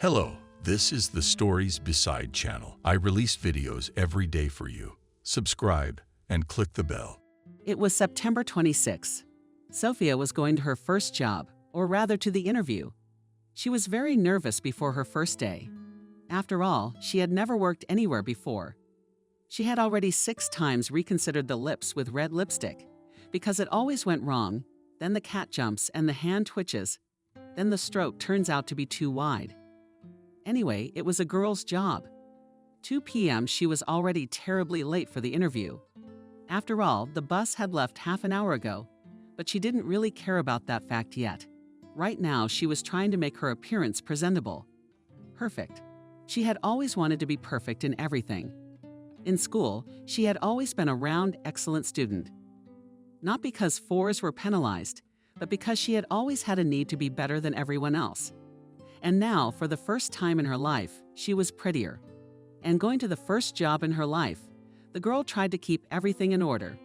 Hello, this is the Stories Beside channel. I release videos every day for you. Subscribe and click the bell. It was September 26. Sophia was going to her first job, or rather to the interview. She was very nervous before her first day. After all, she had never worked anywhere before. She had already 6 times reconsidered the lips with red lipstick, because it always went wrong, then the cat jumps and the hand twitches, then the stroke turns out to be too wide. Anyway, it was a girl's job. 2 p.m. she was already terribly late for the interview. After all, the bus had left half an hour ago, but she didn't really care about that fact yet. Right now, she was trying to make her appearance presentable. Perfect. She had always wanted to be perfect in everything. In school, she had always been a round, excellent student. Not because 4s were penalized, but because she had always had a need to be better than everyone else. And now, for the first time in her life, she was prettier. And going to the first job in her life, the girl tried to keep everything in order.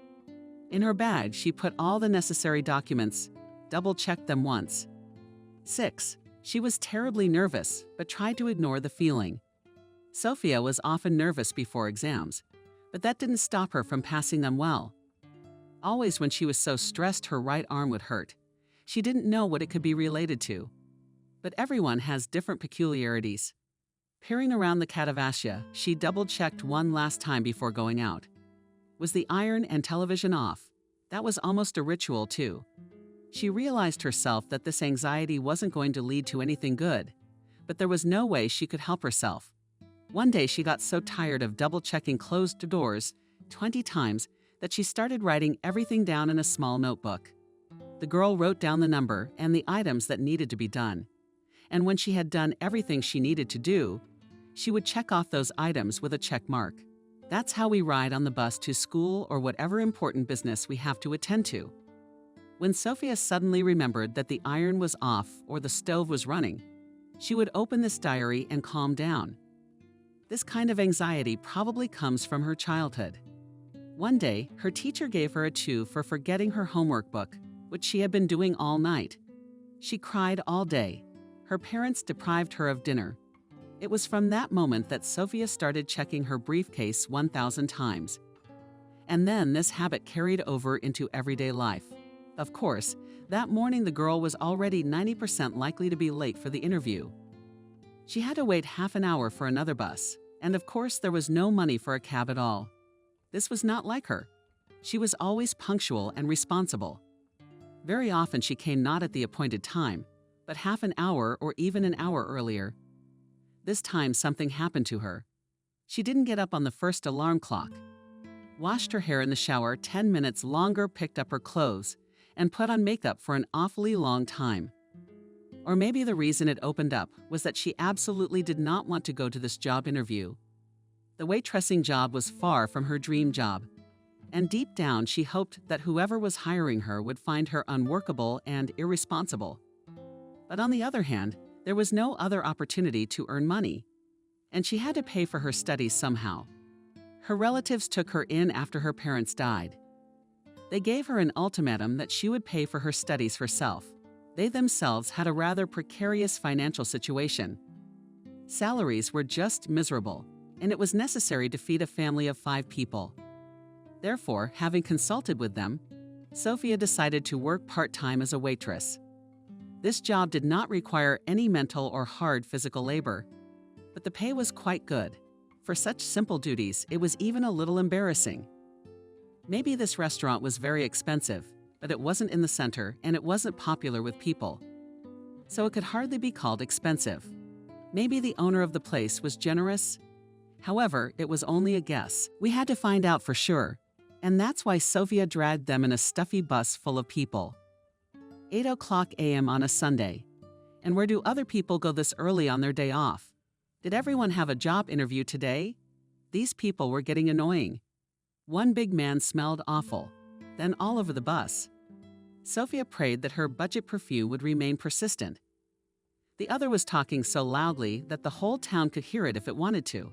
In her bag, she put all the necessary documents, double-checked them once. 6. She was terribly nervous, but tried to ignore the feeling. Sophia was often nervous before exams, but that didn't stop her from passing them well. Always when she was so stressed her right arm would hurt. She didn't know what it could be related to. But everyone has different peculiarities. Peering around the Catavassia, she double-checked one last time before going out. Was the iron and television off? That was almost a ritual, too. She realized herself that this anxiety wasn't going to lead to anything good, but there was no way she could help herself. One day she got so tired of double-checking closed doors 20 times that she started writing everything down in a small notebook. The girl wrote down the number and the items that needed to be done. And when she had done everything she needed to do, she would check off those items with a check mark. That's how we ride on the bus to school or whatever important business we have to attend to. When Sophia suddenly remembered that the iron was off or the stove was running, she would open this diary and calm down. This kind of anxiety probably comes from her childhood. One day, her teacher gave her a 2 for forgetting her homework book, which she had been doing all night. She cried all day. Her parents deprived her of dinner. It was from that moment that Sophia started checking her briefcase 1,000 times. And then this habit carried over into everyday life. Of course, that morning the girl was already 90% likely to be late for the interview. She had to wait half an hour for another bus, and of course there was no money for a cab at all. This was not like her. She was always punctual and responsible. Very often she came not at the appointed time, but half an hour or even an hour earlier. This time something happened to her. She didn't get up on the first alarm clock, washed her hair in the shower 10 minutes longer, picked up her clothes, and put on makeup for an awfully long time. Or maybe the reason it opened up was that she absolutely did not want to go to this job interview. The waitressing job was far from her dream job, and deep down she hoped that whoever was hiring her would find her unworkable and irresponsible. But on the other hand, there was no other opportunity to earn money, and she had to pay for her studies somehow. Her relatives took her in after her parents died. They gave her an ultimatum that she would pay for her studies herself. They themselves had a rather precarious financial situation. Salaries were just miserable, and it was necessary to feed a family of 5 people. Therefore, having consulted with them, Sophia decided to work part-time as a waitress. This job did not require any mental or hard physical labor, but the pay was quite good. For such simple duties, it was even a little embarrassing. Maybe this restaurant was very expensive, but it wasn't in the center and it wasn't popular with people. So it could hardly be called expensive. Maybe the owner of the place was generous. However, it was only a guess. We had to find out for sure, and that's why Sophia dragged them in a stuffy bus full of people. 8:00 a.m. on a Sunday. And where do other people go this early on their day off? Did everyone have a job interview today? These people were getting annoying. One big man smelled awful, then all over the bus. Sophia prayed that her budget perfume would remain persistent. The other was talking so loudly that the whole town could hear it if it wanted to.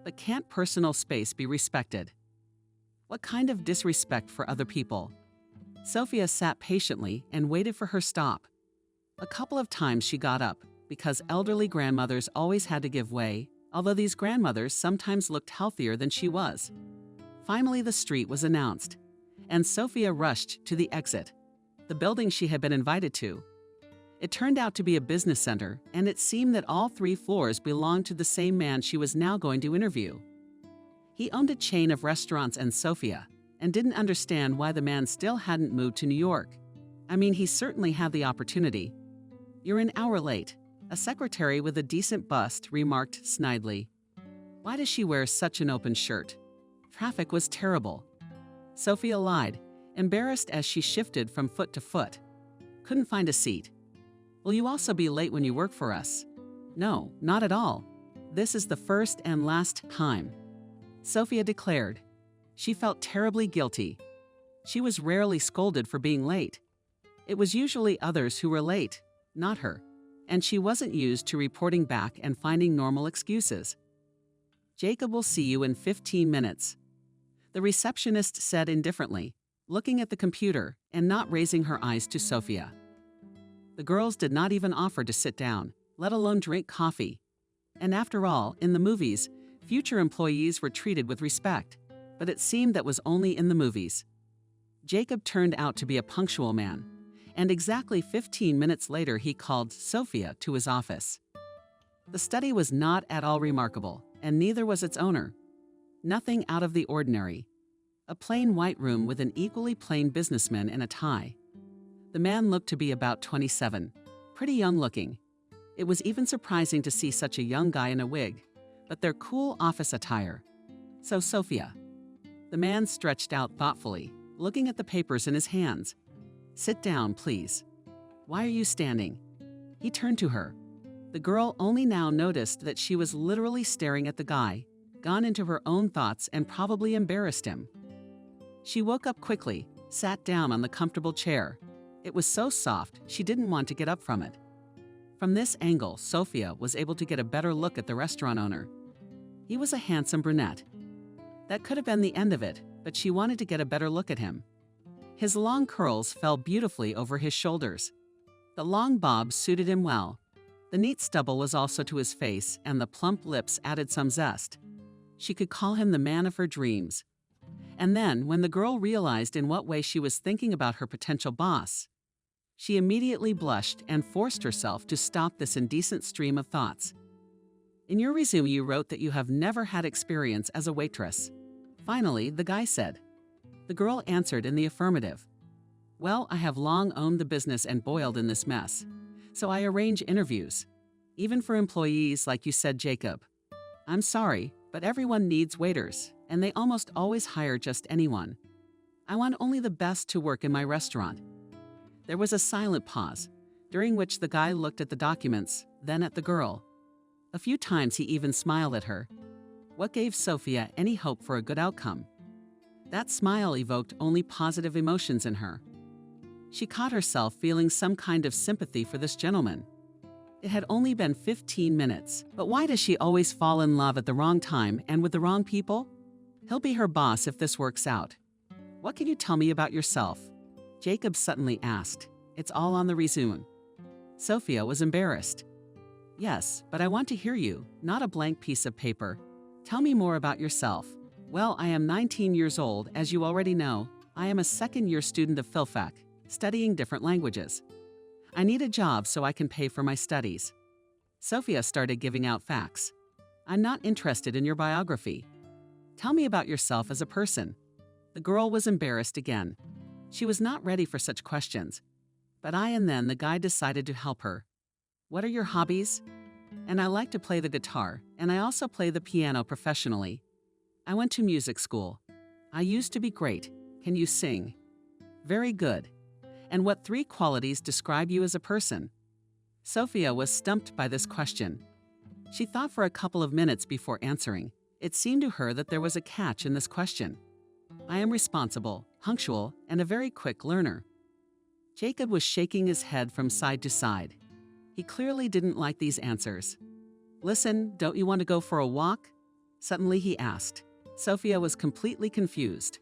But can't personal space be respected? What kind of disrespect for other people? Sophia sat patiently and waited for her stop. A couple of times she got up, because elderly grandmothers always had to give way, although these grandmothers sometimes looked healthier than she was. Finally, the street was announced, and Sophia rushed to the exit, the building she had been invited to. It turned out to be a business center, and it seemed that all 3 floors belonged to the same man she was now going to interview. He owned a chain of restaurants in Sofia and didn't understand why the man still hadn't moved to New York. I mean, he certainly had the opportunity. "You're an hour late," a secretary with a decent bust remarked snidely. Why does she wear such an open shirt? Traffic was terrible. Sophia lied, embarrassed as she shifted from foot to foot. Couldn't find a seat. "Will you also be late when you work for us?" "No, not at all. This is the first and last time," Sophia declared. She felt terribly guilty. She was rarely scolded for being late. It was usually others who were late, not her, and she wasn't used to reporting back and finding normal excuses. "Jacob will see you in 15 minutes, the receptionist said indifferently, looking at the computer and not raising her eyes to Sophia. The girls did not even offer to sit down, let alone drink coffee. And after all, in the movies, future employees were treated with respect, but it seemed that was only in the movies. Jacob turned out to be a punctual man, and exactly 15 minutes later he called Sophia to his office. The study was not at all remarkable, and neither was its owner. Nothing out of the ordinary. A plain white room with an equally plain businessman in a tie. The man looked to be about 27, pretty young-looking. It was even surprising to see such a young guy in a wig, but their cool office attire. "So, Sophia." The man stretched out thoughtfully, looking at the papers in his hands. "Sit down, please." "Why are you standing?" He turned to her. The girl only now noticed that she was literally staring at the guy, gone into her own thoughts and probably embarrassed him. She woke up quickly, sat down on the comfortable chair. It was so soft, she didn't want to get up from it. From this angle, Sophia was able to get a better look at the restaurant owner. He was a handsome brunette. That could have been the end of it, but she wanted to get a better look at him. His long curls fell beautifully over his shoulders. The long bob suited him well. The neat stubble was also to his face, and the plump lips added some zest. She could call him the man of her dreams. And then, when the girl realized in what way she was thinking about her potential boss, she immediately blushed and forced herself to stop this indecent stream of thoughts. "In your resume, you wrote that you have never had experience as a waitress." Finally, the guy said. The girl answered in the affirmative. "Well, I have long owned the business and boiled in this mess, so I arrange interviews, even for employees like you said, Jacob. I'm sorry, but everyone needs waiters, and they almost always hire just anyone. I want only the best to work in my restaurant." There was a silent pause, during which the guy looked at the documents, then at the girl. A few times he even smiled at her. What gave Sophia any hope for a good outcome? That smile evoked only positive emotions in her. She caught herself feeling some kind of sympathy for this gentleman. It had only been 15 minutes, but why does she always fall in love at the wrong time and with the wrong people? He'll be her boss if this works out. "What can you tell me about yourself?" Jacob suddenly asked. "It's all on the resume." Sophia was embarrassed. "Yes, but I want to hear you, not a blank piece of paper. Tell me more about yourself." "Well, I am 19 years old, as you already know. I am a second-year student of Philfac, studying different languages. I need a job so I can pay for my studies." Sophia started giving out facts. "I'm not interested in your biography. Tell me about yourself as a person." The girl was embarrassed again. She was not ready for such questions. But then the guy decided to help her. "What are your hobbies?" "And I like to play the guitar, and I also play the piano professionally. I went to music school. I used to be great. Can you sing?" "Very good. And what 3 qualities describe you as a person?" Sophia was stumped by this question. She thought for a couple of minutes before answering. It seemed to her that there was a catch in this question. "I am responsible, punctual, and a very quick learner." Jacob was shaking his head from side to side. He clearly didn't like these answers. "Listen, don't you want to go for a walk?" Suddenly he asked. Sophia was completely confused.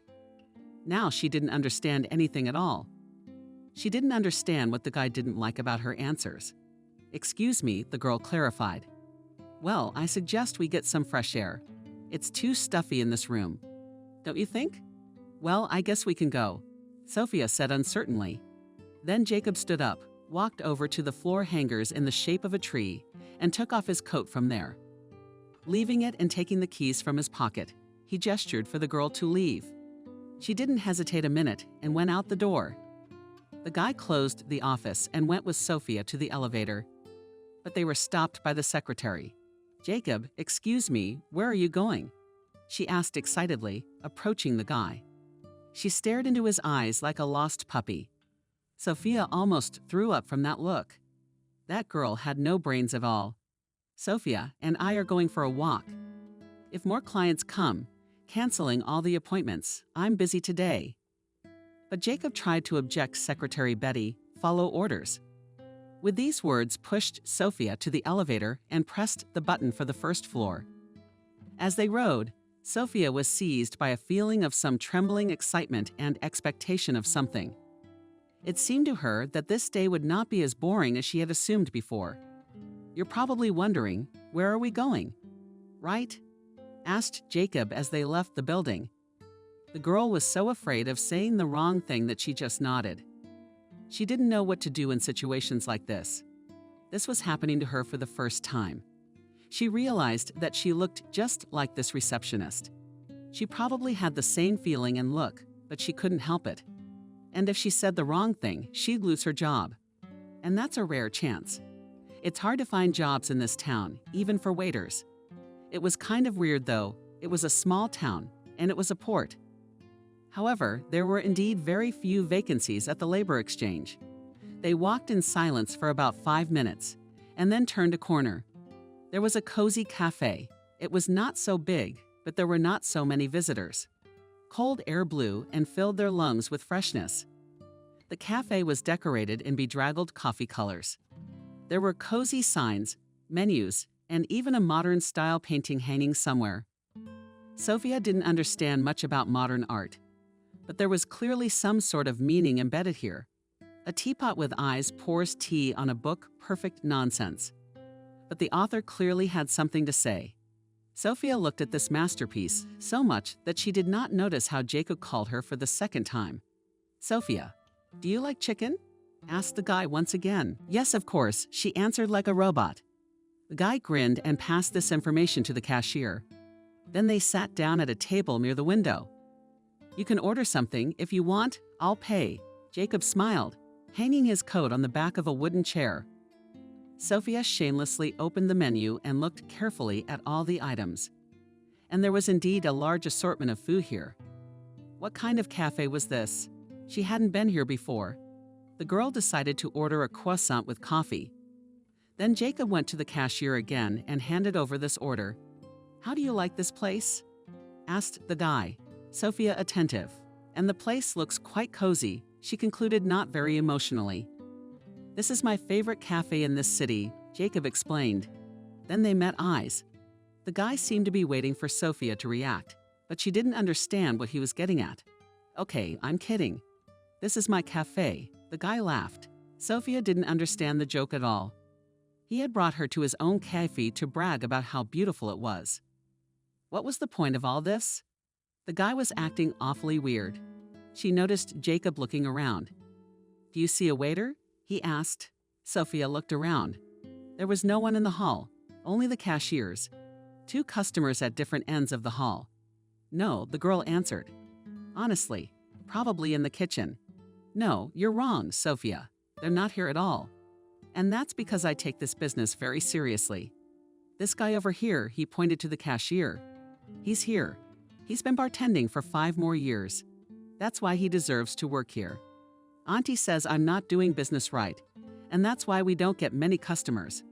Now she didn't understand anything at all. She didn't understand what the guy didn't like about her answers. "Excuse me," the girl clarified. "Well, I suggest we get some fresh air. It's too stuffy in this room. Don't you think?" "Well, I guess we can go," Sophia said uncertainly. Then Jacob stood up, walked over to the floor hangers in the shape of a tree, and took off his coat from there. Leaving it and taking the keys from his pocket, he gestured for the girl to leave. She didn't hesitate a minute and went out the door. The guy closed the office and went with Sophia to the elevator. But they were stopped by the secretary. "Jacob, excuse me, where are you going?" she asked excitedly, approaching the guy. She stared into his eyes like a lost puppy. Sophia almost threw up from that look. That girl had no brains at all. "Sophia and I are going for a walk. If more clients come, canceling all the appointments. I'm busy today." But Jacob tried to object. Secretary Betty, "Follow orders." With these words, pushed Sophia to the elevator and pressed the button for the first floor. As they rode, Sophia was seized by a feeling of some trembling excitement and expectation of something. It seemed to her that this day would not be as boring as she had assumed before. "You're probably wondering, where are we going? Right?" asked Jacob as they left the building. The girl was so afraid of saying the wrong thing that she just nodded. She didn't know what to do in situations like this. This was happening to her for the first time. She realized that she looked just like this receptionist. She probably had the same feeling and look, but she couldn't help it. And if she said the wrong thing, she'd lose her job. And that's a rare chance. It's hard to find jobs in this town, even for waiters. It was kind of weird though. It was a small town, and it was a port. However, there were indeed very few vacancies at the labor exchange. They walked in silence for about 5 minutes, and then turned a corner. There was a cozy cafe. It was not so big, but there were not so many visitors. Cold air blew and filled their lungs with freshness. The cafe was decorated in bedraggled coffee colors. There were cozy signs, menus, and even a modern-style painting hanging somewhere. Sophia didn't understand much about modern art, but there was clearly some sort of meaning embedded here. A teapot with eyes pours tea on a book, perfect nonsense. But the author clearly had something to say. Sophia looked at this masterpiece so much that she did not notice how Jacob called her for the second time. "Sophia, do you like chicken?" asked the guy once again. "Yes, of course," she answered like a robot. The guy grinned and passed this information to the cashier. Then they sat down at a table near the window. "You can order something. If you want, I'll pay." Jacob smiled, hanging his coat on the back of a wooden chair. Sophia shamelessly opened the menu and looked carefully at all the items. And there was indeed a large assortment of food here. What kind of cafe was this? She hadn't been here before. The girl decided to order a croissant with coffee. Then Jacob went to the cashier again and handed over this order. "How do you like this place?" asked the guy. Sophia attentive. "And the place looks quite cozy," she concluded, not very emotionally. "This is my favorite cafe in this city," Jacob explained. Then they met eyes. The guy seemed to be waiting for Sophia to react, but she didn't understand what he was getting at. "Okay, I'm kidding. This is my cafe," the guy laughed. Sophia didn't understand the joke at all. He had brought her to his own cafe to brag about how beautiful it was. What was the point of all this? The guy was acting awfully weird. She noticed Jacob looking around. "Do you see a waiter?" he asked. Sophia looked around. There was no one in the hall, only the cashiers. 2 customers at different ends of the hall. "No," the girl answered. "Honestly, probably in the kitchen." "No, you're wrong, Sophia. They're not here at all. And that's because I take this business very seriously. This guy over here," he pointed to the cashier. "He's here. He's been bartending for 5 more years. That's why he deserves to work here. Auntie says I'm not doing business right, and that's why we don't get many customers.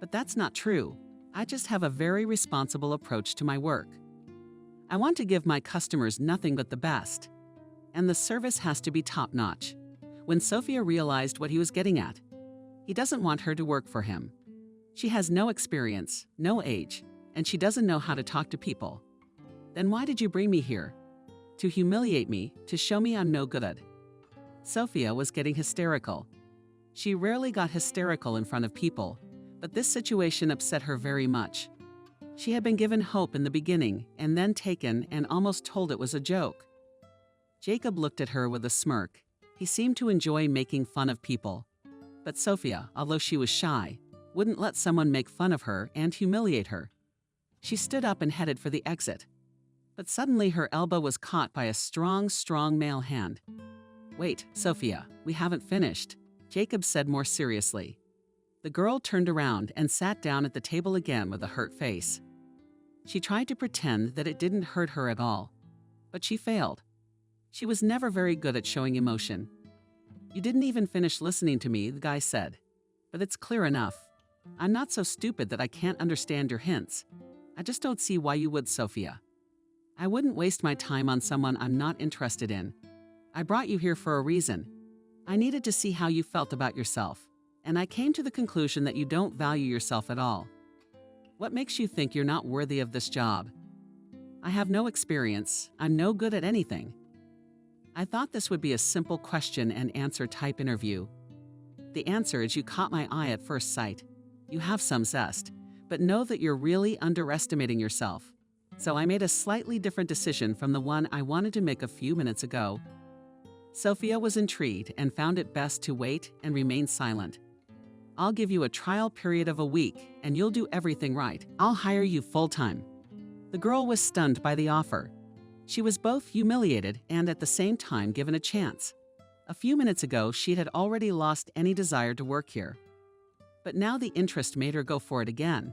But that's not true. I just have a very responsible approach to my work. I want to give my customers nothing but the best. And the service has to be top-notch." When Sophia realized what he was getting at, he doesn't want her to work for him. She has no experience, no age, and she doesn't know how to talk to people. "Then why did you bring me here? To humiliate me, to show me I'm no good." Sophia was getting hysterical. She rarely got hysterical in front of people, but this situation upset her very much. She had been given hope in the beginning and then taken and almost told it was a joke. Jacob looked at her with a smirk. He seemed to enjoy making fun of people. But Sophia, although she was shy, wouldn't let someone make fun of her and humiliate her. She stood up and headed for the exit. But suddenly her elbow was caught by a strong male hand. "Wait, Sophia, we haven't finished," Jacob said more seriously. The girl turned around and sat down at the table again with a hurt face. She tried to pretend that it didn't hurt her at all, but she failed. She was never very good at showing emotion. "You didn't even finish listening to me," the guy said. "But it's clear enough. I'm not so stupid that I can't understand your hints. I just don't see why you would, Sophia. I wouldn't waste my time on someone I'm not interested in. I brought you here for a reason. I needed to see how you felt about yourself, and I came to the conclusion that you don't value yourself at all. What makes you think you're not worthy of this job? I have no experience. I'm no good at anything. I thought this would be a simple question and answer type interview. The answer is you caught my eye at first sight. You have some zest, but know that you're really underestimating yourself. So I made a slightly different decision from the one I wanted to make a few minutes ago." Sophia was intrigued and found it best to wait and remain silent. "I'll give you a trial period of a week, and you'll do everything right. I'll hire you full-time." The girl was stunned by the offer. She was both humiliated and at the same time given a chance. A few minutes ago, she had already lost any desire to work here. But now the interest made her go for it again.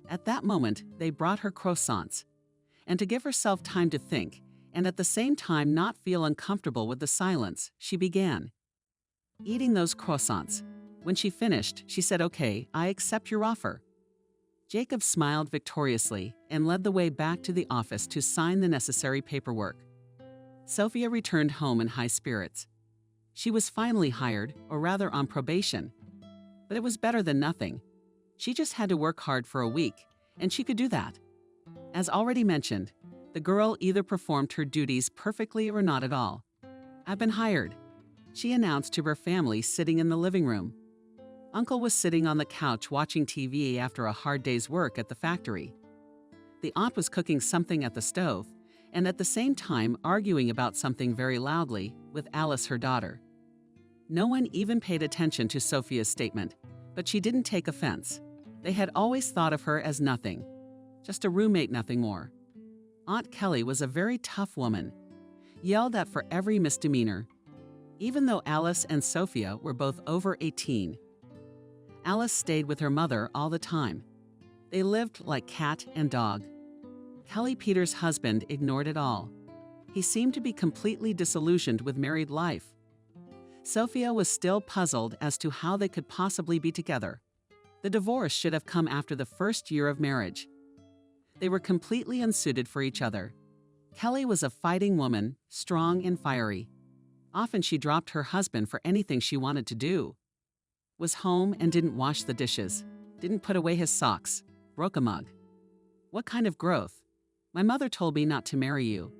At that moment, they brought her croissants. And to give herself time to think, and at the same time not feel uncomfortable with the silence, she began eating those croissants. When she finished, she said, "Okay, I accept your offer." Jacob smiled victoriously and led the way back to the office to sign the necessary paperwork. Sophia returned home in high spirits. She was finally hired, or rather on probation. But it was better than nothing. She just had to work hard for a week, and she could do that. As already mentioned, the girl either performed her duties perfectly or not at all. "I've been hired," she announced to her family sitting in the living room. Uncle was sitting on the couch watching TV after a hard day's work at the factory. The aunt was cooking something at the stove, and at the same time arguing about something very loudly with Alice, her daughter. No one even paid attention to Sophia's statement, but she didn't take offense. They had always thought of her as nothing, just a roommate, nothing more. Aunt Kelly was a very tough woman, yelled at for every misdemeanor, even though Alice and Sophia were both over 18. Alice stayed with her mother all the time. They lived like cat and dog. Kelly Peters' husband ignored it all. He seemed to be completely disillusioned with married life. Sophia was still puzzled as to how they could possibly be together. The divorce should have come after the first year of marriage. They were completely unsuited for each other. Kelly was a fighting woman, strong and fiery. Often she dropped her husband for anything she wanted to do. Was home and didn't wash the dishes, didn't put away his socks, broke a mug. What kind of growth? My mother told me not to marry you.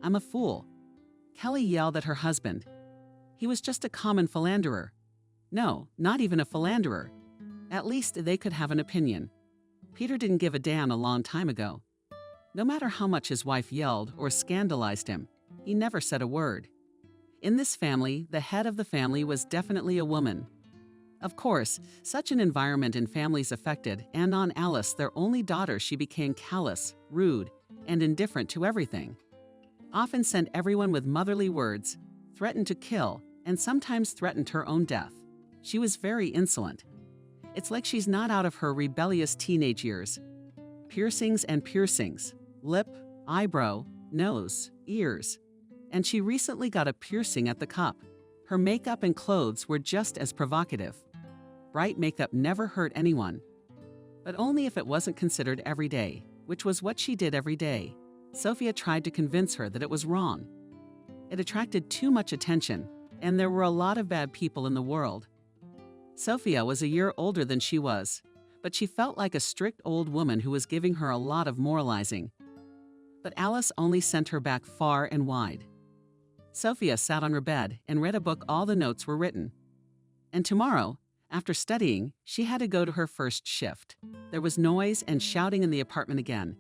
I'm a fool. Kelly yelled at her husband. He was just a common philanderer. No, not even a philanderer. At least they could have an opinion. Peter didn't give a damn a long time ago. No matter how much his wife yelled or scandalized him, he never said a word. In this family, the head of the family was definitely a woman. Of course, such an environment in families affected, and on Alice, their only daughter, she became callous, rude, and indifferent to everything. Often sent everyone with motherly words, threatened to kill, and sometimes threatened her own death. She was very insolent. It's like she's not out of her rebellious teenage years. Piercings and piercings, lip, eyebrow, nose, ears. And she recently got a piercing at the cup. Her makeup and clothes were just as provocative. Bright makeup never hurt anyone, but only if it wasn't considered every day, which was what she did every day. Sophia tried to convince her that it was wrong. It attracted too much attention, and there were a lot of bad people in the world. Sophia was a year older than she was, but she felt like a strict old woman who was giving her a lot of moralizing. But Alice only sent her back far and wide. Sophia sat on her bed and read a book all the notes were written. And tomorrow, after studying, she had to go to her first shift. There was noise and shouting in the apartment again.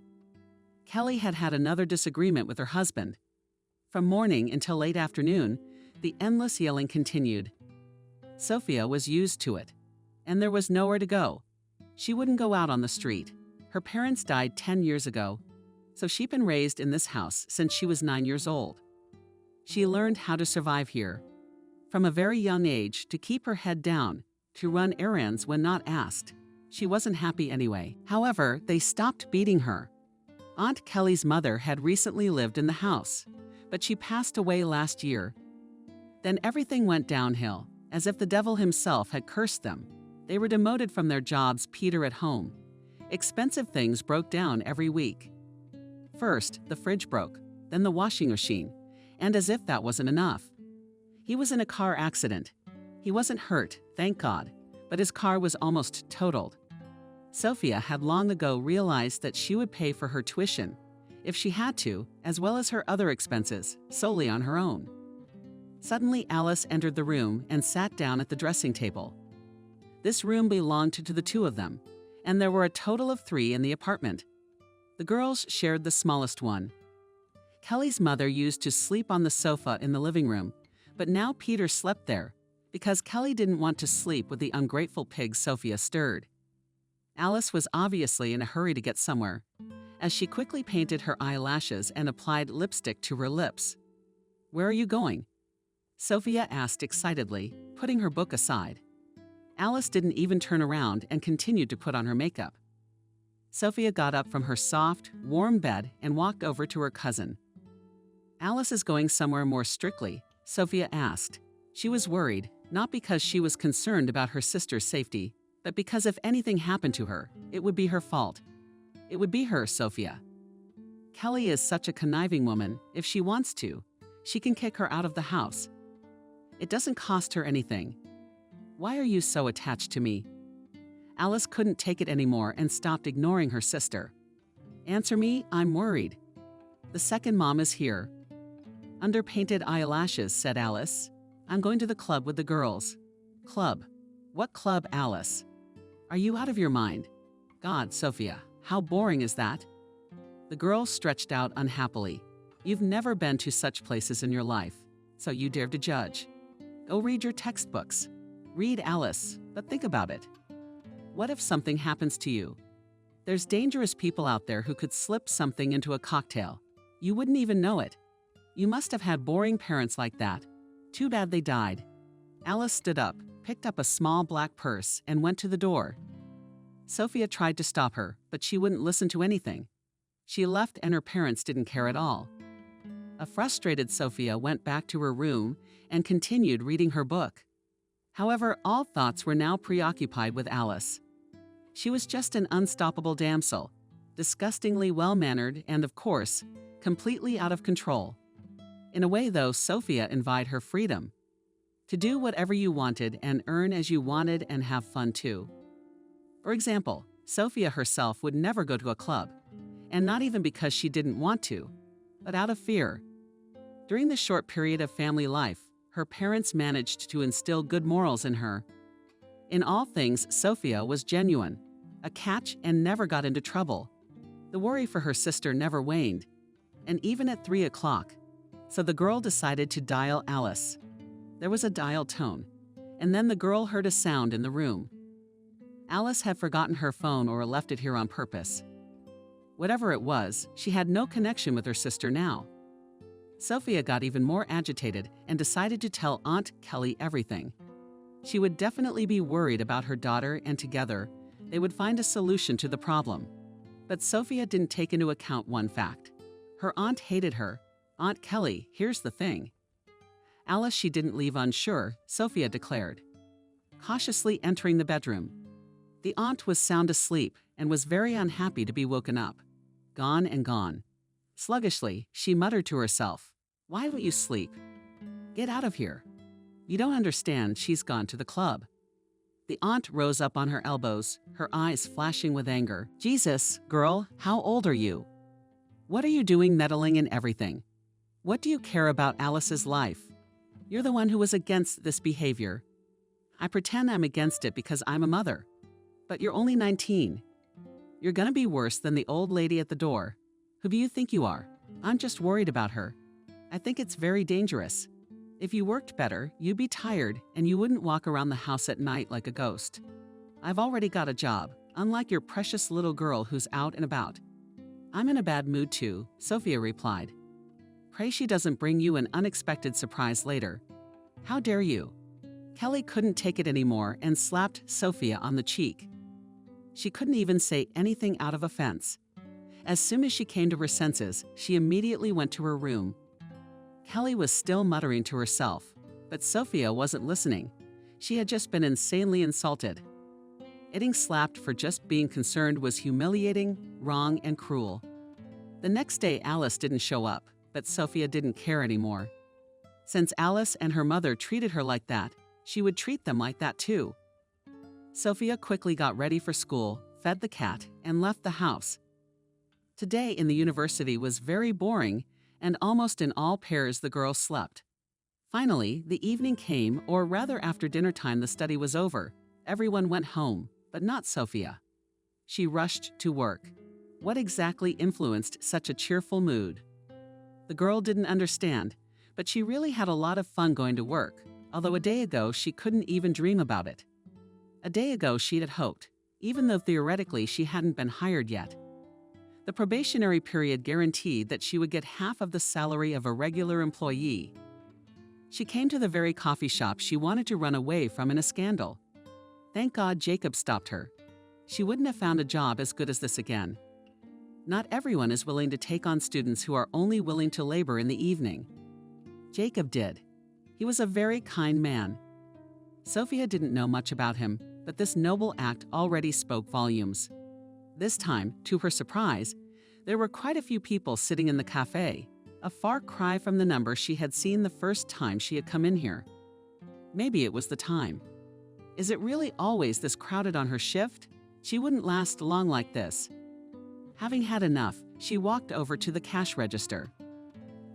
Kelly had had another disagreement with her husband. From morning until late afternoon, the endless yelling continued. Sophia was used to it, and there was nowhere to go. She wouldn't go out on the street. Her parents died 10 years ago, so she'd been raised in this house since she was 9 years old. She learned how to survive here. From a very young age, to keep her head down, to run errands when not asked. She wasn't happy anyway. However, they stopped beating her. Aunt Kelly's mother had recently lived in the house, but she passed away last year. Then everything went downhill, as if the devil himself had cursed them. They were demoted from their jobs, Peter at home. Expensive things broke down every week. First, the fridge broke, then the washing machine, and as if that wasn't enough. He was in a car accident. He wasn't hurt, thank God, but his car was almost totaled. Sophia had long ago realized that she would pay for her tuition, if she had to, as well as her other expenses, solely on her own. Suddenly, Alice entered the room and sat down at the dressing table. This room belonged to the two of them, and there were a total of 3 in the apartment. The girls shared the smallest one. Kelly's mother used to sleep on the sofa in the living room, but now Peter slept there, because Kelly didn't want to sleep with the ungrateful pig Sophia stirred. Alice was obviously in a hurry to get somewhere, as she quickly painted her eyelashes and applied lipstick to her lips. "Where are you going?" Sophia asked excitedly, putting her book aside. Alice didn't even turn around and continued to put on her makeup. Sophia got up from her soft, warm bed and walked over to her cousin. "Alice is going somewhere more strictly," Sophia asked. She was worried, not because she was concerned about her sister's safety, but because if anything happened to her, it would be her fault. It would be her, Sophia. Kelly is such a conniving woman. If she wants to, she can kick her out of the house. It doesn't cost her anything. Why are you so attached to me? Alice couldn't take it anymore and stopped ignoring her sister. "Answer me, I'm worried." "The second mom is here." Under painted eyelashes, said Alice. "I'm going to the club with the girls." "Club? What club, Alice? Are you out of your mind?" "God, Sophia, how boring is that?" The girl stretched out unhappily. "You've never been to such places in your life, so you dare to judge. Go read your textbooks. Read, Alice, but think about it. What if something happens to you? There's dangerous people out there who could slip something into a cocktail. You wouldn't even know it. You must have had boring parents like that. Too bad they died." Alice stood up, picked up a small black purse, and went to the door. Sophia tried to stop her, but she wouldn't listen to anything. She left and her parents didn't care at all. A frustrated Sophia went back to her room and continued reading her book. However, all thoughts were now preoccupied with Alice. She was just an unstoppable damsel, disgustingly well-mannered and, of course, completely out of control. In a way, though, Sophia envied her freedom. To do whatever you wanted and earn as you wanted and have fun too. For example, Sophia herself would never go to a club, and not even because she didn't want to, but out of fear. During the short period of family life, her parents managed to instill good morals in her. In all things, Sophia was genuine, a catch, and never got into trouble. The worry for her sister never waned, and even at 3 o'clock, so the girl decided to dial Alice. There was a dial tone, and then the girl heard a sound in the room. Alice had forgotten her phone or left it here on purpose. Whatever it was, she had no connection with her sister now. Sophia got even more agitated and decided to tell Aunt Kelly everything. She would definitely be worried about her daughter, and together, they would find a solution to the problem. But Sophia didn't take into account one fact. Her aunt hated her. Aunt Kelly, here's the thing. Alice she didn't leave unsure, Sophia declared. Cautiously entering the bedroom. The aunt was sound asleep and was very unhappy to be woken up. Gone and gone. Sluggishly, she muttered to herself, "Why don't you sleep? Get out of here. You don't understand, she's gone to the club." The aunt rose up on her elbows, her eyes flashing with anger. "Jesus, girl, how old are you? What are you doing meddling in everything? What do you care about Alice's life? You're the one who was against this behavior. I pretend I'm against it because I'm a mother. But you're only 19. You're gonna be worse than the old lady at the door. Who do you think you are? I'm just worried about her. I think it's very dangerous. If you worked better, you'd be tired and you wouldn't walk around the house at night like a ghost. I've already got a job, unlike your precious little girl who's out and about. I'm in a bad mood too, Sophia replied. Pray she doesn't bring you an unexpected surprise later. How dare you? Kelly couldn't take it anymore and slapped Sophia on the cheek. She couldn't even say anything out of offense. As soon as she came to her senses, she immediately went to her room. Kelly was still muttering to herself, but Sophia wasn't listening. She had just been insanely insulted. Getting slapped for just being concerned was humiliating, wrong, and cruel. The next day, Alice didn't show up, but Sophia didn't care anymore. Since Alice and her mother treated her like that, she would treat them like that too. Sophia quickly got ready for school, fed the cat, and left the house. Today in the university was very boring, and almost in all pairs the girls slept. Finally, the evening came, or rather after dinner time the study was over. Everyone went home, but not Sophia. She rushed to work. What exactly influenced such a cheerful mood? The girl didn't understand, but she really had a lot of fun going to work, although a day ago she couldn't even dream about it. A day ago she'd had hoped, even though theoretically she hadn't been hired yet. The probationary period guaranteed that she would get half of the salary of a regular employee. She came to the very coffee shop she wanted to run away from in a scandal. Thank God Jacob stopped her. She wouldn't have found a job as good as this again. Not everyone is willing to take on students who are only willing to labor in the evening. Jacob did. He was a very kind man. Sophia didn't know much about him, but this noble act already spoke volumes. This time, to her surprise, there were quite a few people sitting in the cafe, a far cry from the number she had seen the first time she had come in here. Maybe it was the time. Is it really always this crowded on her shift? She wouldn't last long like this. Having had enough, she walked over to the cash register.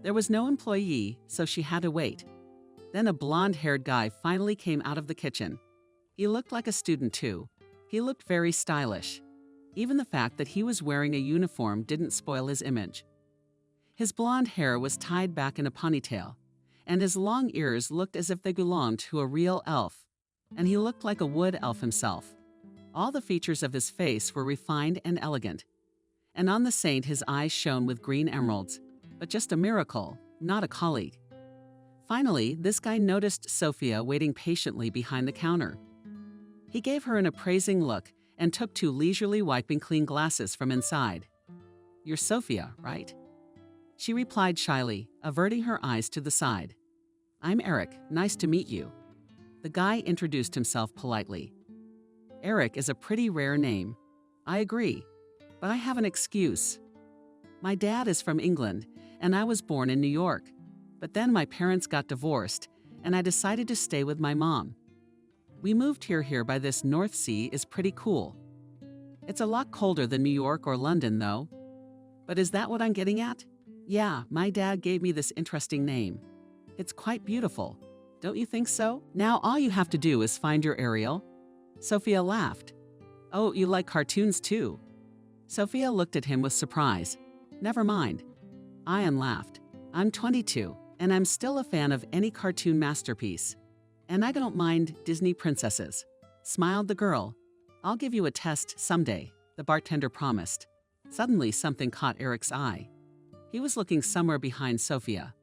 There was no employee, so she had to wait. Then a blonde-haired guy finally came out of the kitchen. He looked like a student too. He looked very stylish. Even the fact that he was wearing a uniform didn't spoil his image. His blonde hair was tied back in a ponytail, and his long ears looked as if they belonged to a real elf, and he looked like a wood elf himself. All the features of his face were refined and elegant, and on the saint his eyes shone with green emeralds, but just a miracle, not a colleague. Finally, this guy noticed Sophia waiting patiently behind the counter. He gave her an appraising look and took two leisurely wiping clean glasses from inside. You're Sophia, right? She replied shyly, averting her eyes to the side. I'm Eric, nice to meet you. The guy introduced himself politely. Eric is a pretty rare name. I agree, but I have an excuse. My dad is from England, and I was born in New York. But then my parents got divorced, and I decided to stay with my mom. We moved here by this North Sea is pretty cool. It's a lot colder than New York or London, though. But is that what I'm getting at? Yeah, my dad gave me this interesting name. It's quite beautiful. Don't you think so? Now all you have to do is find your Ariel. Sophia laughed. Oh, you like cartoons too? Sophia looked at him with surprise. Never mind. Ian laughed. I'm 22, and I'm still a fan of any cartoon masterpiece. And I don't mind Disney princesses. Smiled the girl. I'll give you a test someday, the bartender promised. Suddenly something caught Eric's eye. He was looking somewhere behind Sophia.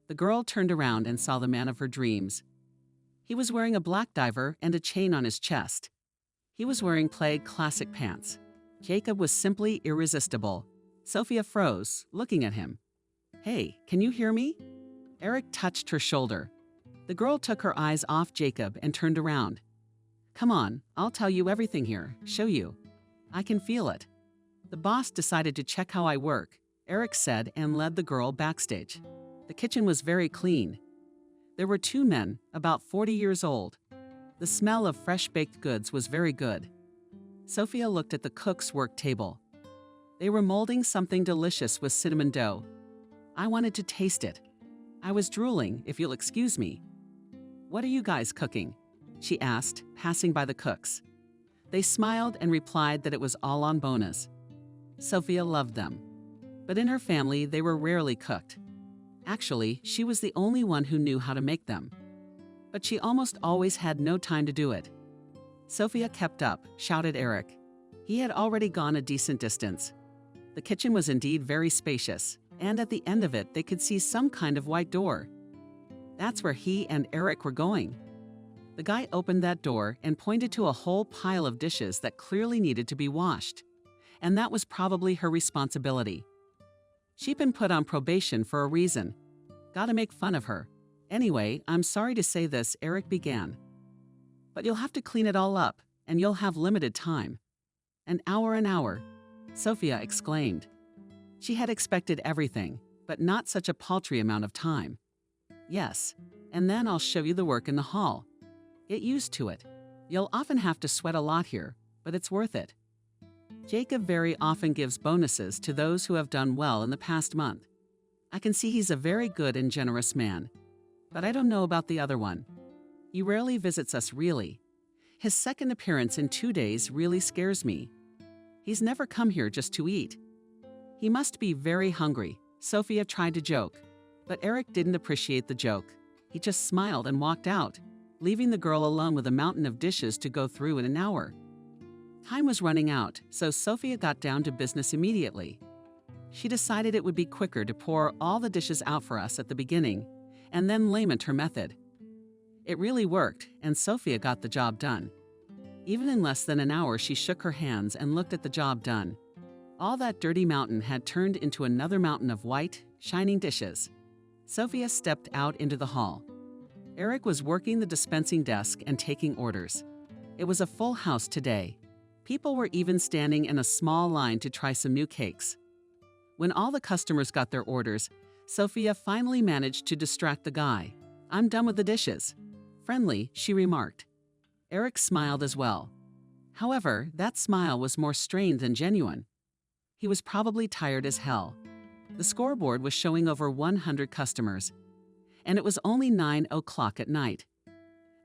The girl turned around and saw the man of her dreams. He was wearing a black diver and a chain on his chest. He was wearing plaid classic pants. Jacob was simply irresistible. Sophia froze, looking at him. Hey, can you hear me? Eric touched her shoulder. The girl took her eyes off Jacob and turned around. Come on, I'll tell you everything here, show you. I can feel it. The boss decided to check how I work, Eric said and led the girl backstage. The kitchen was very clean. There were two men, about 40 years old. The smell of fresh-baked goods was very good. Sophia looked at the cook's work table. They were molding something delicious with cinnamon dough. I wanted to taste it. I was drooling, if you'll excuse me. What are you guys cooking? she asked, passing by the cooks. They smiled and replied that it was all on bonus. Sophia loved them. But in her family, they were rarely cooked. Actually, she was the only one who knew how to make them. But she almost always had no time to do it. Sophia kept up, shouted Eric. He had already gone a decent distance. The kitchen was indeed very spacious, and at the end of it they could see some kind of white door. That's where he and Eric were going. The guy opened that door and pointed to a whole pile of dishes that clearly needed to be washed. And that was probably her responsibility. She'd been put on probation for a reason. Gotta make fun of her. Anyway, I'm sorry to say this, Eric began. But you'll have to clean it all up, and you'll have limited time. An hour, Sophia exclaimed. She had expected everything, but not such a paltry amount of time. Yes, and then I'll show you the work in the hall. Get used to it. You'll often have to sweat a lot here, but it's worth it. Jacob very often gives bonuses to those who have done well in the past month. I can see he's a very good and generous man. But I don't know about the other one. He rarely visits us really. His second appearance in 2 days really scares me. He's never come here just to eat. He must be very hungry, Sophia tried to joke. But Eric didn't appreciate the joke. He just smiled and walked out, leaving the girl alone with a mountain of dishes to go through in an hour. Time was running out, so Sophia got down to business immediately. She decided it would be quicker to pour all the dishes out for us at the beginning, and then lament her method. It really worked, and Sophia got the job done. Even in less than an hour, she shook her hands and looked at the job done. All that dirty mountain had turned into another mountain of white, shining dishes. Sophia stepped out into the hall. Eric was working the dispensing desk and taking orders. It was a full house today. People were even standing in a small line to try some new cakes. When all the customers got their orders, Sophia finally managed to distract the guy. "I'm done with the dishes." Friendly, she remarked. Eric smiled as well. However, that smile was more strained than genuine. He was probably tired as hell. The scoreboard was showing over 100 customers, and it was only 9 o'clock at night.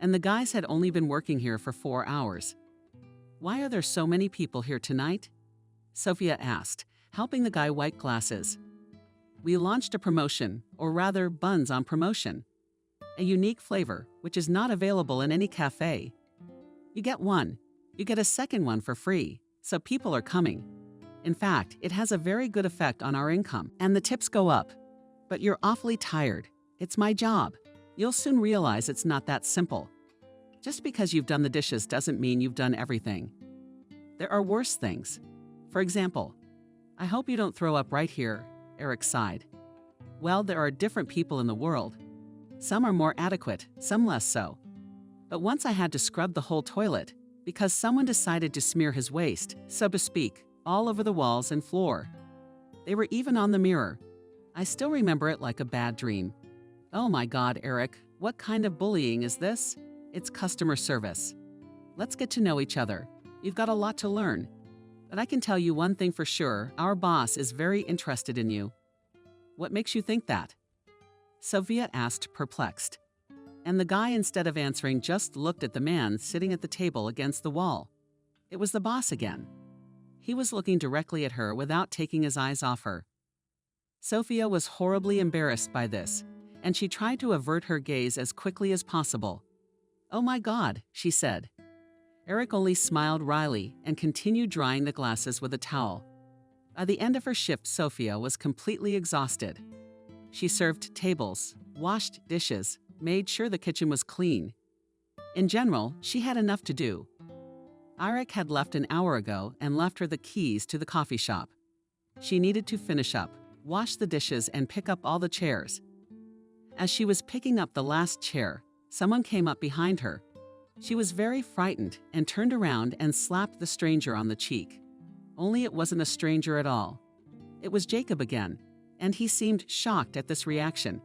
And the guys had only been working here for 4 hours. "Why are there so many people here tonight?" Sophia asked, helping the guy wipe glasses. "We launched a promotion, or rather buns on promotion. A unique flavor, which is not available in any cafe. You get one, you get a second one for free, so people are coming. In fact, it has a very good effect on our income, and the tips go up. But you're awfully tired. It's my job. You'll soon realize it's not that simple. Just because you've done the dishes doesn't mean you've done everything. There are worse things. For example, I hope you don't throw up right here," Eric sighed. "Well, there are different people in the world. Some are more adequate, some less so. But once I had to scrub the whole toilet because someone decided to smear his waste, so to speak, all over the walls and floor. They were even on the mirror. I still remember it like a bad dream. Oh my God, Eric, what kind of bullying is this? It's customer service. Let's get to know each other. You've got a lot to learn. But I can tell you one thing for sure, our boss is very interested in you." "What makes you think that?" Sophia asked, perplexed. And the guy, instead of answering, just looked at the man sitting at the table against the wall. It was the boss again. He was looking directly at her without taking his eyes off her. Sophia was horribly embarrassed by this, and she tried to avert her gaze as quickly as possible. "Oh my God," she said. Eric only smiled wryly and continued drying the glasses with a towel. By the end of her shift, Sophia was completely exhausted. She served tables, washed dishes, made sure the kitchen was clean. In general, she had enough to do. Eric had left an hour ago and left her the keys to the coffee shop. She needed to finish up, wash the dishes, and pick up all the chairs. As she was picking up the last chair, someone came up behind her. She was very frightened and turned around and slapped the stranger on the cheek. Only it wasn't a stranger at all. It was Jacob again, and he seemed shocked at this reaction.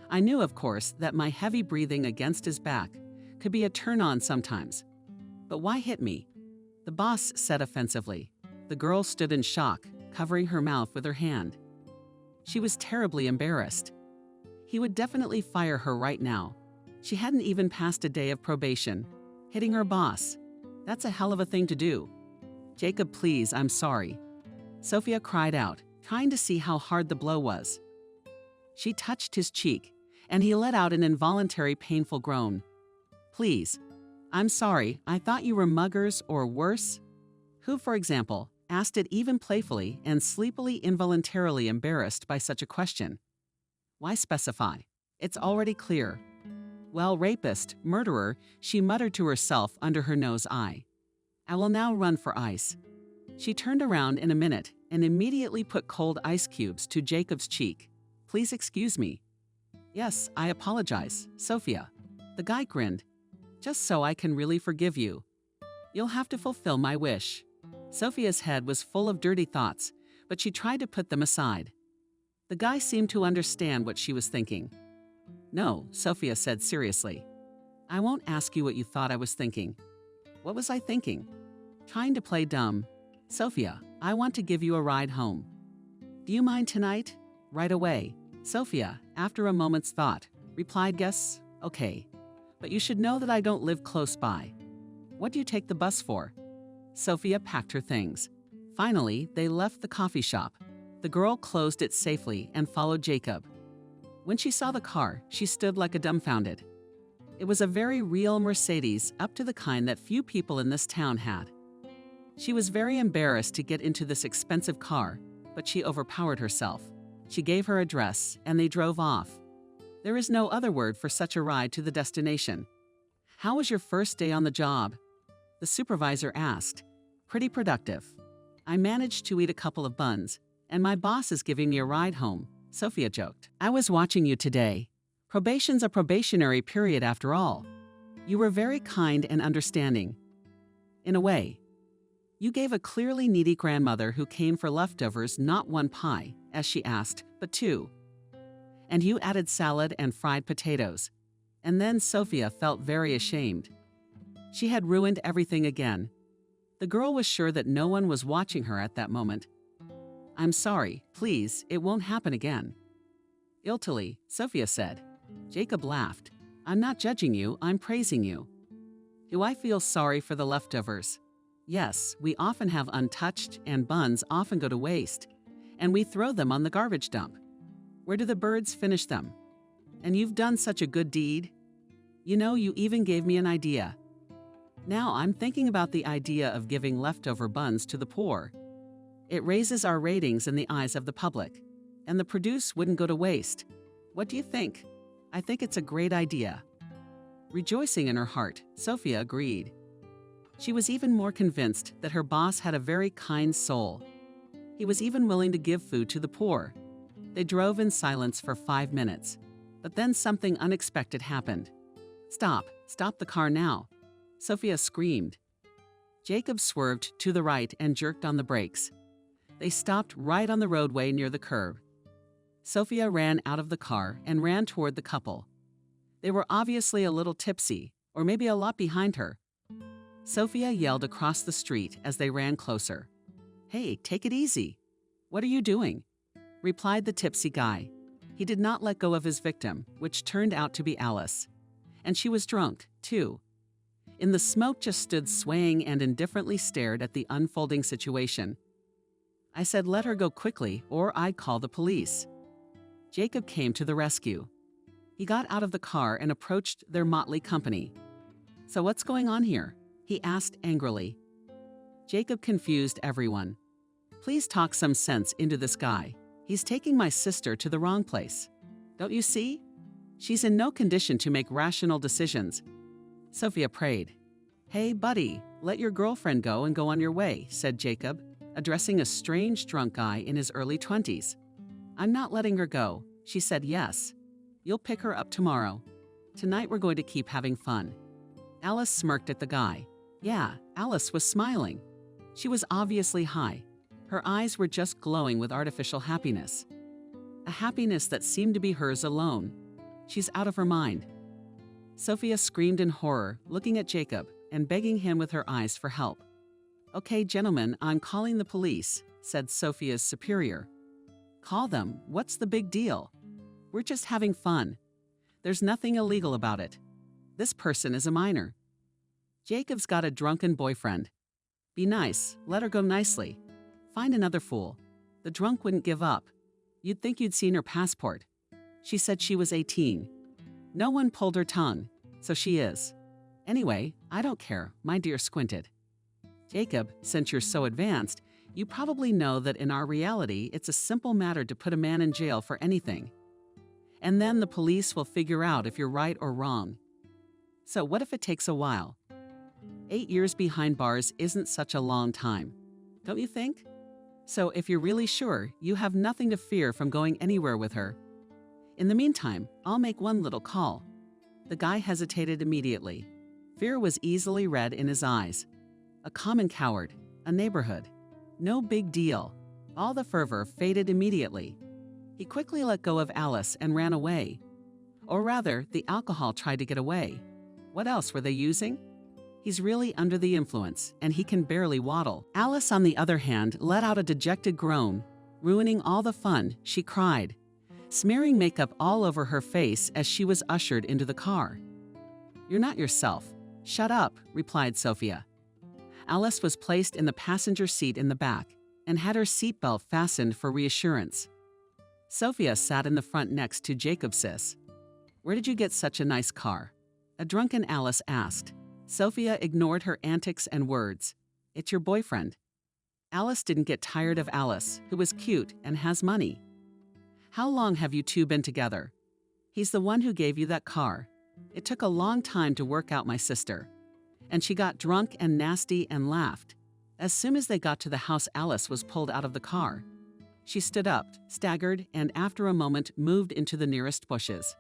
I knew, of course, that my heavy breathing against his back could be a turn-on sometimes. But why hit me? The boss said offensively. The girl stood in shock, covering her mouth with her hand. She was terribly embarrassed. He would definitely fire her right now. She hadn't even passed a day of probation. Hitting her boss. That's a hell of a thing to do. Jacob, please, I'm sorry. Sophia cried out, trying to see how hard the blow was. She touched his cheek, and he let out an involuntary painful groan. Please, I'm sorry, I thought you were muggers or worse. Who, for example, asked it even playfully and sleepily involuntarily embarrassed by such a question? Why specify? It's already clear. Well, rapist, murderer, she muttered to herself under her nose eye. I will now run for ice. She turned around in a minute and immediately put cold ice cubes to Jacob's cheek. Please excuse me. Yes, I apologize, Sophia. The guy grinned. Just so I can really forgive you. You'll have to fulfill my wish. Sophia's head was full of dirty thoughts, but she tried to put them aside. The guy seemed to understand what she was thinking. No, Sophia said seriously. I won't ask you what you thought I was thinking. What was I thinking? Trying to play dumb. Sophia, I want to give you a ride home. Do you mind tonight? Right away. Sophia, after a moment's thought, replied, yes, okay. But you should know that I don't live close by. What do you take the bus for? Sophia packed her things. Finally, they left the coffee shop. The girl closed it safely and followed Jacob. When she saw the car, she stood like a dumbfounded. It was a very real Mercedes, up to the kind that few people in this town had. She was very embarrassed to get into this expensive car, but she overpowered herself. She gave her address, and they drove off. There is no other word for such a ride to the destination. How was your first day on the job? The supervisor asked. Pretty productive. I managed to eat a couple of buns, and my boss is giving me a ride home, Sophia joked. I was watching you today. Probation's a probationary period after all. You were very kind and understanding. In a way. You gave a clearly needy grandmother who came for leftovers not one pie, as she asked, but two. And you added salad and fried potatoes. And then Sophia felt very ashamed. She had ruined everything again. The girl was sure that no one was watching her at that moment. I'm sorry, please, it won't happen again. Guiltily, Sophia said. Jacob laughed. I'm not judging you, I'm praising you. Do I feel sorry for the leftovers? Yes, we often have untouched, and buns often go to waste, and we throw them on the garbage dump. Where do the birds finish them? And you've done such a good deed. You know, you even gave me an idea. Now I'm thinking about the idea of giving leftover buns to the poor. It raises our ratings in the eyes of the public, and the produce wouldn't go to waste. What do you think? I think it's a great idea. Rejoicing in her heart, Sophia agreed. She was even more convinced that her boss had a very kind soul. He was even willing to give food to the poor. They drove in silence for 5 minutes, but then something unexpected happened. Stop the car now, Sophia screamed. Jacob swerved to the right and jerked on the brakes. They stopped right on the roadway near the curb. Sophia ran out of the car and ran toward the couple. They were obviously a little tipsy, or maybe a lot behind her. Sophia yelled across the street as they ran closer. Hey, take it easy. What are you doing? Replied the tipsy guy. He did not let go of his victim, which turned out to be Alice. And she was drunk, too. In the smoke just stood swaying and indifferently stared at the unfolding situation. I said let her go quickly or I'd call the police. Jacob came to the rescue. He got out of the car and approached their motley company. So what's going on here? He asked angrily. Jacob confused everyone. Please talk some sense into this guy. He's taking my sister to the wrong place. Don't you see? She's in no condition to make rational decisions. Sophia prayed. Hey, buddy, let your girlfriend go and go on your way, said Jacob, addressing a strange drunk guy in his early 20s. I'm not letting her go. She said yes. You'll pick her up tomorrow. Tonight we're going to keep having fun. Alice smirked at the guy. Yeah, Alice was smiling. She was obviously high. Her eyes were just glowing with artificial happiness. A happiness that seemed to be hers alone. She's out of her mind. Sophia screamed in horror, looking at Jacob and begging him with her eyes for help. Okay, gentlemen, I'm calling the police, said Sophia's superior. Call them. What's the big deal? We're just having fun. There's nothing illegal about it. This person is a minor. Jacob's got a drunken boyfriend. Be nice, let her go nicely. Find another fool. The drunk wouldn't give up. You'd think you'd seen her passport. She said she was 18. No one pulled her tongue, so she is. Anyway, I don't care, my dear squinted. Jacob, since you're so advanced, you probably know that in our reality, it's a simple matter to put a man in jail for anything. And then the police will figure out if you're right or wrong. So what if it takes a while? 8 years behind bars isn't such a long time, don't you think? So if you're really sure, you have nothing to fear from going anywhere with her. In the meantime, I'll make one little call. The guy hesitated immediately. Fear was easily read in his eyes. A common coward, a neighborhood. No big deal. All the fervor faded immediately. He quickly let go of Alice and ran away. Or rather, the alcohol tried to get away. What else were they using? He's really under the influence, and he can barely waddle. Alice, on the other hand, let out a dejected groan. Ruining all the fun, she cried, smearing makeup all over her face as she was ushered into the car. You're not yourself. Shut up, replied Sophia. Alice was placed in the passenger seat in the back and had her seatbelt fastened for reassurance. Sophia sat in the front next to Jacob. Sis, where did you get such a nice car? A drunken Alice asked. Sophia ignored her antics and words. It's your boyfriend. Alice didn't get tired of Alice, who was cute and has money. How long have you two been together? He's the one who gave you that car. It took a long time to work out my sister. And she got drunk and nasty and laughed. As soon as they got to the house, Alice was pulled out of the car. She stood up, staggered, and after a moment moved into the nearest bushes.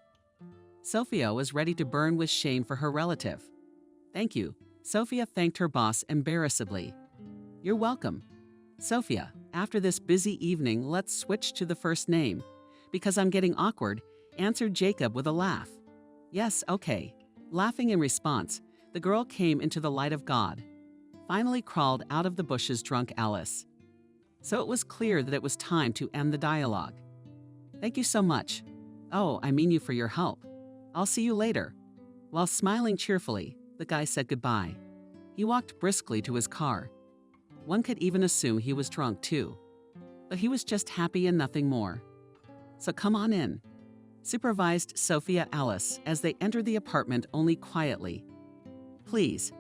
Sophia was ready to burn with shame for her relative. Thank you. Sophia thanked her boss embarrassedly. You're welcome. Sophia, after this busy evening, let's switch to the first name. Because I'm getting awkward, answered Jacob with a laugh. Yes, okay. Laughing in response, the girl came into the light of God. Finally crawled out of the bushes drunk Alice. So it was clear that it was time to end the dialogue. Thank you so much. Oh, I mean you for your help. I'll see you later. While smiling cheerfully, the guy said goodbye. He walked briskly to his car. One could even assume he was drunk too. But he was just happy and nothing more. So come on in, supervised Sophia Alice as they entered the apartment only quietly. Please.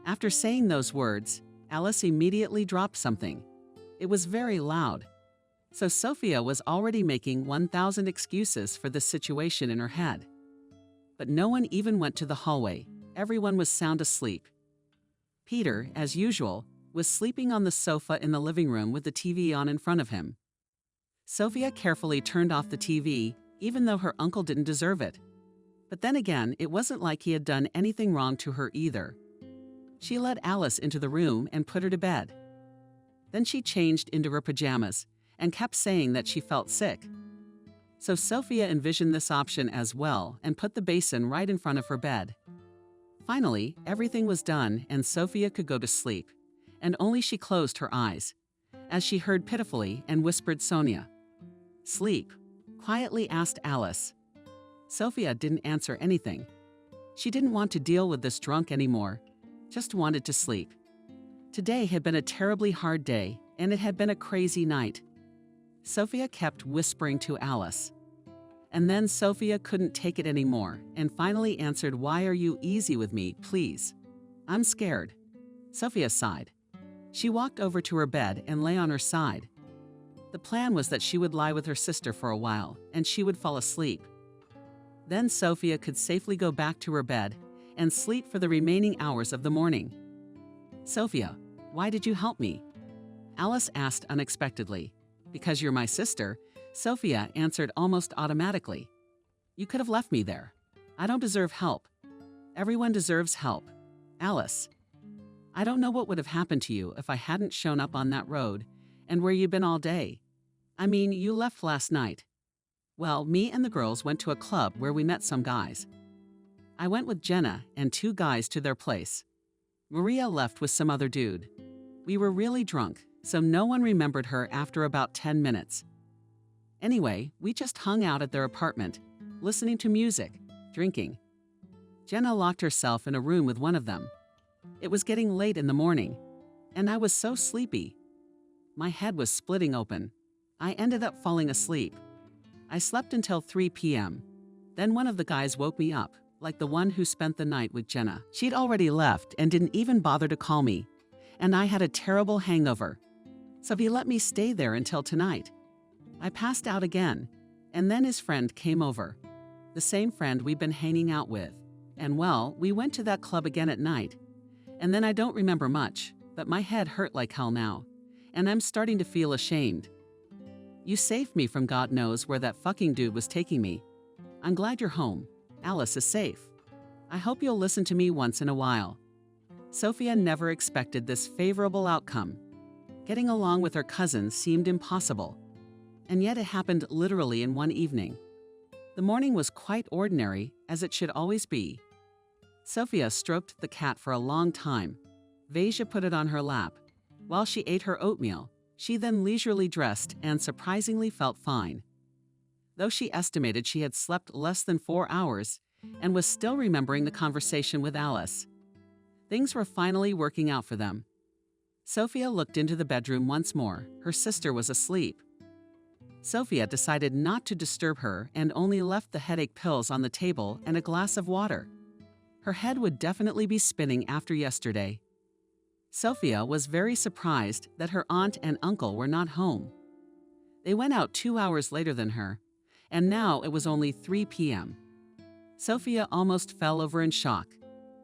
After saying those words, Alice immediately dropped something. It was very loud. So Sophia was already making 1,000 excuses for this situation in her head. But no one even went to the hallway. Everyone was sound asleep. Peter, as usual, was sleeping on the sofa in the living room with the TV on in front of him. Sophia carefully turned off the TV, even though her uncle didn't deserve it. But then again, it wasn't like he had done anything wrong to her either. She led Alice into the room and put her to bed. Then she changed into her pajamas and kept saying that she felt sick. So Sophia envisioned this option as well and put the basin right in front of her bed. Finally, everything was done and Sophia could go to sleep, and only she closed her eyes, as she heard pitifully and whispered Sonia. Sleep? Quietly asked Alice. Sophia didn't answer anything. She didn't want to deal with this drunk anymore, just wanted to sleep. Today had been a terribly hard day, and it had been a crazy night. Sophia kept whispering to Alice. And then Sophia couldn't take it anymore and finally answered, Why are you easy with me, please? I'm scared. Sophia sighed. She walked over to her bed and lay on her side. The plan was that she would lie with her sister for a while and she would fall asleep. Then Sophia could safely go back to her bed and sleep for the remaining hours of the morning. Sophia, why did you help me? Alice asked unexpectedly. Because you're my sister, Sophia answered almost automatically. You could have left me there. I don't deserve help. Everyone deserves help. Alice. I don't know what would have happened to you if I hadn't shown up on that road and where you've been all day. I mean, you left last night. Well, me and the girls went to a club where we met some guys. I went with Jenna and 2 guys to their place. Maria left with some other dude. We were really drunk, so no one remembered her after about 10 minutes. Anyway, we just hung out at their apartment, listening to music, drinking. Jenna locked herself in a room with one of them. It was getting late in the morning, and I was so sleepy. My head was splitting open. I ended up falling asleep. I slept until 3 p.m. Then one of the guys woke me up, like the one who spent the night with Jenna. She'd already left and didn't even bother to call me, and I had a terrible hangover. So he let me stay there until tonight. I passed out again, and then his friend came over. The same friend we'd been hanging out with. And well, we went to that club again at night. And then I don't remember much, but my head hurt like hell now, and I'm starting to feel ashamed. You saved me from God knows where that fucking dude was taking me. I'm glad you're home. Alice is safe. I hope you'll listen to me once in a while. Sophia never expected this favorable outcome. Getting along with her cousin seemed impossible. And yet it happened literally in one evening. The morning was quite ordinary, as it should always be. Sophia stroked the cat for a long time. Veja put it on her lap. While she ate her oatmeal, she then leisurely dressed and surprisingly felt fine. Though she estimated she had slept less than 4 hours and was still remembering the conversation with Alice. Things were finally working out for them. Sophia looked into the bedroom once more. Her sister was asleep. Sophia decided not to disturb her and only left the headache pills on the table and a glass of water. Her head would definitely be spinning after yesterday. Sophia was very surprised that her aunt and uncle were not home. They went out 2 hours later than her, and now it was only 3 p.m. Sophia almost fell over in shock.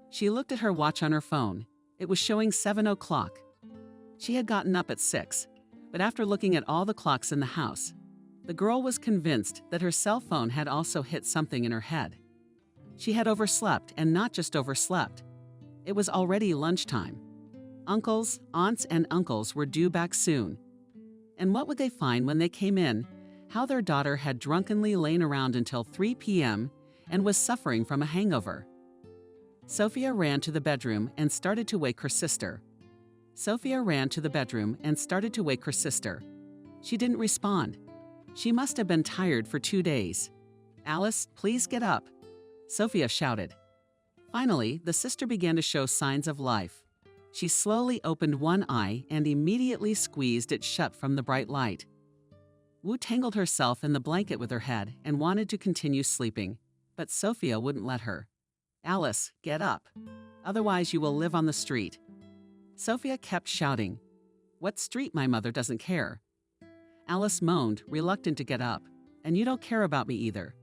She looked at her watch on her phone. It was showing 7 o'clock. She had gotten up at 6, but after looking at all the clocks in the house, the girl was convinced that her cell phone had also hit something in her head. She had overslept, and not just overslept. It was already lunchtime. Uncles, aunts, and uncles were due back soon. And what would they find when they came in? How their daughter had drunkenly lain around until 3 p.m. and was suffering from a hangover. Sophia ran to the bedroom and started to wake her sister. She didn't respond. She must have been tired for 2 days. "Alice, please get up," Sophia shouted. Finally, the sister began to show signs of life. She slowly opened one eye and immediately squeezed it shut from the bright light. Wu tangled herself in the blanket with her head and wanted to continue sleeping, but Sophia wouldn't let her. "Alice, get up. Otherwise you will live on the street." Sophia kept shouting, "What street? My mother doesn't care." Alice moaned, reluctant to get up. "And you don't care about me either.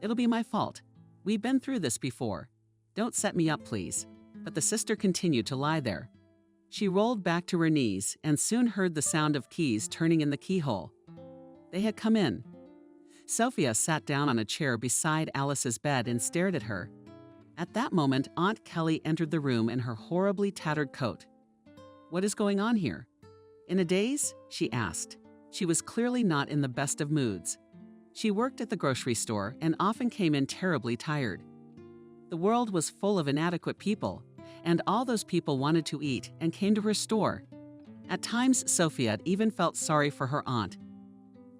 It'll be my fault. We've been through this before. Don't set me up, please." But the sister continued to lie there. She rolled back to her knees and soon heard the sound of keys turning in the keyhole. They had come in. Sophia sat down on a chair beside Alice's bed and stared at her. At that moment, Aunt Kelly entered the room in her horribly tattered coat. "What is going on here?" "In a daze?" she asked. She was clearly not in the best of moods. She worked at the grocery store and often came in terribly tired. The world was full of inadequate people, and all those people wanted to eat and came to her store. At times, Sophia even felt sorry for her aunt.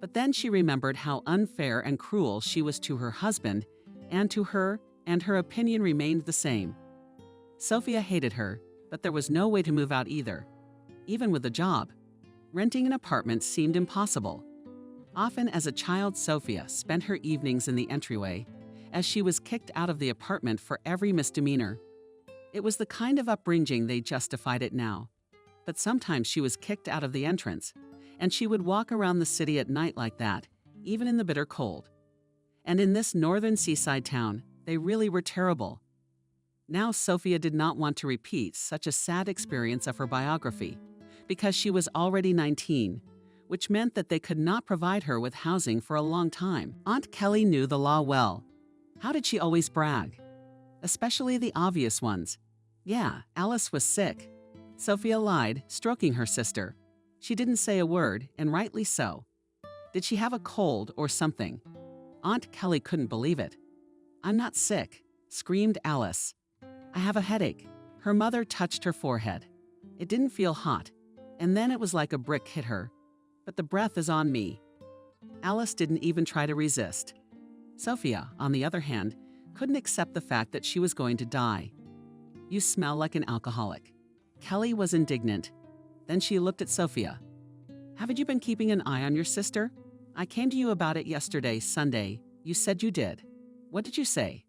But then she remembered how unfair and cruel she was to her husband and to her, and her opinion remained the same. Sophia hated her, but there was no way to move out either. Even with a job, renting an apartment seemed impossible. Often as a child, Sophia spent her evenings in the entryway, as she was kicked out of the apartment for every misdemeanor. It was the kind of upbringing they justified it now. But sometimes she was kicked out of the entrance, and she would walk around the city at night like that, even in the bitter cold. And in this northern seaside town, they really were terrible. Now Sophia did not want to repeat such a sad experience of her biography, because she was already 19, which meant that they could not provide her with housing for a long time. Aunt Kelly knew the law well. How did she always brag? Especially the obvious ones. Yeah, Alice was sick. Sophia lied, stroking her sister. She didn't say a word, and rightly so. Did she have a cold or something? Aunt Kelly couldn't believe it. "I'm not sick," screamed Alice. "I have a headache." Her mother touched her forehead. It didn't feel hot, and then it was like a brick hit her. "But the breath is on me." Alice didn't even try to resist. Sophia, on the other hand, couldn't accept the fact that she was going to die. You smell like an alcoholic. Kelly was indignant. Then she looked at Sophia. Haven't you been keeping an eye on your sister? I came to you about it yesterday, Sunday. You said you did. What did you say?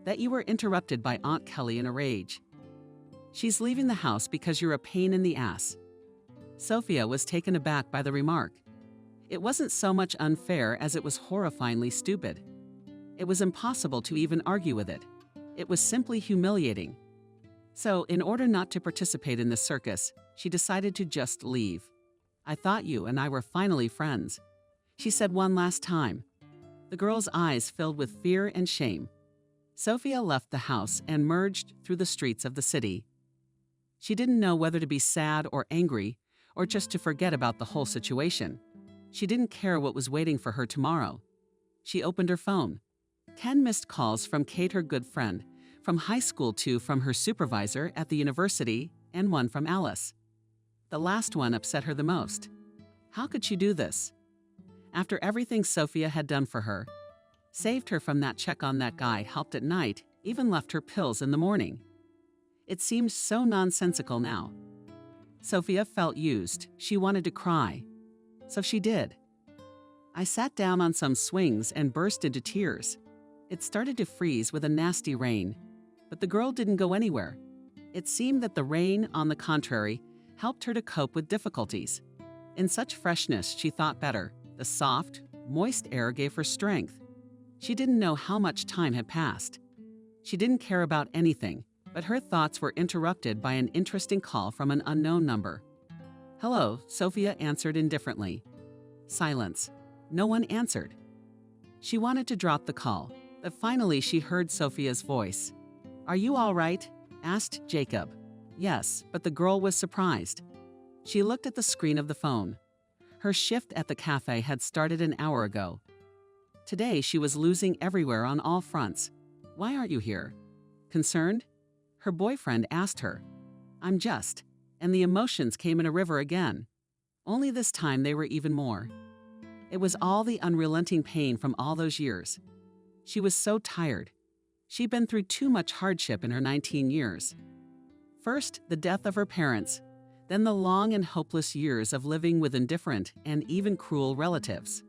That you were interrupted by Aunt Kelly in a rage. She's leaving the house because you're a pain in the ass. Sophia was taken aback by the remark. It wasn't so much unfair as it was horrifyingly stupid. It was impossible to even argue with it. It was simply humiliating. So, in order not to participate in this circus, she decided to just leave. I thought you and I were finally friends, she said one last time. The girl's eyes filled with fear and shame. Sophia left the house and merged through the streets of the city. She didn't know whether to be sad or angry, or just to forget about the whole situation. She didn't care what was waiting for her tomorrow. She opened her phone. 10 missed calls from Kate, her good friend, from high school, 2 from her supervisor at the university, and 1 from Alice. The last one upset her the most. How could she do this? After everything Sophia had done for her, saved her from that check on that guy, helped at night, even left her pills in the morning. It seemed so nonsensical now. Sophia felt used. She wanted to cry. So she did. I sat down on some swings and burst into tears. It started to freeze with a nasty rain, but the girl didn't go anywhere. It seemed that the rain, on the contrary, helped her to cope with difficulties. In such freshness, she thought better. The soft, moist air gave her strength. She didn't know how much time had passed. She didn't care about anything, but her thoughts were interrupted by an interesting call from an unknown number. Hello, Sophia answered indifferently. Silence. No one answered. She wanted to drop the call, but finally she heard Sophia's voice. Are you all right? Asked Jacob. Yes, but the girl was surprised. She looked at the screen of the phone. Her shift at the cafe had started an hour ago. Today she was losing everywhere on all fronts. Why aren't you here? Concerned? Her boyfriend asked her. I'm just. And the emotions came in a river again. Only this time they were even more. It was all the unrelenting pain from all those years. She was so tired. She'd been through too much hardship in her 19 years. First, the death of her parents, then the long and hopeless years of living with indifferent and even cruel relatives.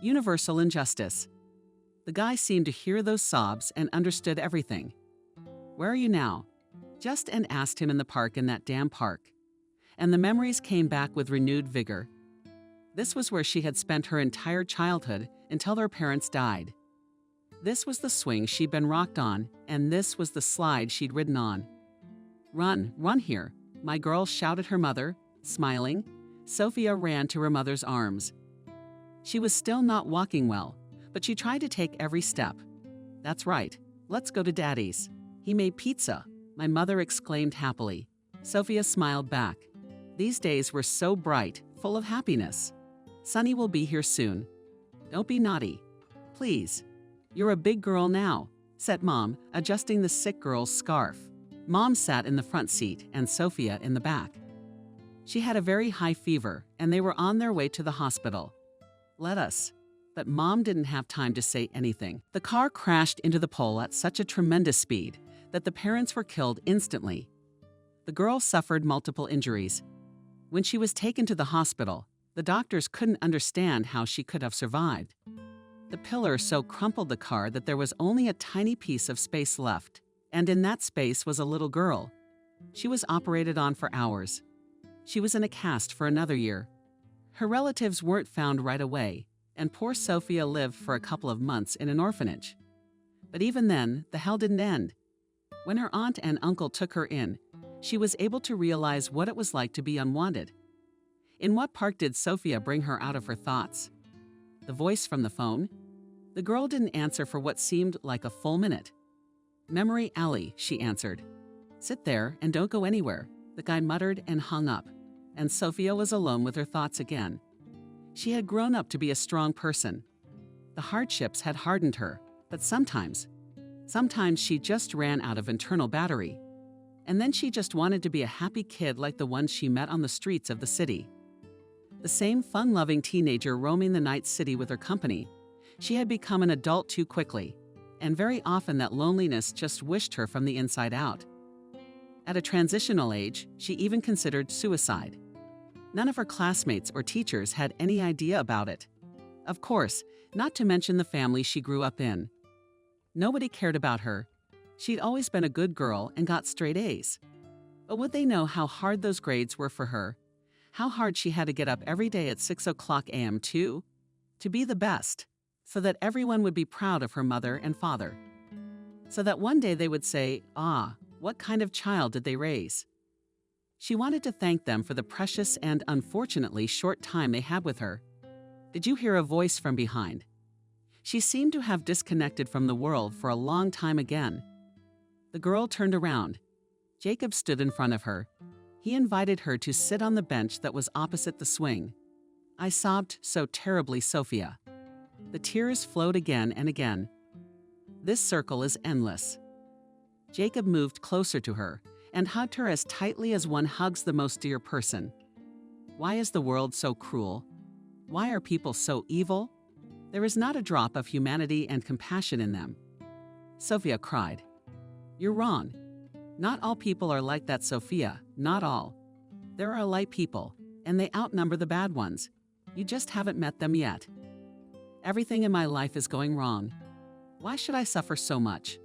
Universal injustice. The guy seemed to hear those sobs and understood everything. Where are you now? Just and asked him in the park, in that damn park. And the memories came back with renewed vigor. This was where she had spent her entire childhood until her parents died. This was the swing she'd been rocked on, and this was the slide she'd ridden on. Run, run here, my girl shouted her mother, smiling. Sophia ran to her mother's arms. She was still not walking well, but she tried to take every step. That's right, let's go to Daddy's. He made pizza, my mother exclaimed happily. Sophia smiled back. These days were so bright, full of happiness. Sonny will be here soon. Don't be naughty. Please. You're a big girl now, said Mom, adjusting the sick girl's scarf. Mom sat in the front seat and Sophia in the back. She had a very high fever, and they were on their way to the hospital. Let us. But Mom didn't have time to say anything. The car crashed into the pole at such a tremendous speed that the parents were killed instantly. The girl suffered multiple injuries. When she was taken to the hospital, the doctors couldn't understand how she could have survived. The pillar so crumpled the car that there was only a tiny piece of space left, and in that space was a little girl. She was operated on for hours. She was in a cast for another year. Her relatives weren't found right away, and poor Sophia lived for a couple of months in an orphanage. But even then, the hell didn't end. When her aunt and uncle took her in, she was able to realize what it was like to be unwanted. In what park did Sophia bring her out of her thoughts? The voice from the phone? The girl didn't answer for what seemed like a full minute. Memory Alley, she answered. Sit there and don't go anywhere, the guy muttered and hung up, and Sophia was alone with her thoughts again. She had grown up to be a strong person. The hardships had hardened her, but sometimes she just ran out of internal battery. And then she just wanted to be a happy kid like the ones she met on the streets of the city. The same fun-loving teenager roaming the night city with her company, she had become an adult too quickly. and very often that loneliness just wished her from the inside out. At a transitional age, she even considered suicide. None of her classmates or teachers had any idea about it. Of course, not to mention the family she grew up in. Nobody cared about her. She'd always been a good girl and got straight A's. But would they know how hard those grades were for her? How hard she had to get up every day at 6 o'clock a.m. To be the best, so that everyone would be proud of her mother and father. So that one day they would say, "Ah, what kind of child did they raise?" She wanted to thank them for the precious and unfortunately short time they had with her. Did you hear a voice from behind? She seemed to have disconnected from the world for a long time again. The girl turned around. Jacob stood in front of her. He invited her to sit on the bench that was opposite the swing. I sobbed so terribly, Sophia. The tears flowed again and again. This circle is endless. Jacob moved closer to her and hugged her as tightly as one hugs the most dear person. Why is the world so cruel? Why are people so evil? There is not a drop of humanity and compassion in them. Sophia cried. You're wrong. Not all people are like that, Sophia, not all. There are light people, and they outnumber the bad ones. You just haven't met them yet. Everything in my life is going wrong. Why should I suffer so much?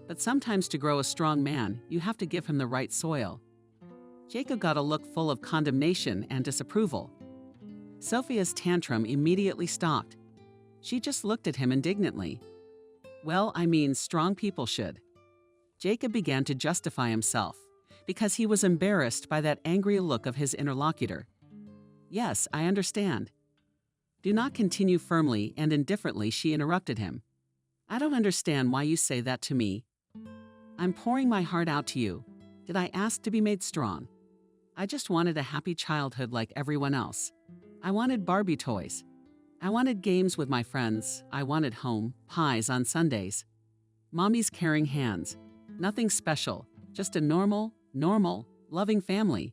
But sometimes to grow a strong man, you have to give him the right soil. Jacob got a look full of condemnation and disapproval. Sophia's tantrum immediately stopped. She just looked at him indignantly. Well, I mean, strong people should. Jacob began to justify himself, because he was embarrassed by that angry look of his interlocutor. Yes, I understand. Do not continue firmly and indifferently, she interrupted him. I don't understand why you say that to me. I'm pouring my heart out to you. Did I ask to be made strong? I just wanted a happy childhood like everyone else. I wanted Barbie toys. I wanted games with my friends. I wanted home, pies on Sundays. Mommy's caring hands. Nothing special, just a normal, loving family.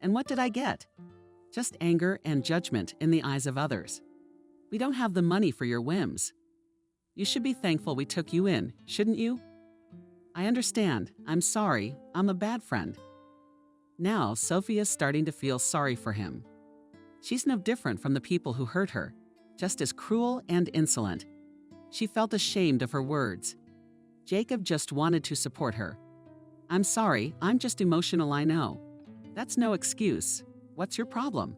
And what did I get? Just anger and judgment in the eyes of others. We don't have the money for your whims. You should be thankful we took you in, shouldn't you? I understand. I'm sorry. I'm a bad friend. Now, Sophia's starting to feel sorry for him. She's no different from the people who hurt her, just as cruel and insolent. She felt ashamed of her words. Jacob just wanted to support her. I'm sorry, I'm just emotional, I know. That's no excuse. What's your problem?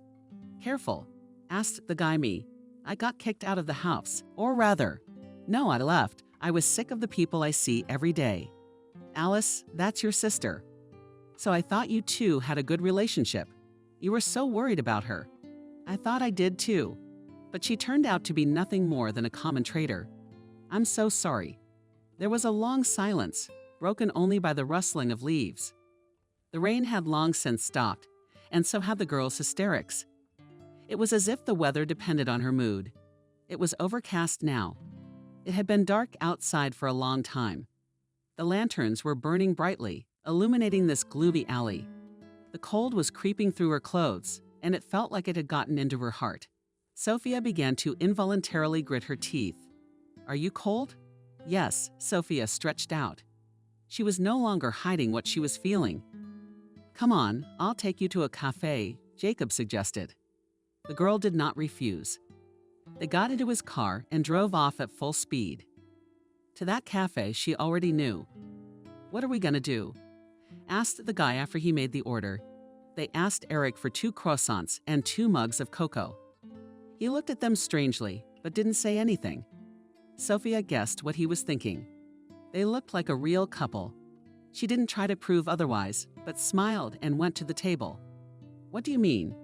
Careful, asked the guy me. I got kicked out of the house, or rather, no, I left. I was sick of the people I see every day. Alice, that's your sister. So I thought you two had a good relationship. You were so worried about her. I thought I did too, but she turned out to be nothing more than a common traitor. I'm so sorry. There was a long silence, broken only by the rustling of leaves. The rain had long since stopped, and so had the girl's hysterics. It was as if the weather depended on her mood. It was overcast now. It had been dark outside for a long time. The lanterns were burning brightly, illuminating this gloomy alley. The cold was creeping through her clothes, and it felt like it had gotten into her heart. Sophia began to involuntarily grit her teeth. Are you cold? Yes, Sophia stretched out. She was no longer hiding what she was feeling. Come on, I'll take you to a cafe, Jacob suggested. The girl did not refuse. They got into his car and drove off at full speed. To that cafe she already knew. What are we gonna do? Asked the guy after he made the order. They asked Eric for 2 croissants and 2 mugs of cocoa. He looked at them strangely, but didn't say anything. Sophia guessed what he was thinking. They looked like a real couple. She didn't try to prove otherwise, but smiled and went to the table. What do you mean?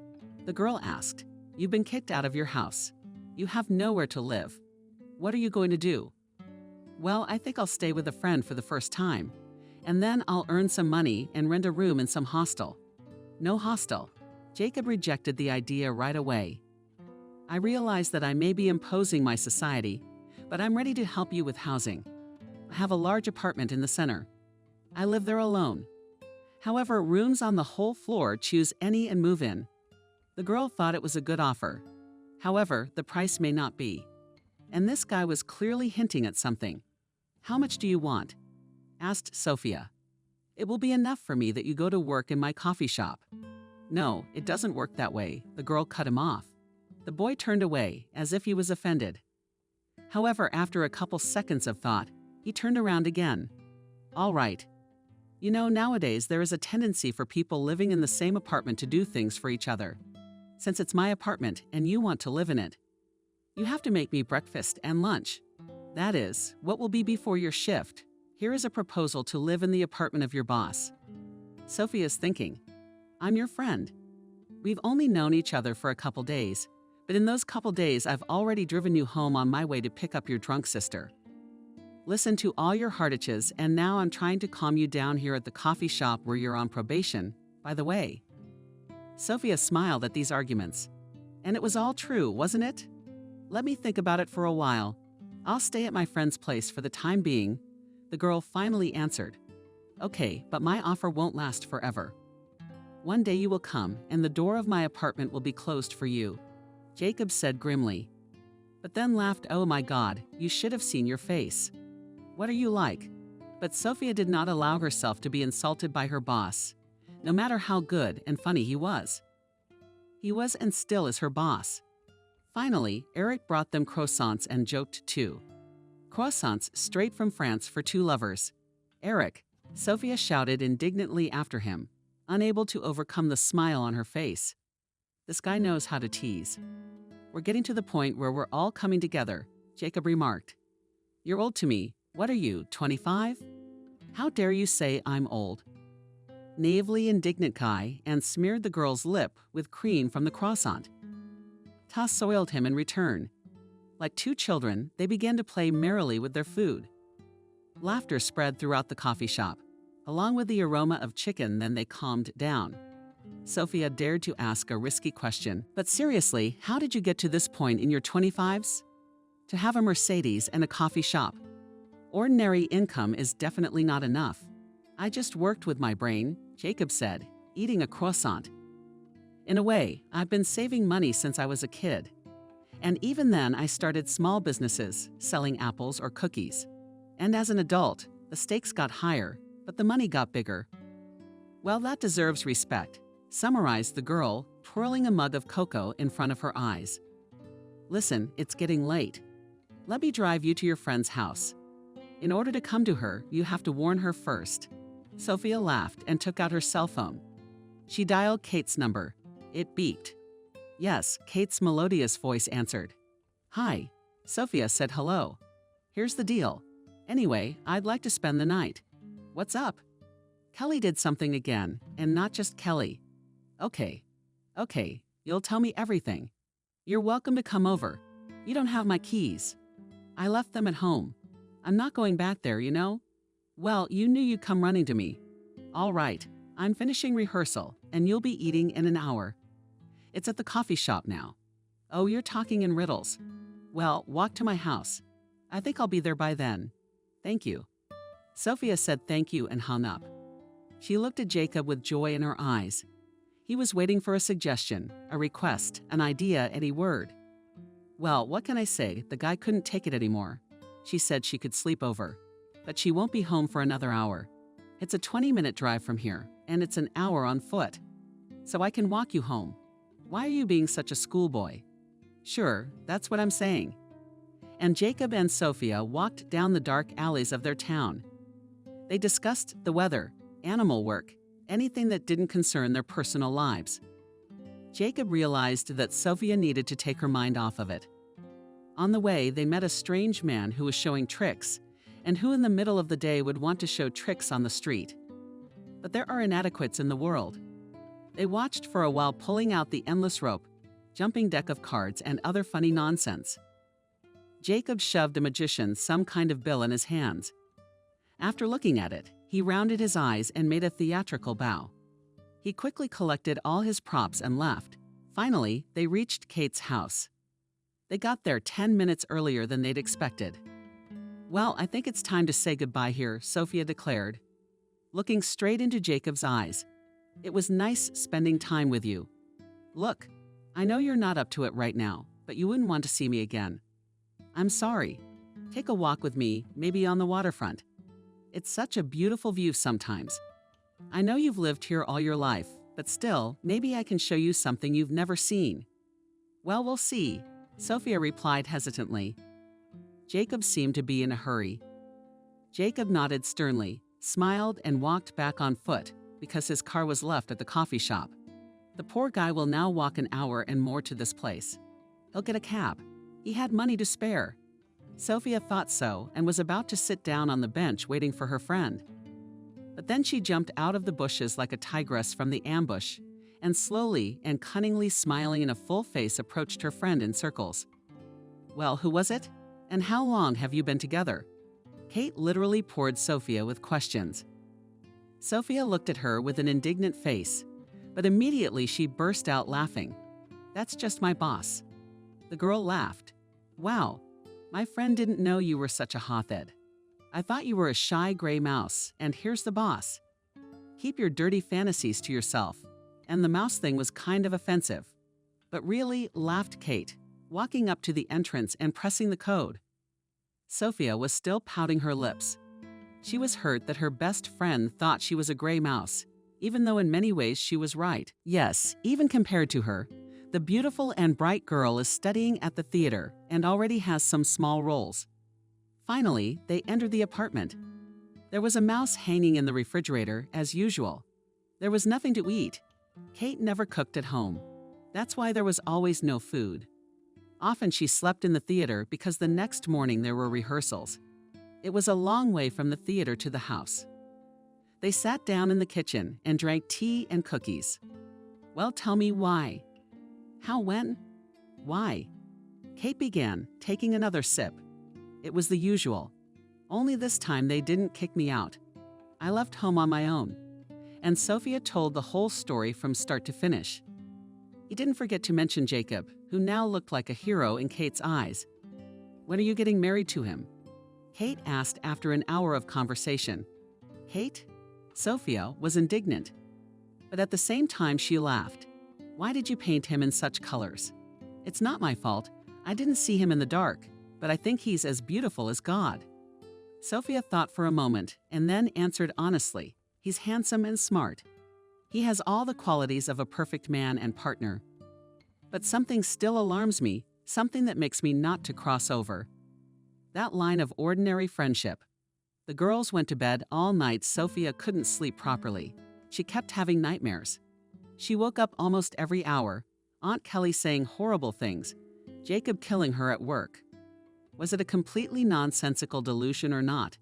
The girl asked. You've been kicked out of your house. You have nowhere to live. What are you going to do? Well, I think I'll stay with a friend for the first time, and then I'll earn some money and rent a room in some hostel. No hostel. Jacob rejected the idea right away. I realize that I may be imposing my society, but I'm ready to help you with housing. I have a large apartment in the center. I live there alone. However, rooms on the whole floor, choose any and move in. The girl thought it was a good offer. However, the price may not be. And this guy was clearly hinting at something. How much do you want? Asked Sophia. It will be enough for me that you go to work in my coffee shop. No, it doesn't work that way, the girl cut him off. The boy turned away, as if he was offended. However, after a couple seconds of thought, he turned around again. All right. You know, nowadays there is a tendency for people living in the same apartment to do things for each other. Since it's my apartment and you want to live in it, you have to make me breakfast and lunch. That is, what will be before your shift. Here is a proposal to live in the apartment of your boss. Sophia's thinking, I'm your friend. We've only known each other for a couple days, but in those couple days I've already driven you home on my way to pick up your drunk sister. Listen to all your heart itches, and now I'm trying to calm you down here at the coffee shop where you're on probation, by the way. Sophia smiled at these arguments. And it was all true, wasn't it? Let me think about it for a while. I'll stay at my friend's place for the time being, the girl finally answered. Okay, but my offer won't last forever. One day you will come, and the door of my apartment will be closed for you, Jacob said grimly. But then laughed, oh my God, you should have seen your face. What are you like? But Sophia did not allow herself to be insulted by her boss, no matter how good and funny he was. He was and still is her boss. Finally, Eric brought them croissants and joked too. Croissants straight from France for two lovers. Eric, Sophia shouted indignantly after him, unable to overcome the smile on her face. This guy knows how to tease. We're getting to the point where we're all coming together, Jacob remarked. You're old to me. What are you, 25? How dare you say I'm old? Naively indignant guy, and smeared the girl's lip with cream from the croissant. Ta soiled him in return. Like two children, they began to play merrily with their food. Laughter spread throughout the coffee shop. Along with the aroma of chicken, then they calmed down. Sophia dared to ask a risky question. But seriously, how did you get to this point in your 25s? To have a Mercedes and a coffee shop. Ordinary income is definitely not enough. I just worked with my brain, Jacob said, eating a croissant. In a way, I've been saving money since I was a kid. And even then, I started small businesses, selling apples or cookies. And as an adult, the stakes got higher, but the money got bigger. Well, that deserves respect, summarized the girl, twirling a mug of cocoa in front of her eyes. Listen, it's getting late. Let me drive you to your friend's house. In order to come to her, you have to warn her first. Sophia laughed and took out her cell phone. She dialed Kate's number. It beeped. Yes, Kate's melodious voice answered. Hi. Sophia said hello. Here's the deal. Anyway, I'd like to spend the night. What's up? Kelly did something again, and not just Kelly. Okay, you'll tell me everything. You're welcome to come over. You don't have my keys. I left them at home. I'm not going back there, you know? Well, you knew you'd come running to me. All right, I'm finishing rehearsal, and you'll be eating in an hour. It's at the coffee shop now. Oh, you're talking in riddles. Well, walk to my house. I think I'll be there by then. Thank you. Sophia said thank you and hung up. She looked at Jacob with joy in her eyes. He was waiting for a suggestion, a request, an idea, any word. Well, what can I say? The guy couldn't take it anymore. She said she could sleep over, but she won't be home for another hour. It's a 20-minute drive from here, and it's an hour on foot. So I can walk you home. Why are you being such a schoolboy? Sure, that's what I'm saying. And Jacob and Sophia walked down the dark alleys of their town. They discussed the weather, animal work, anything that didn't concern their personal lives. Jacob realized that Sophia needed to take her mind off of it. On the way, they met a strange man who was showing tricks, and who in the middle of the day would want to show tricks on the street. But there are inadequates in the world. They watched for a while, pulling out the endless rope, jumping deck of cards, and other funny nonsense. Jacob shoved a magician some kind of bill in his hands. After looking at it, he rounded his eyes and made a theatrical bow. He quickly collected all his props and left. Finally, they reached Kate's house. They got there 10 minutes earlier than they'd expected. Well, I think it's time to say goodbye here, Sophia declared, looking straight into Jacob's eyes. It was nice spending time with you. Look, I know you're not up to it right now, but you wouldn't want to see me again. I'm sorry. Take a walk with me, maybe on the waterfront. It's such a beautiful view sometimes. I know you've lived here all your life, but still, maybe I can show you something you've never seen." "Well, we'll see," Sophia replied hesitantly. Jacob seemed to be in a hurry. Jacob nodded sternly, smiled, and walked back on foot because his car was left at the coffee shop. The poor guy will now walk an hour and more to this place. He'll get a cab. He had money to spare. Sophia thought so and was about to sit down on the bench waiting for her friend. But then she jumped out of the bushes like a tigress from the ambush and slowly and cunningly smiling in a full face approached her friend in circles. "Well, who was it? And how long have you been together?" Kate literally poured Sophia with questions. Sophia looked at her with an indignant face, but immediately she burst out laughing. "That's just my boss." The girl laughed. "Wow, my friend didn't know you were such a hothead. I thought you were a shy gray mouse, and here's the boss. Keep your dirty fantasies to yourself." And the mouse thing was kind of offensive. "But really," laughed Kate, walking up to the entrance and pressing the code. Sophia was still pouting her lips. She was hurt that her best friend thought she was a gray mouse, even though in many ways she was right. Yes, even compared to her, the beautiful and bright girl is studying at the theater and already has some small roles. Finally, they entered the apartment. There was a mouse hanging in the refrigerator, as usual. There was nothing to eat. Kate never cooked at home. That's why there was always no food. Often she slept in the theater because the next morning there were rehearsals. It was a long way from the theater to the house. They sat down in the kitchen and drank tea and cookies. "Well, tell me why." "How, when? Why?" Kate began, taking another sip. It was the usual. Only this time they didn't kick me out. I left home on my own. And Sophia told the whole story from start to finish. He didn't forget to mention Jacob, who now looked like a hero in Kate's eyes. "When are you getting married to him?" Kate asked after an hour of conversation. "Kate?" Sophia was indignant. But at the same time she laughed. "Why did you paint him in such colors? It's not my fault. I didn't see him in the dark, but I think he's as beautiful as God." Sophia thought for a moment and then answered honestly. "He's handsome and smart. He has all the qualities of a perfect man and partner. But something still alarms me, something that makes me not to cross over. That line of ordinary friendship." The girls went to bed all night. Sophia couldn't sleep properly. She kept having nightmares. She woke up almost every hour, Aunt Kelly saying horrible things, Jacob killing her at work. Was it a completely nonsensical delusion or not?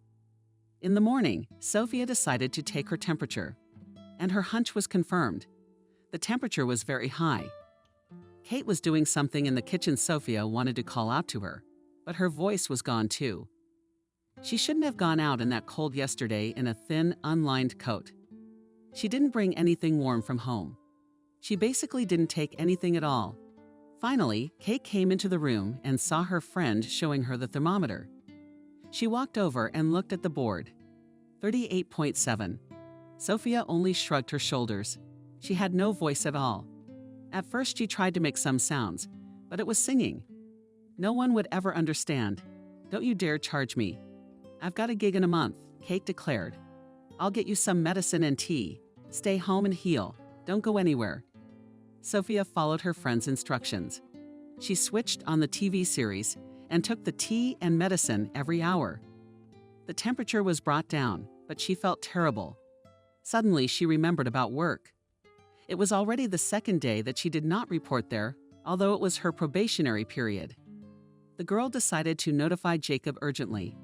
In the morning, Sophia decided to take her temperature, and her hunch was confirmed. The temperature was very high. Kate was doing something in the kitchen. Sophia wanted to call out to her, but her voice was gone too. She shouldn't have gone out in that cold yesterday in a thin, unlined coat. She didn't bring anything warm from home. She basically didn't take anything at all. Finally, Kate came into the room and saw her friend showing her the thermometer. She walked over and looked at the board. 38.7. Sophia only shrugged her shoulders. She had no voice at all. At first she tried to make some sounds, but it was singing. "No one would ever understand. Don't you dare charge me. I've got a gig in a month," Kate declared. "I'll get you some medicine and tea. Stay home and heal. Don't go anywhere." Sophia followed her friend's instructions. She switched on the TV series and took the tea and medicine every hour. The temperature was brought down, but she felt terrible. Suddenly, she remembered about work. It was already the second day that she did not report there, although it was her probationary period. The girl decided to notify Jacob urgently.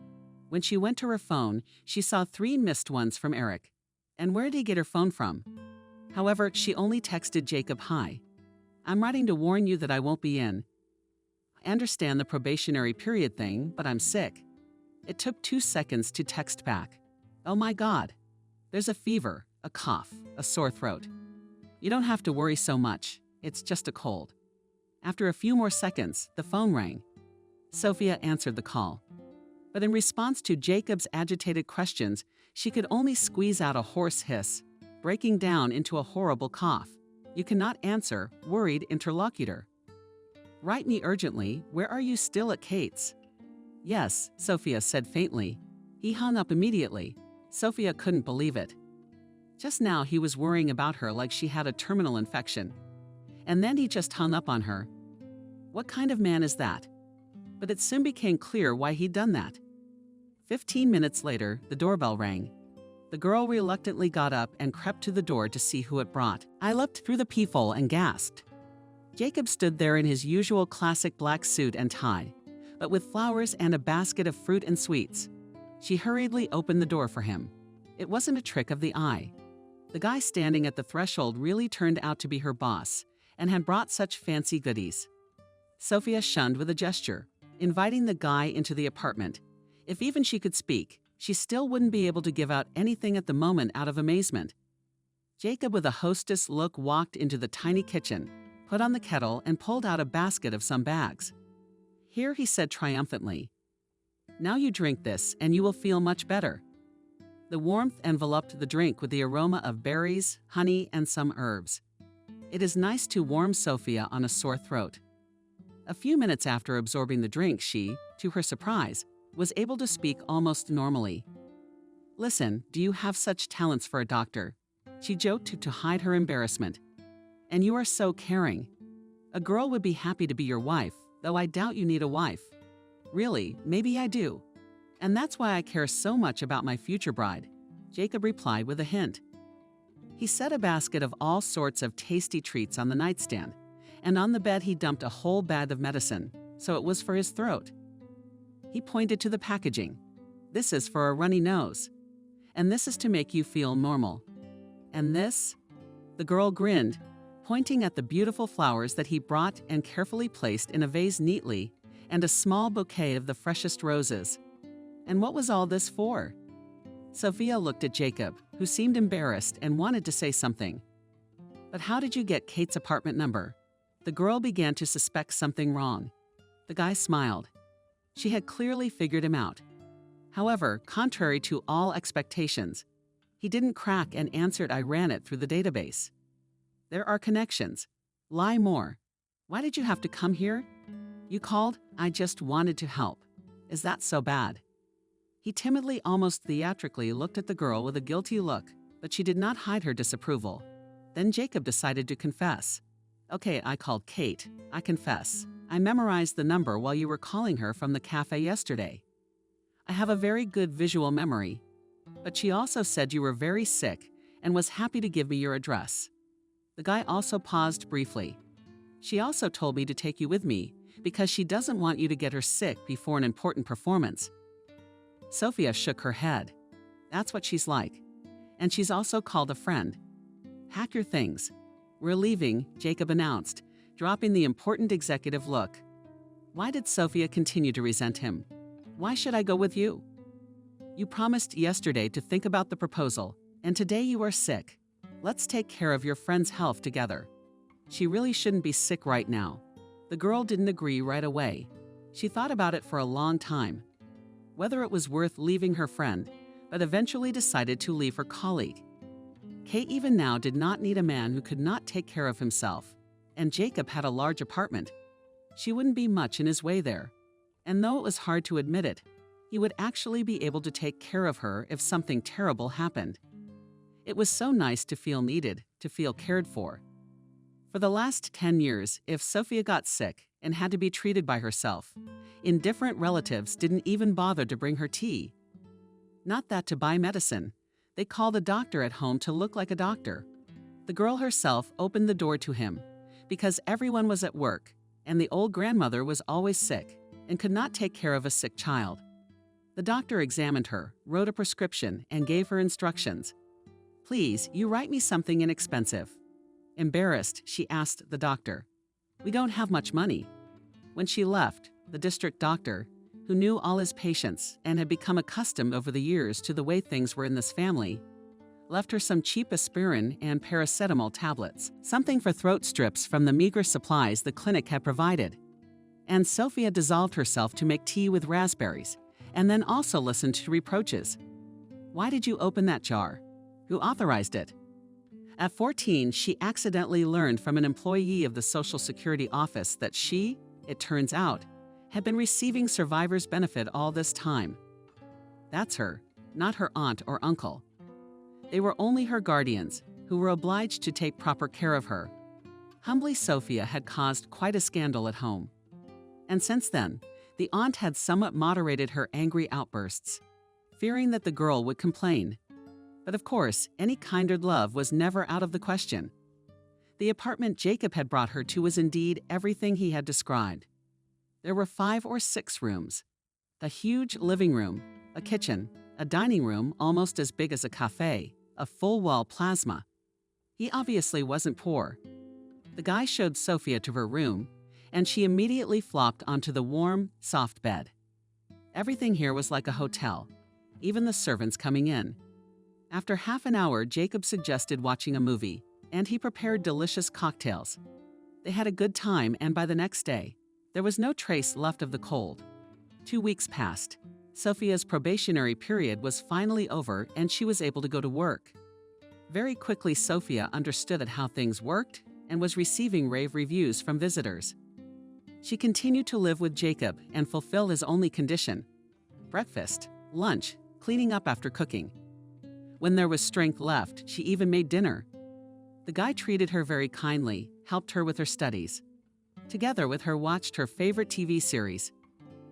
When she went to her phone, she saw 3 missed ones from Eric. And where did he get her phone from? However, she only texted Jacob, "Hi. I'm writing to warn you that I won't be in. I understand the probationary period thing, but I'm sick." It took 2 seconds to text back. "Oh my God. There's a fever, a cough, a sore throat. You don't have to worry so much. It's just a cold." After a few more seconds, the phone rang. Sophia answered the call. But in response to Jacob's agitated questions, she could only squeeze out a hoarse hiss, breaking down into a horrible cough. "You cannot answer, worried interlocutor. Write me urgently. Where are you still at Kate's?" Yes, Sophia said faintly. He hung up immediately. Sophia couldn't believe it. Just now he was worrying about her like she had a terminal infection. And then he just hung up on her. What kind of man is that? But it soon became clear why he'd done that. 15 minutes later, the doorbell rang. The girl reluctantly got up and crept to the door to see who it brought. I looked through the peephole and gasped. Jacob stood there in his usual classic black suit and tie, but with flowers and a basket of fruit and sweets. She hurriedly opened the door for him. It wasn't a trick of the eye. The guy standing at the threshold really turned out to be her boss and had brought such fancy goodies. Sophia shunned with a gesture, inviting the guy into the apartment. If even she could speak, she still wouldn't be able to give out anything at the moment out of amazement. Jacob, with a hostess look, walked into the tiny kitchen, put on the kettle, and pulled out a basket of some bags. Here, he said triumphantly, "Now you drink this and you will feel much better." The warmth enveloped the drink with the aroma of berries, honey, and some herbs. It is nice to warm Sophia on a sore throat. A few minutes after absorbing the drink, she, to her surprise, was able to speak almost normally. "Listen, do you have such talents for a doctor?" She joked to hide her embarrassment. "And you are so caring. A girl would be happy to be your wife, though I doubt you need a wife. Really, maybe I do. And that's why I care so much about my future bride," Jacob replied with a hint. He set a basket of all sorts of tasty treats on the nightstand, and on the bed he dumped a whole bag of medicine, so it was for his throat. He pointed to the packaging. "This is for a runny nose. And this is to make you feel normal. And this?" The girl grinned, pointing at the beautiful flowers that he brought and carefully placed in a vase neatly, and a small bouquet of the freshest roses. "And what was all this for?" Sophia looked at Jacob, who seemed embarrassed and wanted to say something. "But how did you get Kate's apartment number?" The girl began to suspect something wrong. The guy smiled. She had clearly figured him out. However, contrary to all expectations, he didn't crack and answered, "I ran it through the database." "There are connections. Lie more. Why did you have to come here?" "You called? I just wanted to help. Is that so bad?" He timidly, almost theatrically, looked at the girl with a guilty look, but she did not hide her disapproval. Then Jacob decided to confess. "Okay, I called Kate. I confess. I memorized the number while you were calling her from the cafe yesterday. I have a very good visual memory. But she also said you were very sick and was happy to give me your address." The guy also paused briefly. "She also told me to take you with me because she doesn't want you to get her sick before an important performance." Sophia shook her head. "That's what she's like. And she's also called a friend." "Pack your things. We're leaving," Jacob announced, dropping the important executive look. Why did Sophia continue to resent him? "Why should I go with you? You promised yesterday to think about the proposal, and today you are sick. Let's take care of your friend's health together. She really shouldn't be sick right now." The girl didn't agree right away. She thought about it for a long time, whether it was worth leaving her friend, but eventually decided to leave her colleague. Kate even now did not need a man who could not take care of himself, and Jacob had a large apartment. She wouldn't be much in his way there, and though it was hard to admit it, he would actually be able to take care of her if something terrible happened. It was so nice to feel needed, to feel cared for. For the last 10 years, if Sophia got sick and had to be treated by herself, indifferent relatives didn't even bother to bring her tea. Not that to buy medicine. They called a doctor at home to look like a doctor. The girl herself opened the door to him because everyone was at work, and the old grandmother was always sick and could not take care of a sick child. The doctor examined her, wrote a prescription, and gave her instructions. "Please, you write me something inexpensive." Embarrassed, she asked the doctor, "We don't have much money." When she left, the district doctor, who knew all his patients and had become accustomed over the years to the way things were in this family, left her some cheap aspirin and paracetamol tablets, something for throat strips from the meager supplies the clinic had provided. And Sophia dissolved herself to make tea with raspberries, and then also listened to reproaches. "Why did you open that jar? Who authorized it?" At 14, she accidentally learned from an employee of the Social Security office that she, it turns out, had been receiving survivor's benefit all this time. That's her, not her aunt or uncle. They were only her guardians, who were obliged to take proper care of her. Humbly, Sophia had caused quite a scandal at home. And since then, the aunt had somewhat moderated her angry outbursts, fearing that the girl would complain. But of course, any kinder love was never out of the question. The apartment Jacob had brought her to was indeed everything he had described. There were 5 or 6 rooms. A huge living room, a kitchen, a dining room almost as big as a cafe, a full-wall plasma. He obviously wasn't poor. The guy showed Sophia to her room, and she immediately flopped onto the warm, soft bed. Everything here was like a hotel, even the servants coming in. After half an hour, Jacob suggested watching a movie, and he prepared delicious cocktails. They had a good time, and by the next day, there was no trace left of the cold. 2 weeks passed. Sophia's probationary period was finally over, and she was able to go to work. Very quickly, Sophia understood how things worked and was receiving rave reviews from visitors. She continued to live with Jacob and fulfill his only condition: breakfast, lunch, cleaning up after cooking. When there was strength left, she even made dinner. The guy treated her very kindly, helped her with her studies. Together with her, watched her favorite TV series.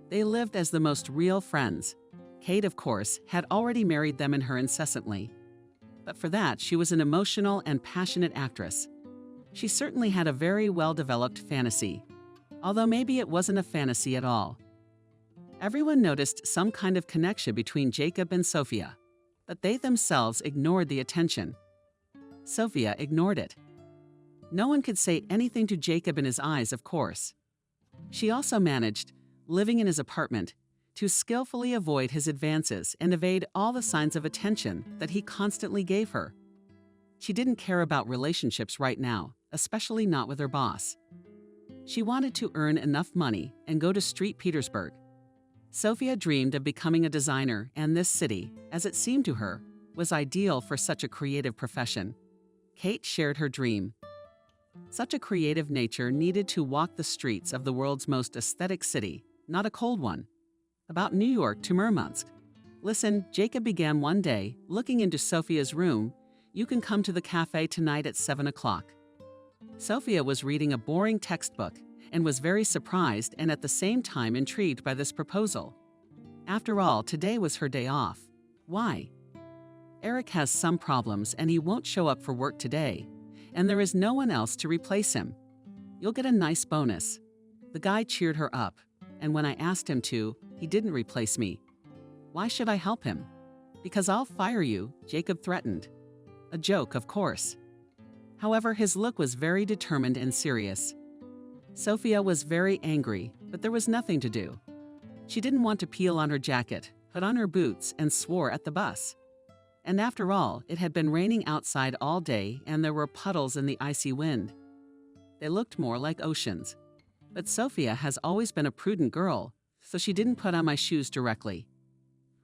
They lived as the most real friends. Kate, of course, had already married them and her incessantly. But for that, she was an emotional and passionate actress. She certainly had a very well-developed fantasy, although maybe it wasn't a fantasy at all. Everyone noticed some kind of connection between Jacob and Sophia, but they themselves ignored the attention. Sophia ignored it. No one could say anything to Jacob in his eyes, of course. She also managed, living in his apartment, to skillfully avoid his advances and evade all the signs of attention that he constantly gave her. She didn't care about relationships right now, especially not with her boss. She wanted to earn enough money and go to St. Petersburg. Sophia dreamed of becoming a designer, and this city, as it seemed to her, was ideal for such a creative profession. Kate shared her dream. Such a creative nature needed to walk the streets of the world's most aesthetic city, not a cold one. About New York to Murmansk. Listen, Jacob began one day, looking into Sophia's room. You can come to the cafe tonight at 7 o'clock. Sophia was reading a boring textbook and was very surprised and at the same time intrigued by this proposal. After all, today was her day off. Why? Eric has some problems and he won't show up for work today, and there is no one else to replace him. You'll get a nice bonus. The guy cheered her up, and when I asked him to, he didn't replace me. Why should I help him? Because I'll fire you, Jacob threatened. A joke, of course. However, his look was very determined and serious. Sophia was very angry, but there was nothing to do. She didn't want to peel on her jacket, put on her boots, and swore at the bus. And after all, it had been raining outside all day and there were puddles in the icy wind. They looked more like oceans. But Sophia has always been a prudent girl, so she didn't put on my shoes directly.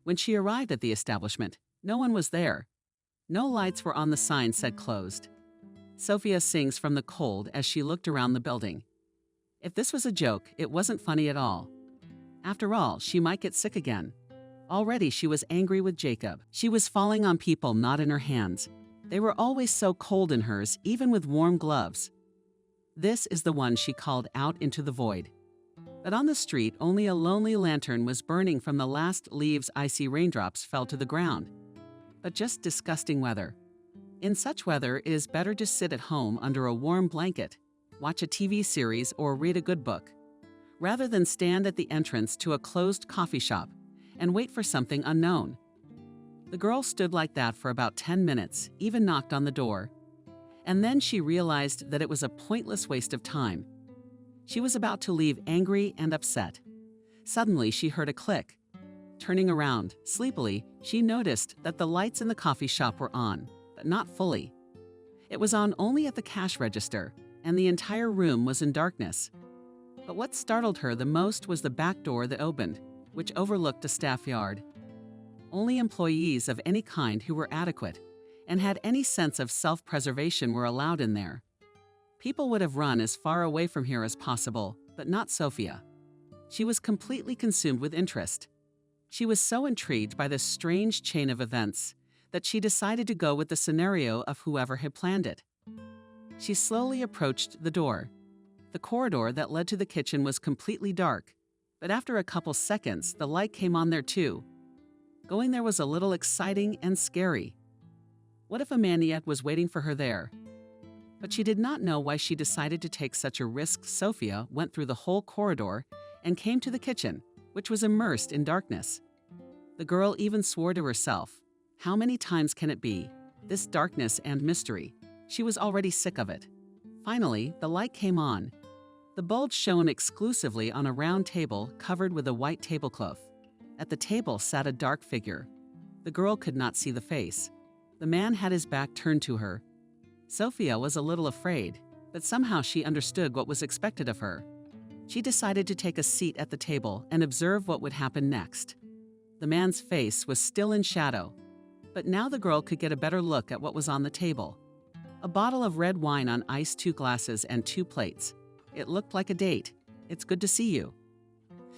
When she arrived at the establishment, no one was there. No lights were on the sign said closed. Sophia sings from the cold as she looked around the building. If this was a joke, it wasn't funny at all. After all, she might get sick again. Already she was angry with Jacob. She was falling on people not in her hands. They were always so cold in hers, even with warm gloves. This is the one she called out into the void. But on the street, only a lonely lantern was burning from the last leaves. Icy raindrops fell to the ground. But just disgusting weather. In such weather, it is better to sit at home under a warm blanket, watch a TV series, or read a good book, rather than stand at the entrance to a closed coffee shop and wait for something unknown. The girl stood like that for about 10 minutes, even knocked on the door. And then she realized that it was a pointless waste of time. She was about to leave angry and upset. Suddenly, she heard a click. Turning around, sleepily, she noticed that the lights in the coffee shop were on, but not fully. It was on only at the cash register, and the entire room was in darkness. But what startled her the most was the back door that opened, which overlooked a staff yard. Only employees of any kind who were adequate and had any sense of self-preservation were allowed in there. People would have run as far away from here as possible, but not Sophia. She was completely consumed with interest. She was so intrigued by this strange chain of events that she decided to go with the scenario of whoever had planned it. She slowly approached the door. The corridor that led to the kitchen was completely dark, but after a couple seconds, the light came on there too. Going there was a little exciting and scary. What if a maniac was waiting for her there? But she did not know why she decided to take such a risk. Sophia went through the whole corridor and came to the kitchen, which was immersed in darkness. The girl even swore to herself, how many times can it be? This darkness and mystery. She was already sick of it. Finally, the light came on. The bulb shone exclusively on a round table covered with a white tablecloth. At the table sat a dark figure. The girl could not see the face. The man had his back turned to her. Sophia was a little afraid, but somehow she understood what was expected of her. She decided to take a seat at the table and observe what would happen next. The man's face was still in shadow, but now the girl could get a better look at what was on the table. A bottle of red wine on ice, 2 glasses, and 2 plates. It looked like a date. It's good to see you.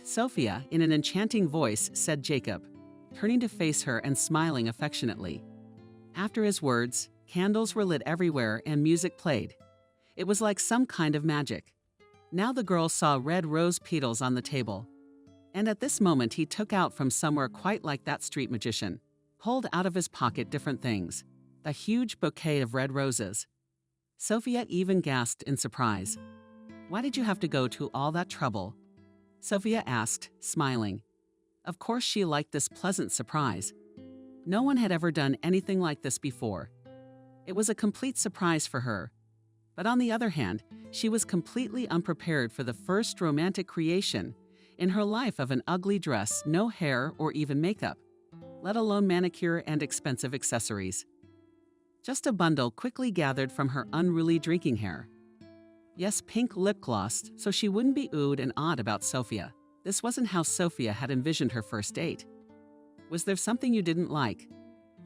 Sophia, in an enchanting voice, said Jacob, turning to face her and smiling affectionately. After his words, candles were lit everywhere and music played. It was like some kind of magic. Now the girl saw red rose petals on the table. And at this moment he took out from somewhere, quite like that street magician, pulled out of his pocket different things. A huge bouquet of red roses. Sophia even gasped in surprise. Why did you have to go to all that trouble? Sophia asked, smiling. Of course she liked this pleasant surprise. No one had ever done anything like this before. It was a complete surprise for her. But on the other hand, she was completely unprepared for the first romantic creation in her life of an ugly dress, no hair or even makeup, let alone manicure and expensive accessories. Just a bundle quickly gathered from her unruly drinking hair. Yes, pink lip gloss, so she wouldn't be oohed and awed about Sophia. This wasn't how Sophia had envisioned her first date. Was there something you didn't like?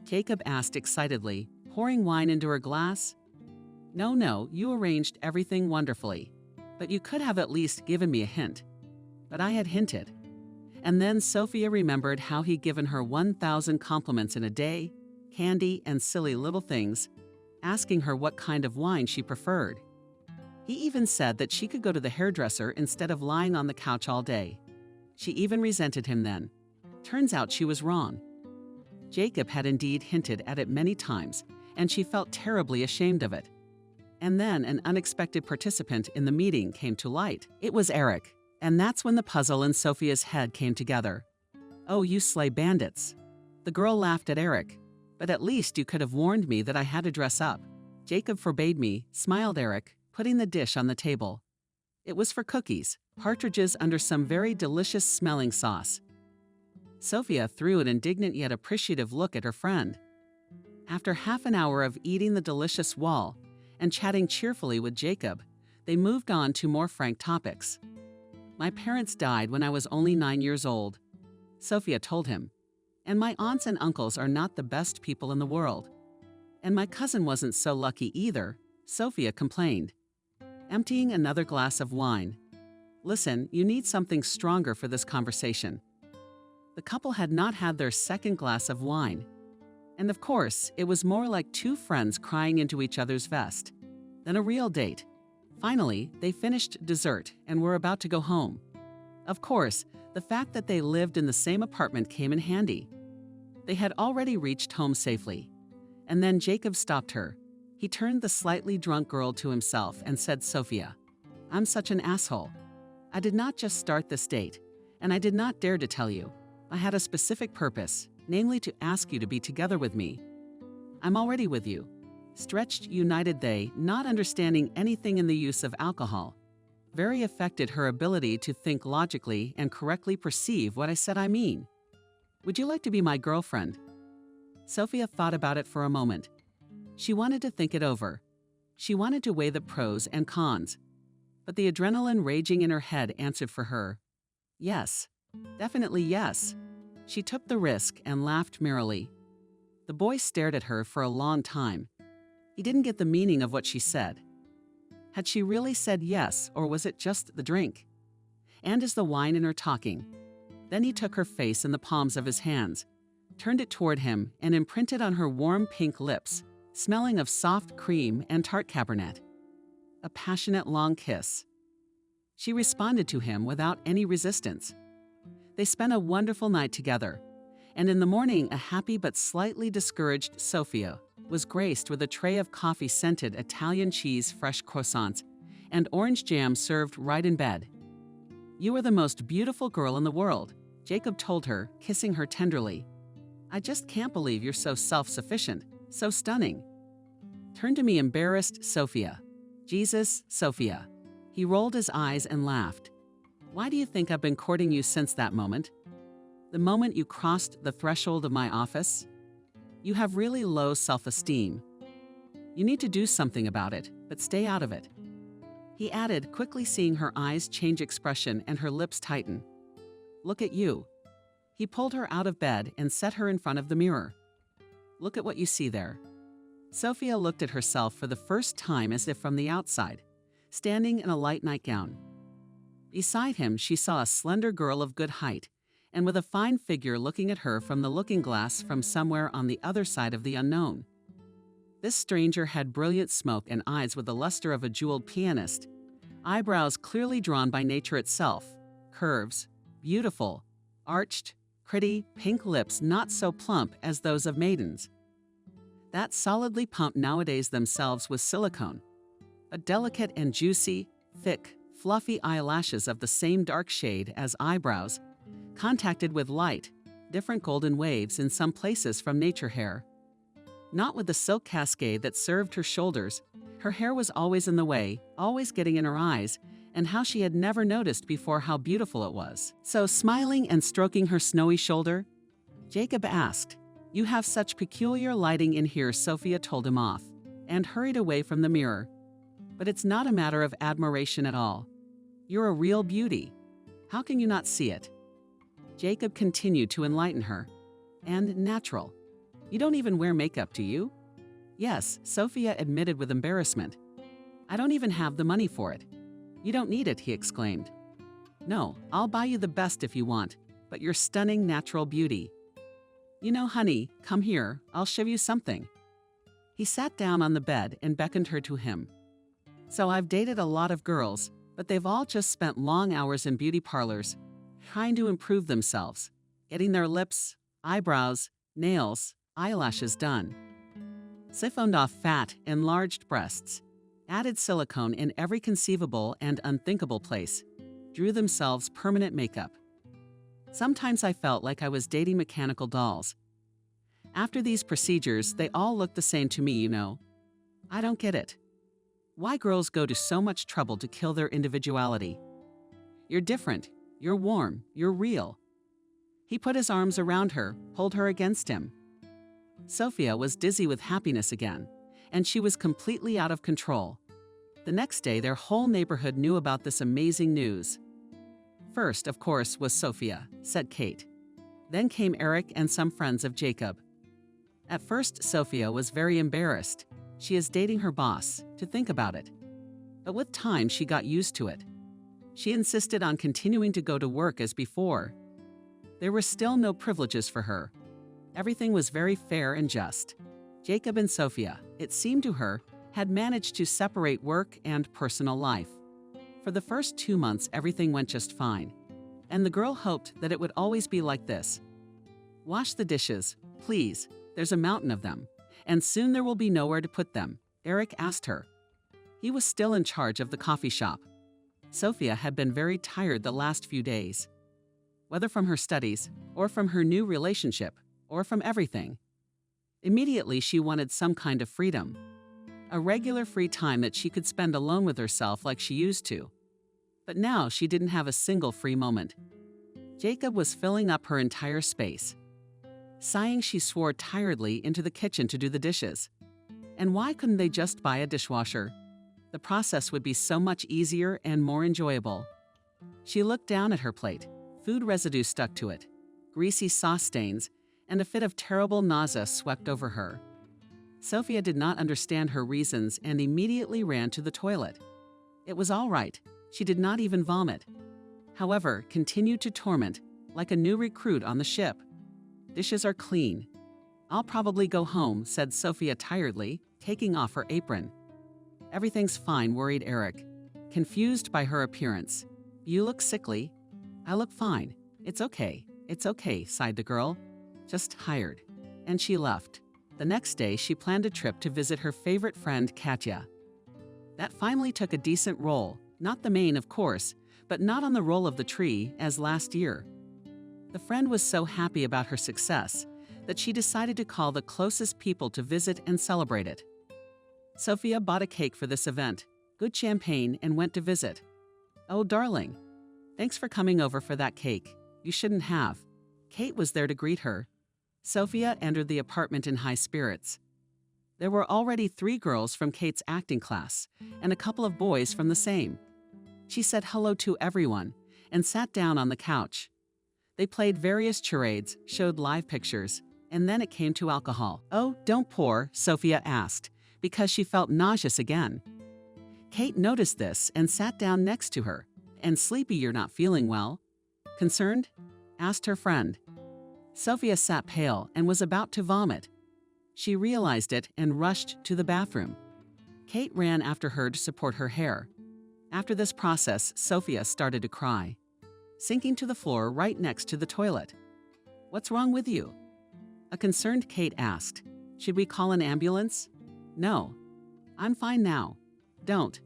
Jacob asked excitedly, pouring wine into her glass. No, you arranged everything wonderfully. But you could have at least given me a hint. But I had hinted. And then Sophia remembered how he'd given her 1,000 compliments in a day, candy and silly little things, asking her what kind of wine she preferred. He even said that she could go to the hairdresser instead of lying on the couch all day. She even resented him then. Turns out she was wrong. Jacob had indeed hinted at it many times, and she felt terribly ashamed of it. And then an unexpected participant in the meeting came to light. It was Eric, and that's when the puzzle in Sophia's head came together. Oh, you slay bandits. The girl laughed at Eric. But at least you could have warned me that I had to dress up. Jacob forbade me, smiled Eric, putting the dish on the table. It was for cookies, partridges under some very delicious smelling sauce. Sophia threw an indignant yet appreciative look at her friend. After half an hour of eating the delicious wall and chatting cheerfully with Jacob, they moved on to more frank topics. My parents died when I was only 9 years old, Sophia told him. And my aunts and uncles are not the best people in the world. And my cousin wasn't so lucky either, Sophia complained, emptying another glass of wine. Listen, you need something stronger for this conversation. The couple had not had their second glass of wine. And of course, it was more like 2 friends crying into each other's vest than a real date. Finally, they finished dessert and were about to go home. Of course, the fact that they lived in the same apartment came in handy. They had already reached home safely. And then Jacob stopped her. He turned the slightly drunk girl to himself and said, Sophia, I'm such an asshole. I did not just start this date, and I did not dare to tell you. I had a specific purpose, namely to ask you to be together with me. I'm already with you. Stretched, united they, not understanding anything in the use of alcohol, very affected her ability to think logically and correctly perceive what I said I mean. Would you like to be my girlfriend? Sophia thought about it for a moment. She wanted to think it over. She wanted to weigh the pros and cons. But the adrenaline raging in her head answered for her. Yes, definitely yes. She took the risk and laughed merrily. The boy stared at her for a long time. He didn't get the meaning of what she said. Had she really said yes, or was it just the drink? and is the wine in her talking. Then he took her face in the palms of his hands, turned it toward him, and imprinted on her warm pink lips, smelling of soft cream and tart cabernet. A passionate long kiss. She responded to him without any resistance. They spent a wonderful night together, and in the morning a happy but slightly discouraged Sophia was graced with a tray of coffee-scented Italian cheese fresh croissants and orange jam served right in bed. "You are the most beautiful girl in the world," Jacob told her, kissing her tenderly. "I just can't believe you're so self-sufficient, so stunning." "Turn to me, embarrassed Sophia." "Jesus, Sophia." He rolled his eyes and laughed. "Why do you think I've been courting you since that moment? The moment you crossed the threshold of my office? You have really low self-esteem. You need to do something about it, but stay out of it." He added, quickly seeing her eyes change expression and her lips tighten. "Look at you." He pulled her out of bed and set her in front of the mirror. "Look at what you see there." Sophia looked at herself for the first time as if from the outside, standing in a light nightgown. Beside him, she saw a slender girl of good height, and with a fine figure looking at her from the looking glass from somewhere on the other side of the unknown. This stranger had brilliant smoke and eyes with the luster of a jeweled pianist, eyebrows clearly drawn by nature itself, curves, beautiful, arched, pretty, pink lips not so plump as those of maidens. That solidly pumped nowadays themselves with silicone, but delicate and juicy, thick, fluffy eyelashes of the same dark shade as eyebrows, contacted with light, different golden waves in some places from nature hair. Not with the silk cascade that served her shoulders, her hair was always in the way, always getting in her eyes, and how she had never noticed before how beautiful it was. So smiling and stroking her snowy shoulder, Jacob asked, "You have such peculiar lighting in here," Sophia told him off, and hurried away from the mirror. "But it's not a matter of admiration at all. You're a real beauty. How can you not see it?" Jacob continued to enlighten her. "And natural. You don't even wear makeup, do you?" "Yes," Sophia admitted with embarrassment. "I don't even have the money for it." "You don't need it," he exclaimed. "No, I'll buy you the best if you want, but you're stunning natural beauty." "You know, honey, come here, I'll show you something." He sat down on the bed and beckoned her to him. "So I've dated a lot of girls, but they've all just spent long hours in beauty parlors, trying to improve themselves, getting their lips, eyebrows, nails, eyelashes done. Siphoned off fat, enlarged breasts, added silicone in every conceivable and unthinkable place, drew themselves permanent makeup. Sometimes I felt like I was dating mechanical dolls. After these procedures, they all look the same to me, you know. I don't get it. Why girls go to so much trouble to kill their individuality? You're different, you're warm, you're real." He put his arms around her, pulled her against him. Sophia was dizzy with happiness again, and she was completely out of control. The next day, their whole neighborhood knew about this amazing news. First, of course, was Sophia, said Kate. Then came Eric and some friends of Jacob. At first, Sophia was very embarrassed. She is dating her boss, to think about it. But with time, she got used to it. She insisted on continuing to go to work as before. There were still no privileges for her. Everything was very fair and just. Jacob and Sophia, it seemed to her, had managed to separate work and personal life. For the first 2 months, everything went just fine, and the girl hoped that it would always be like this. "Wash the dishes, please, there's a mountain of them, and soon there will be nowhere to put them," Eric asked her. He was still in charge of the coffee shop. Sophia had been very tired the last few days. Whether from her studies, or from her new relationship, or from everything. Immediately, she wanted some kind of freedom. A regular free time that she could spend alone with herself like she used to. But now she didn't have a single free moment. Jacob was filling up her entire space. Sighing, she swore tiredly into the kitchen to do the dishes. And why couldn't they just buy a dishwasher? The process would be so much easier and more enjoyable. She looked down at her plate. Food residue stuck to it, greasy sauce stains, and a fit of terrible nausea swept over her. Sophia did not understand her reasons and immediately ran to the toilet. It was all right. She did not even vomit. however, continued to torment like a new recruit on the ship. Dishes are clean. I'll probably go home, said Sophia tiredly, taking off her apron. Everything's fine, worried Eric, confused by her appearance. You look sickly. I look fine. It's okay, sighed the girl. Just tired. And she left. The next day, she planned a trip to visit her favorite friend, Katya. That finally took a decent role, not the main, of course, but not on the roll of the tree as last year. The friend was so happy about her success that she decided to call the closest people to visit and celebrate it. Sophia bought a cake for this event, good champagne, and went to visit. Oh, darling, thanks for coming over for that cake. You shouldn't have. Kate was there to greet her. Sophia entered the apartment in high spirits. There were already 3 girls from Kate's acting class and a couple of boys from the same. She said hello to everyone and sat down on the couch. They played various charades, showed live pictures, and then it came to alcohol. Oh, don't pour, Sophia asked, because she felt nauseous again. Kate noticed this and sat down next to her. And sleepy, you're not feeling well? Concerned? Asked her friend. Sophia sat pale and was about to vomit. She realized it and rushed to the bathroom. Kate ran after her to support her hair. After this process, Sophia started to cry, sinking to the floor right next to the toilet. What's wrong with you? A concerned Kate asked. Should we call an ambulance? No. I'm fine now. Don't.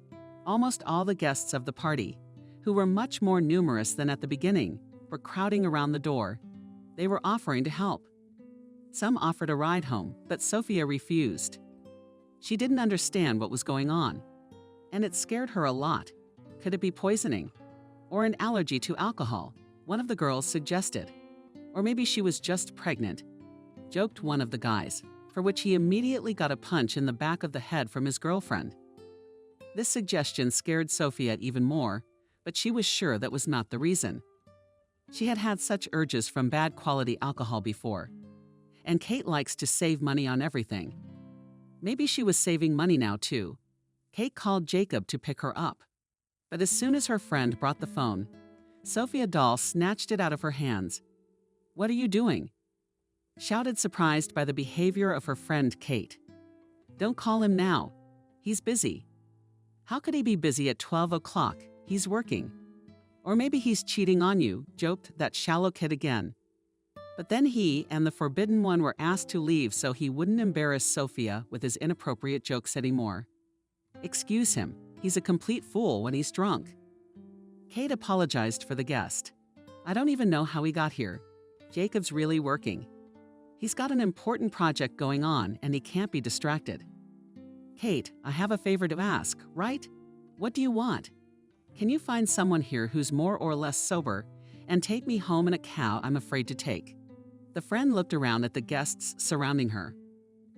Almost all the guests of the party, who were much more numerous than at the beginning, were crowding around the door. They were offering to help. Some offered a ride home, but Sophia refused. She didn't understand what was going on, and it scared her a lot. Could it be poisoning? Or an allergy to alcohol? One of the girls suggested. Or maybe she was just pregnant, joked one of the guys, for which he immediately got a punch in the back of the head from his girlfriend. This suggestion scared Sophia even more, but she was sure that was not the reason. She had had such urges from bad quality alcohol before, and Kate likes to save money on everything. Maybe she was saving money now too. Kate called Jacob to pick her up. But as soon as her friend brought the phone, Sophia Dahl snatched it out of her hands. What are you doing? Shouted, surprised by the behavior of her friend Kate. Don't call him now. He's busy. How could he be busy at 12 o'clock? He's working. Or maybe he's cheating on you, joked that shallow kid again. But then he and the forbidden one were asked to leave so he wouldn't embarrass Sophia with his inappropriate jokes anymore. Excuse him. He's a complete fool when he's drunk. Kate apologized for the guest. I don't even know how he got here. Jacob's really working. He's got an important project going on and he can't be distracted. Kate, I have a favor to ask, right? What do you want? Can you find someone here who's more or less sober and take me home in a cow I'm afraid to take? The friend looked around at the guests surrounding her.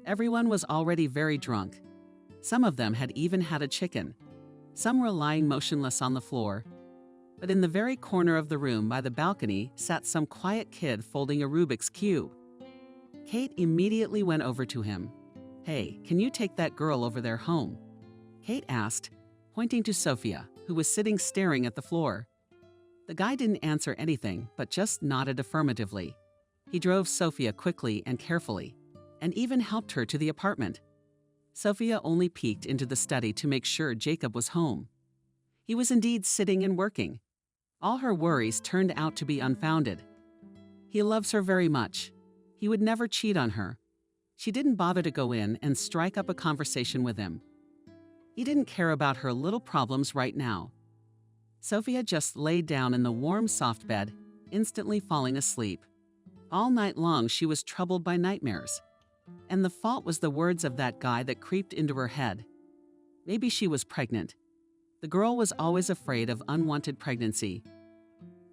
Everyone was already very drunk. Some of them had even had a chicken. Some were lying motionless on the floor. But in the very corner of the room by the balcony sat some quiet kid folding a Rubik's Cube. Kate immediately went over to him. Hey, can you take that girl over there home? Kate asked, pointing to Sophia, who was sitting staring at the floor. The guy didn't answer anything, but just nodded affirmatively. He drove Sophia quickly and carefully, and even helped her to the apartment. Sophia only peeked into the study to make sure Jacob was home. He was indeed sitting and working. All her worries turned out to be unfounded. He loves her very much. He would never cheat on her. She didn't bother to go in and strike up a conversation with him. He didn't care about her little problems right now. Sophia just laid down in the warm, soft bed, instantly falling asleep. All night long she was troubled by nightmares. And the fault was the words of that guy that creeped into her head. Maybe she was pregnant. The girl was always afraid of unwanted pregnancy.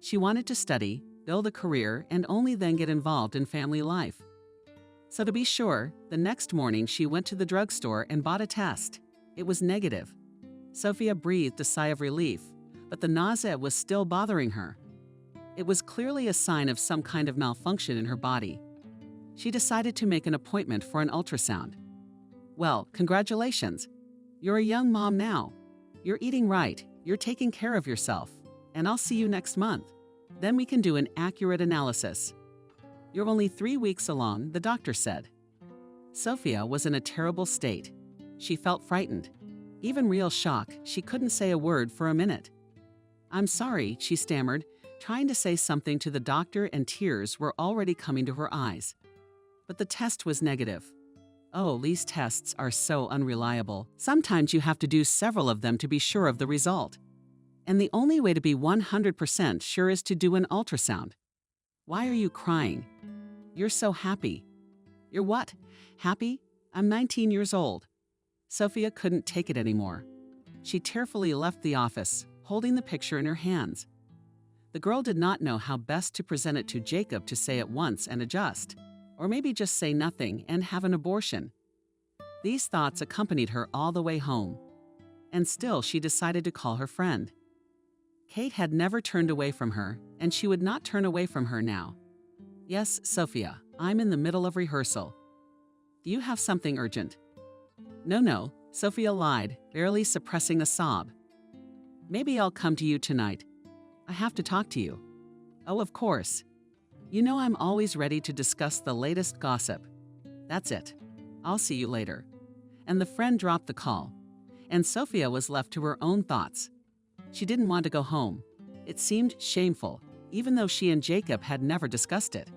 She wanted to study, build a career, and only then get involved in family life. So to be sure, the next morning she went to the drugstore and bought a test. It was negative. Sophia breathed a sigh of relief, but the nausea was still bothering her. It was clearly a sign of some kind of malfunction in her body. She decided to make an appointment for an ultrasound. Well, congratulations. You're a young mom now. You're eating right, you're taking care of yourself, and I'll see you next month. Then we can do an accurate analysis. You're only 3 weeks along, the doctor said. Sophia was in a terrible state. She felt frightened. Even real shock, she couldn't say a word for a minute. I'm sorry, she stammered, trying to say something to the doctor, and tears were already coming to her eyes. But the test was negative. Oh, these tests are so unreliable. Sometimes you have to do several of them to be sure of the result. And the only way to be 100% sure is to do an ultrasound. Why are you crying? You're so happy. You're what? Happy? I'm 19 years old. Sophia couldn't take it anymore. She tearfully left the office, holding the picture in her hands. The girl did not know how best to present it to Jacob to say at once and adjust, or maybe just say nothing and have an abortion. These thoughts accompanied her all the way home. And still she decided to call her friend. Kate had never turned away from her, and she would not turn away from her now. Yes, Sophia, I'm in the middle of rehearsal. Do you have something urgent? No, Sophia lied, barely suppressing a sob. Maybe I'll come to you tonight. I have to talk to you. Oh, of course. You know I'm always ready to discuss the latest gossip. That's it. I'll see you later. And the friend dropped the call, and Sophia was left to her own thoughts. She didn't want to go home. It seemed shameful, even though she and Jacob had never discussed it.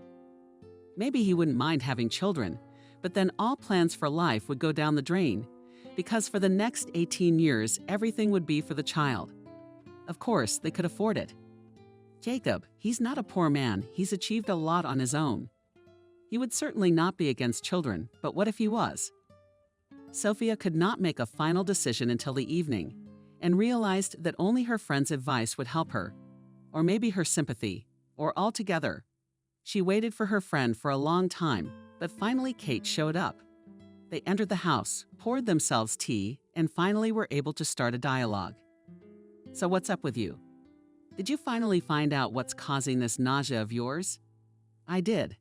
Maybe he wouldn't mind having children, but then all plans for life would go down the drain, because for the next 18 years, everything would be for the child. Of course, they could afford it. Jacob, he's not a poor man. He's achieved a lot on his own. He would certainly not be against children, but what if he was? Sophia could not make a final decision until the evening, and realized that only her friend's advice would help her, or maybe her sympathy, or all together. She waited for her friend for a long time, but finally Kate showed up. They entered the house, poured themselves tea, and finally were able to start a dialogue. So what's up with you? Did you finally find out what's causing this nausea of yours? I did,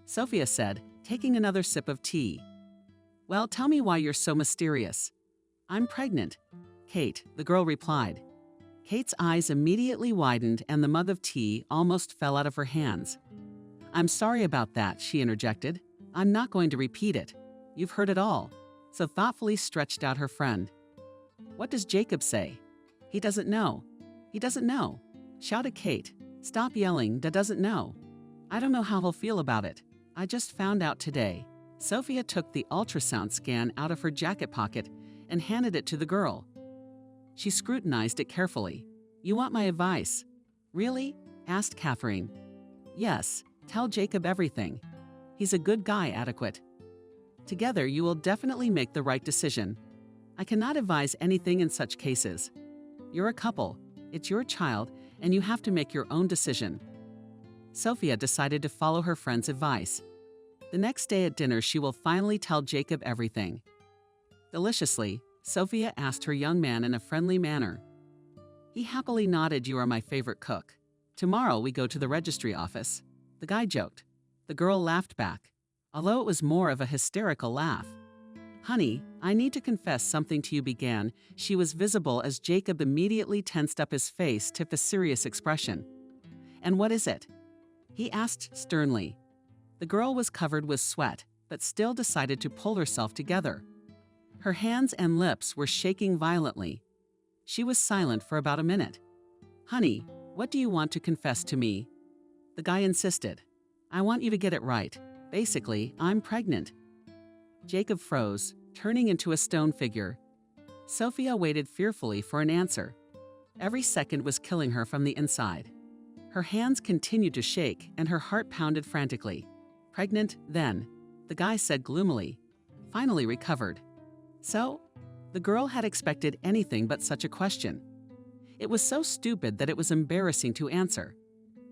Sophia said, taking another sip of tea. Well, tell me why you're so mysterious. I'm pregnant, Kate, the girl replied. Kate's eyes immediately widened and the mug of tea almost fell out of her hands. I'm sorry about that, she interjected. I'm not going to repeat it. You've heard it all. So thoughtfully stretched out her friend. What does Jacob say? He doesn't know. He doesn't know, shouted Kate. Stop yelling, that doesn't know. I don't know how he'll feel about it. I just found out today. Sophia took the ultrasound scan out of her jacket pocket and handed it to the girl. She scrutinized it carefully. You want my advice? Really? Asked Catherine. Yes, tell Jacob everything. He's a good guy, adequate. Together you will definitely make the right decision. I cannot advise anything in such cases. You're a couple, it's your child, and you have to make your own decision. Sophia decided to follow her friend's advice. The next day at dinner, she will finally tell Jacob everything. Deliciously, Sophia asked her young man in a friendly manner. He happily nodded. You are my favorite cook. Tomorrow we go to the registry office. The guy joked. The girl laughed back, although it was more of a hysterical laugh. Honey, I need to confess something to you, began. She was visible as Jacob immediately tensed up his face to a serious expression. And what is it? He asked sternly. The girl was covered with sweat, but still decided to pull herself together. Her hands and lips were shaking violently. She was silent for about a minute. Honey, what do you want to confess to me? The guy insisted. I want you to get it right. Basically, I'm pregnant. Jacob froze, turning into a stone figure. Sophia waited fearfully for an answer. Every second was killing her from the inside. Her hands continued to shake and her heart pounded frantically. Pregnant, then, the guy said gloomily. Finally recovered. So? The girl had expected anything but such a question. It was so stupid that it was embarrassing to answer.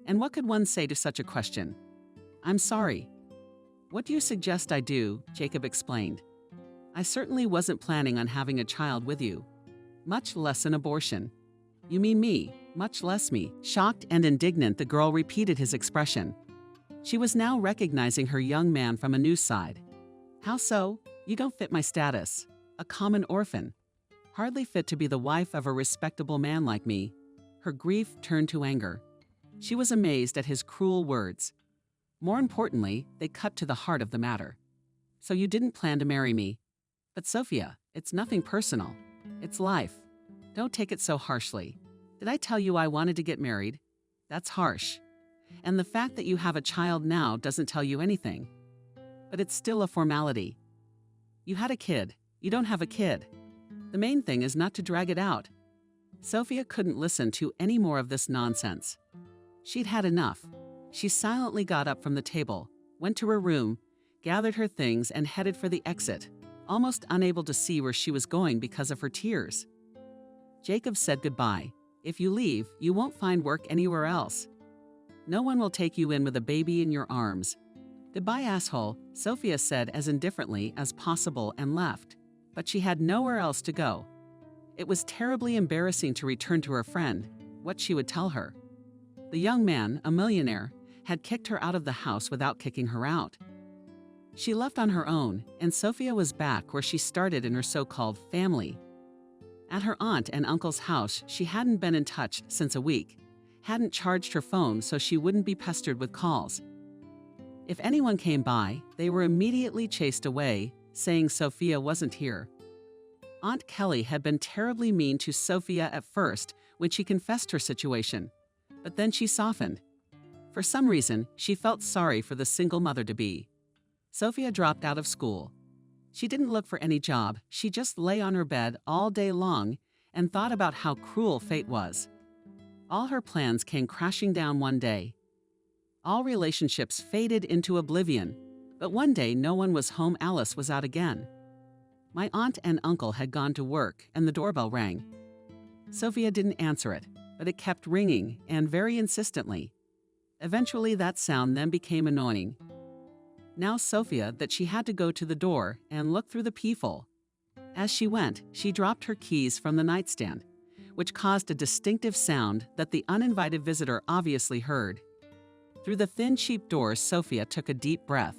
And what could one say to such a question? I'm sorry. What do you suggest I do? Jacob explained. I certainly wasn't planning on having a child with you, much less an abortion. You mean me, much less me. Shocked and indignant, the girl repeated his expression. She was now recognizing her young man from a new side. How so? You don't fit my status. A common orphan. Hardly fit to be the wife of a respectable man like me. Her grief turned to anger. She was amazed at his cruel words. More importantly, they cut to the heart of the matter. "So you didn't plan to marry me?" "But Sophia, it's nothing personal. It's life. Don't take it so harshly. Did I tell you I wanted to get married? That's harsh. And the fact that you have a child now doesn't tell you anything. But it's still a formality. You had a kid. You don't have a kid. The main thing is not to drag it out." Sophia couldn't listen to any more of this nonsense. She'd had enough. She silently got up from the table, went to her room, gathered her things, and headed for the exit, almost unable to see where she was going because of her tears. Jacob said goodbye. "If you leave, you won't find work anywhere else. No one will take you in with a baby in your arms." "Goodbye, asshole," Sophia said as indifferently as possible and left. But she had nowhere else to go. It was terribly embarrassing to return to her friend, what she would tell her. The young man, a millionaire, had kicked her out of the house without kicking her out. She left on her own, and Sophia was back where she started in her so-called family. At her aunt and uncle's house, she hadn't been in touch since a week, hadn't charged her phone so she wouldn't be pestered with calls. If anyone came by, they were immediately chased away, saying Sophia wasn't here. Aunt Kelly had been terribly mean to Sophia at first when she confessed her situation, but then she softened. For some reason, she felt sorry for the single mother-to-be. Sophia dropped out of school. She didn't look for any job, she just lay on her bed all day long and thought about how cruel fate was. All her plans came crashing down one day. All relationships faded into oblivion, but one day no one was home. Alice was out again. My aunt and uncle had gone to work and the doorbell rang. Sophia didn't answer it, but it kept ringing, and very insistently. Eventually that sound then became annoying. Now Sophia that she had to go to the door and look through the peephole. As she went, she dropped her keys from the nightstand, which caused a distinctive sound that the uninvited visitor obviously heard. Through the thin, cheap door, Sophia took a deep breath.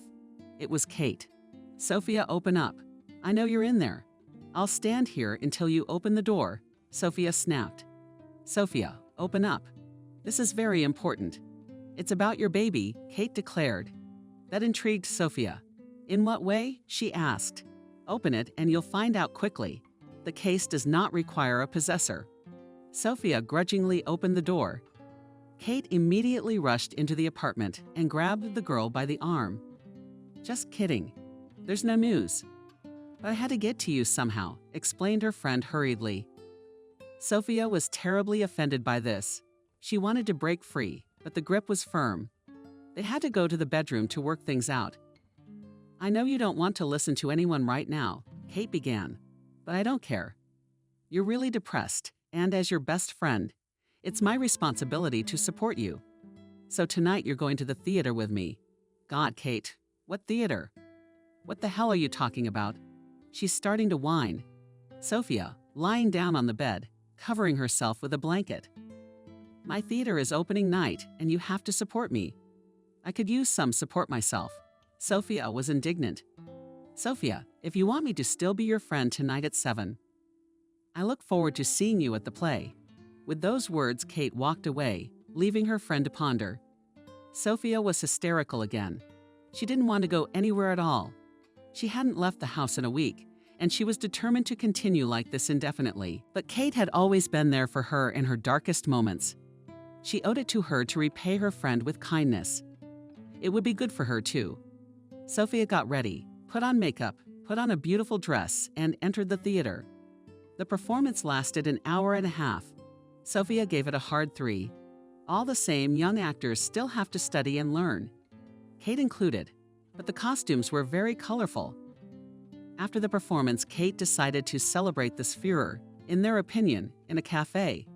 It was Kate. "Sophia, open up. I know you're in there. I'll stand here until you open the door," Sophia snapped. "Sophia, open up. This is very important. It's about your baby," Kate declared. That intrigued Sophia. "In what way?" she asked. "Open it and you'll find out quickly. The case does not require a possessor." Sophia grudgingly opened the door. Kate immediately rushed into the apartment and grabbed the girl by the arm. "Just kidding. There's no news. But I had to get to you somehow," explained her friend hurriedly. Sophia was terribly offended by this. She wanted to break free, but the grip was firm. They had to go to the bedroom to work things out. "I know you don't want to listen to anyone right now," Kate began, "but I don't care. You're really depressed, and as your best friend, it's my responsibility to support you. So tonight you're going to the theater with me." "God, Kate, what theater? What the hell are you talking about?" She's starting to whine. Sophia, lying down on the bed, covering herself with a blanket. "My theater is opening night, and you have to support me. I could use some support myself." Sophia was indignant. "Sophia, if you want me to still be your friend tonight at 7, I look forward to seeing you at the play." With those words, Kate walked away, leaving her friend to ponder. Sophia was hysterical again. She didn't want to go anywhere at all. She hadn't left the house in a week, and she was determined to continue like this indefinitely. But Kate had always been there for her in her darkest moments. She owed it to her to repay her friend with kindness. It would be good for her, too. Sophia got ready, put on makeup, put on a beautiful dress, and entered the theater. The performance lasted an hour and a half. Sophia gave it a hard 3. All the same, young actors still have to study and learn, Kate included, but the costumes were very colorful. After the performance, Kate decided to celebrate this furor, in their opinion, in a cafe.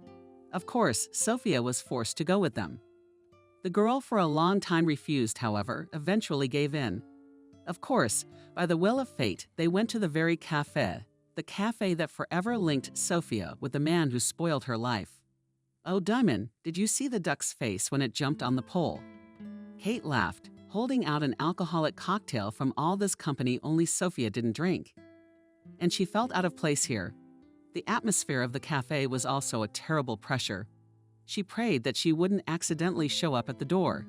Of course, Sophia was forced to go with them. The girl for a long time refused, however, eventually gave in. Of course, by the will of fate, they went to the very cafe, the cafe that forever linked Sophia with the man who spoiled her life. Oh, Diamond, did you see the duck's face when it jumped on the pole? Kate laughed, holding out an alcoholic cocktail from all this company only Sophia didn't drink. And she felt out of place here. The atmosphere of the cafe was also a terrible pressure. She prayed that she wouldn't accidentally show up at the door.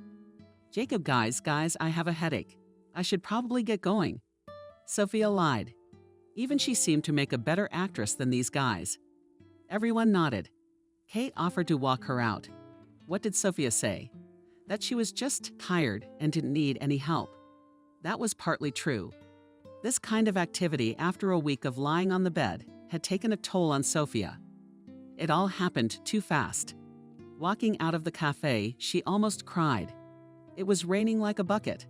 Jacob, guys, I have a headache. I should probably get going. Sophia lied. Even she seemed to make a better actress than these guys. Everyone nodded. Kate offered to walk her out. What did Sophia say? That she was just tired and didn't need any help. That was partly true. This kind of activity after a week of lying on the bed had taken a toll on Sophia. It all happened too fast. Walking out of the cafe, she almost cried. It was raining like a bucket.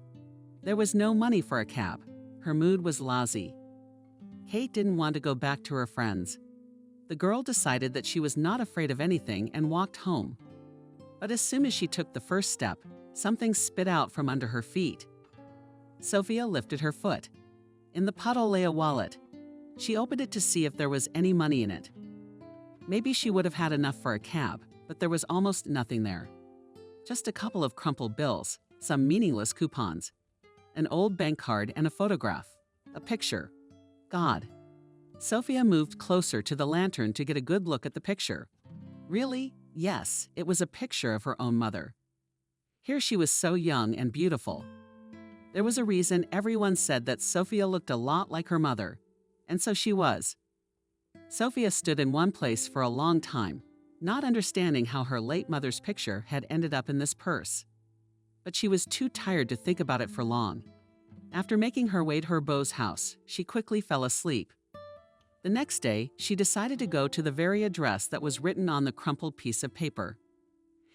There was no money for a cab. Her mood was lousy. Kate didn't want to go back to her friends. The girl decided that she was not afraid of anything and walked home. But as soon as she took the first step, something spit out from under her feet. Sophia lifted her foot. In the puddle lay a wallet. She opened it to see if there was any money in it. Maybe she would have had enough for a cab, but there was almost nothing there. Just a couple of crumpled bills, some meaningless coupons, an old bank card and a photograph, a picture. God. Sophia moved closer to the lantern to get a good look at the picture. Really? Yes, it was a picture of her own mother. Here she was so young and beautiful. There was a reason everyone said that Sophia looked a lot like her mother, and so she was. Sophia stood in one place for a long time, not understanding how her late mother's picture had ended up in this purse. But she was too tired to think about it for long. After making her way to her beau's house, she quickly fell asleep. The next day, she decided to go to the very address that was written on the crumpled piece of paper.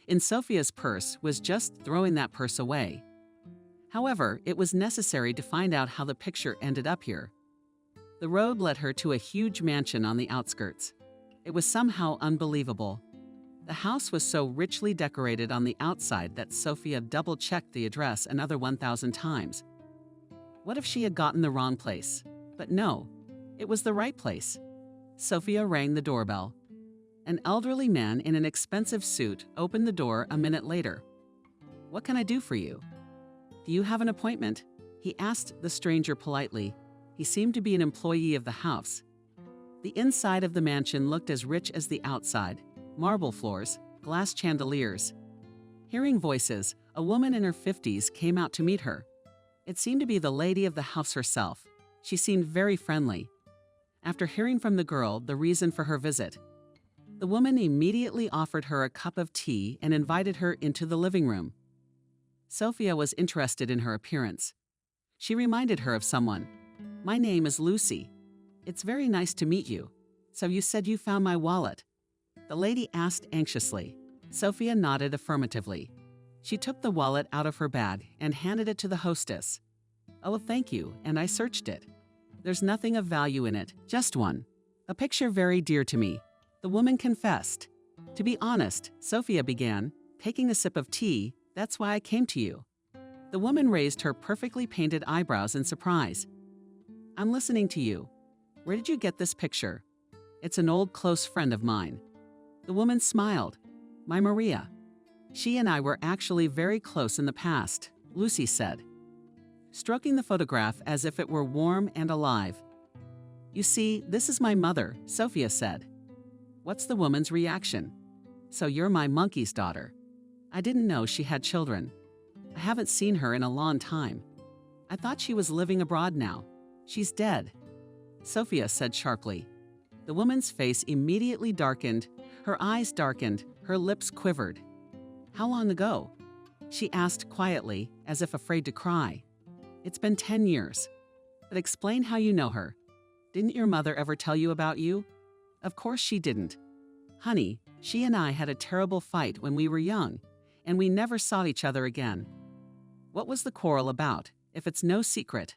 In Sophia's purse was just throwing that purse away. However, it was necessary to find out how the picture ended up here. The road led her to a huge mansion on the outskirts. It was somehow unbelievable. The house was so richly decorated on the outside that Sophia double-checked the address another 1,000 times. What if she had gotten the wrong place? But no, it was the right place. Sophia rang the doorbell. An elderly man in an expensive suit opened the door a minute later. "What can I do for you?" "Do you have an appointment?" he asked the stranger politely. He seemed to be an employee of the house. The inside of the mansion looked as rich as the outside. Marble floors, glass chandeliers. Hearing voices, a woman in her 50s came out to meet her. It seemed to be the lady of the house herself. She seemed very friendly. After hearing from the girl the reason for her visit, the woman immediately offered her a cup of tea and invited her into the living room. Sophia was interested in her appearance. She reminded her of someone. "My name is Lucy. It's very nice to meet you. So you said you found my wallet?" The lady asked anxiously. Sophia nodded affirmatively. She took the wallet out of her bag and handed it to the hostess. "Oh, thank you, and I searched it. There's nothing of value in it, just one. A picture very dear to me," the woman confessed. "To be honest," Sophia began, taking a sip of tea, "that's why I came to you." The woman raised her perfectly painted eyebrows in surprise. "I'm listening to you. Where did you get this picture?" "It's an old close friend of mine." The woman smiled. "My Maria. She and I were actually very close in the past," Lucy said, stroking the photograph as if it were warm and alive. "You see, this is my mother," Sophia said. What's the woman's reaction? "So you're my monkey's daughter. I didn't know she had children. I haven't seen her in a long time. I thought she was living abroad now. She's dead," Sophia said sharply. The woman's face immediately darkened, her eyes darkened, her lips quivered. "How long ago?" she asked quietly, as if afraid to cry. "It's been 10 years. But explain how you know her. Didn't your mother ever tell you about you?" "Of course she didn't. Honey, she and I had a terrible fight when we were young, and we never saw each other again." "What was the quarrel about, if it's no secret?"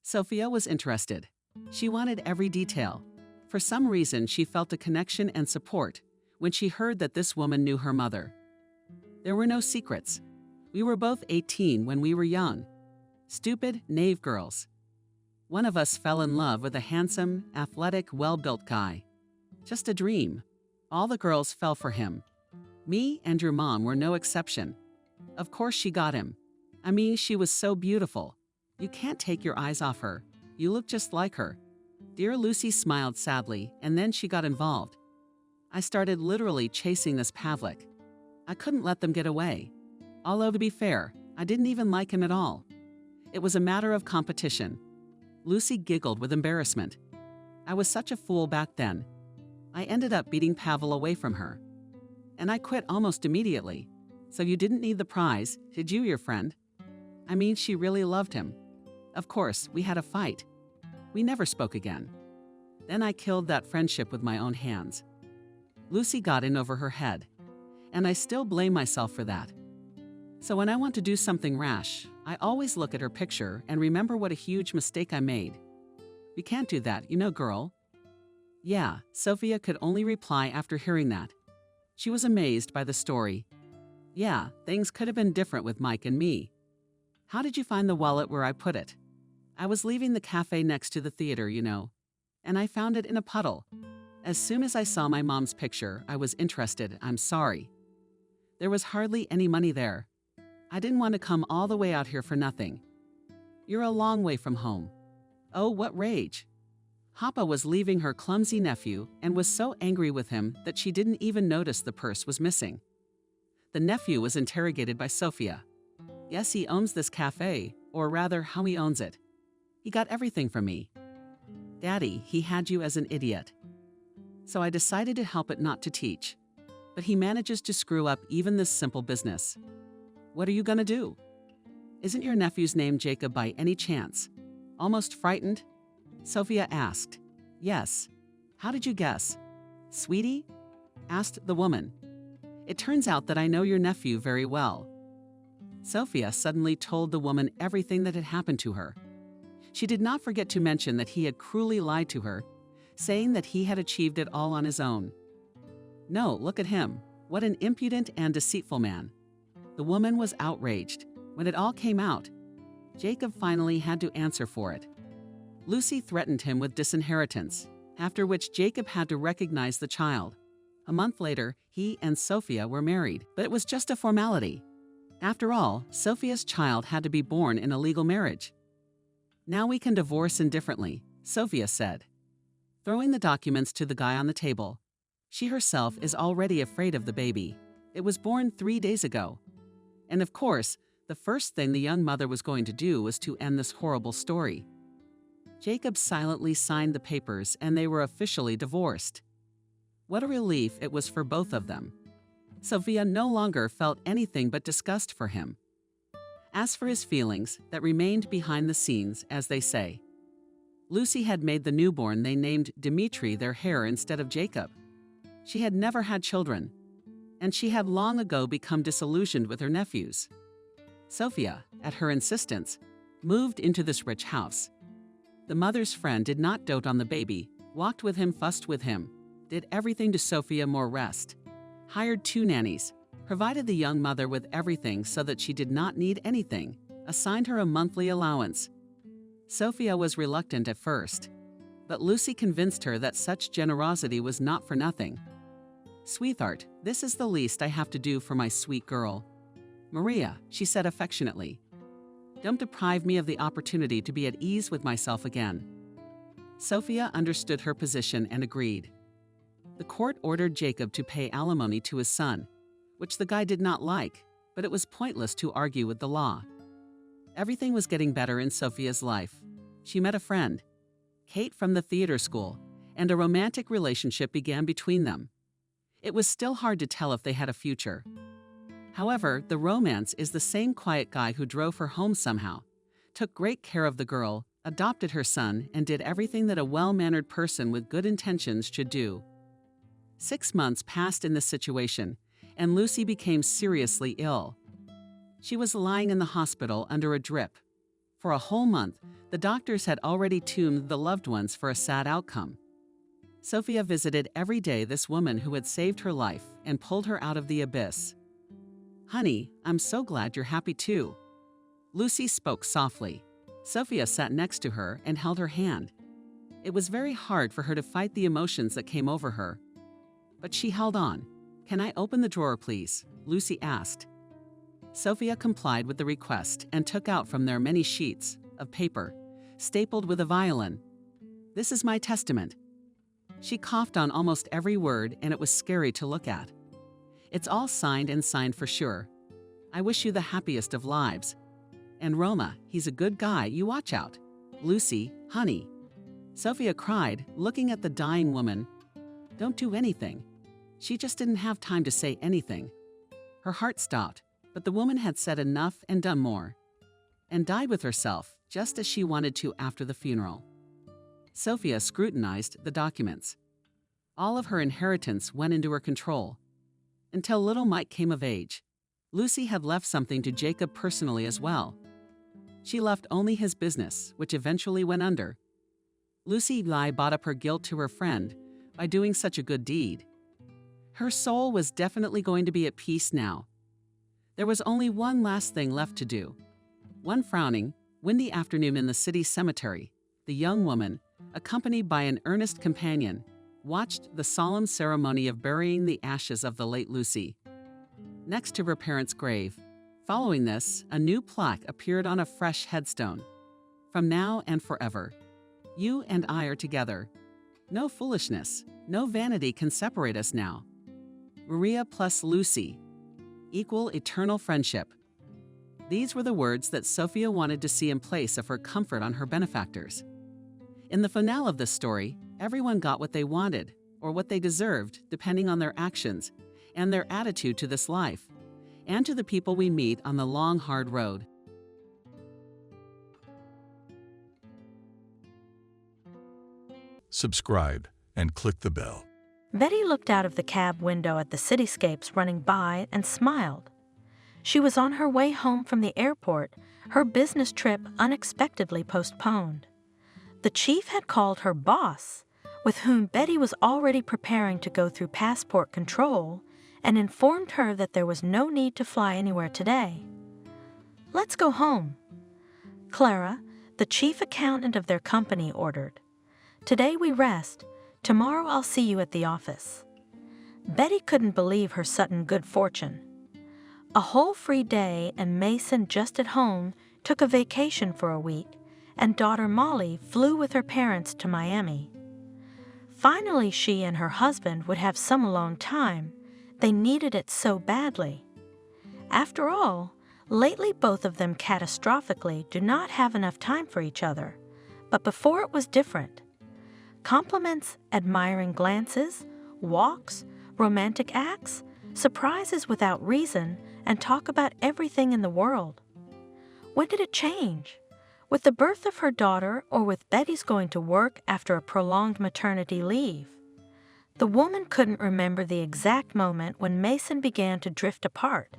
Sophia was interested. She wanted every detail. For some reason, she felt a connection and support when she heard that this woman knew her mother. "There were no secrets. We were both 18 when we were young. Stupid, naive girls. One of us fell in love with a handsome, athletic, well-built guy. Just a dream. All the girls fell for him. Me and your mom were no exception. Of course she got him. I mean, she was so beautiful. You can't take your eyes off her. You look just like her." Dear Lucy smiled sadly, and then she got involved. "I started literally chasing this Pavlik. I couldn't let them get away. Although, to be fair, I didn't even like him at all. It was a matter of competition. Lucy giggled with embarrassment. I was such a fool back then. I ended up beating Pavel away from her. And I quit almost immediately. So you didn't need the prize, did you, your friend? I mean, she really loved him. Of course, we had a fight. We never spoke again. Then I killed that friendship with my own hands. Lucy got in over her head, and I still blame myself for that. So when I want to do something rash, I always look at her picture and remember what a huge mistake I made. You can't do that, you know, girl. Yeah, Sophia could only reply after hearing that. She was amazed by the story. Yeah, things could have been different with Mike and me. How did you find the wallet where I put it? I was leaving the cafe next to the theater, you know, and I found it in a puddle. As soon as I saw my mom's picture, I was interested. I'm sorry. There was hardly any money there. I didn't want to come all the way out here for nothing. You're a long way from home. Oh, what rage. Hapa was leaving her clumsy nephew and was so angry with him that she didn't even notice the purse was missing. The nephew was interrogated by Sophia. Yes, he owns this cafe, or rather, how he owns it. He got everything from me. Daddy, he had you as an idiot. So I decided to help it not to teach. But he manages to screw up even this simple business. What are you gonna do? Isn't your nephew's name Jacob by any chance? Almost frightened? Sophia asked. Yes. How did you guess? Sweetie? Asked the woman. It turns out that I know your nephew very well. Sophia suddenly told the woman everything that had happened to her. She did not forget to mention that he had cruelly lied to her, saying that he had achieved it all on his own. No, look at him. What an impudent and deceitful man. The woman was outraged. When it all came out, Jacob finally had to answer for it. Lucy threatened him with disinheritance, after which Jacob had to recognize the child. A month later, he and Sophia were married, but it was just a formality. After all, Sophia's child had to be born in a legal marriage. Now we can divorce indifferently, Sophia said, throwing the documents to the guy on the table. She herself is already afraid of the baby. It was born 3 days ago. And of course, the first thing the young mother was going to do was to end this horrible story. Jacob silently signed the papers and they were officially divorced. What a relief it was for both of them. Sophia no longer felt anything but disgust for him. As for his feelings, that remained behind the scenes, as they say. Lucy had made the newborn they named Dimitri their heir instead of Jacob. She had never had children, and she had long ago become disillusioned with her nephews. Sophia, at her insistence, moved into this rich house. The mother's friend did not dote on the baby, walked with him, fussed with him, did everything to Sophia more rest, hired 2 nannies, provided the young mother with everything so that she did not need anything, assigned her a monthly allowance. Sophia was reluctant at first, but Lucy convinced her that such generosity was not for nothing. Sweetheart, this is the least I have to do for my sweet girl. Maria, she said affectionately, don't deprive me of the opportunity to be at ease with myself again. Sophia understood her position and agreed. The court ordered Jacob to pay alimony to his son, which the guy did not like, but it was pointless to argue with the law. Everything was getting better in Sophia's life. She met a friend, Kate from the theater school, and a romantic relationship began between them. It was still hard to tell if they had a future. However, the romance is the same quiet guy who drove her home somehow, took great care of the girl, adopted her son, and did everything that a well-mannered person with good intentions should do. 6 months passed in this situation, and Lucy became seriously ill. She was lying in the hospital under a drip. For a whole month, the doctors had already tuned the loved ones for a sad outcome. Sophia visited every day this woman who had saved her life and pulled her out of the abyss. Honey, I'm so glad you're happy too. Lucy spoke softly. Sophia sat next to her and held her hand. It was very hard for her to fight the emotions that came over her. But she held on. Can I open the drawer, please? Lucy asked. Sophia complied with the request and took out from there many sheets of paper, stapled with a violin. This is my testament. She coughed on almost every word, and it was scary to look at. It's all signed and signed for sure. I wish you the happiest of lives. And Roma, he's a good guy, you watch out. Lucy, honey. Sophia cried, looking at the dying woman. Don't do anything. She just didn't have time to say anything. Her heart stopped, but the woman had said enough and done more, and died with herself, just as she wanted to after the funeral. Sophia scrutinized the documents. All of her inheritance went into her control. Until little Mike came of age, Lucy had left something to Jacob personally as well. She left only his business, which eventually went under. Lucy bought up her guilt to her friend by doing such a good deed. Her soul was definitely going to be at peace now. There was only one last thing left to do. One frowning, windy afternoon in the city cemetery, the young woman, accompanied by an earnest companion, watched the solemn ceremony of burying the ashes of the late Lucy next to her parents' grave. Following this, a new plaque appeared on a fresh headstone. From now and forever, you and I are together. No foolishness, no vanity can separate us now. Maria plus Lucy equal eternal friendship. These were the words that Sophia wanted to see in place of her comfort on her benefactors. In the finale of this story, everyone got what they wanted, or what they deserved, depending on their actions and their attitude to this life, and to the people we meet on the long, hard road. Subscribe and click the bell. Betty looked out of the cab window at the cityscapes running by and smiled. She was on her way home from the airport, her business trip unexpectedly postponed. The chief had called her boss, with whom Betty was already preparing to go through passport control, and informed her that there was no need to fly anywhere today. "Let's go home." Clara, the chief accountant of their company, ordered. "Today we rest. Tomorrow I'll see you at the office." Betty couldn't believe her sudden good fortune. A whole free day and Mason, just at home, took a vacation for a week, and daughter Molly flew with her parents to Miami. Finally, she and her husband would have some alone time. They needed it so badly. After all, lately both of them catastrophically do not have enough time for each other. But before it was different. Compliments, admiring glances, walks, romantic acts, surprises without reason, and talk about everything in the world. When did it change? With the birth of her daughter, or with Betty's going to work after a prolonged maternity leave? The woman couldn't remember the exact moment when Mason began to drift apart.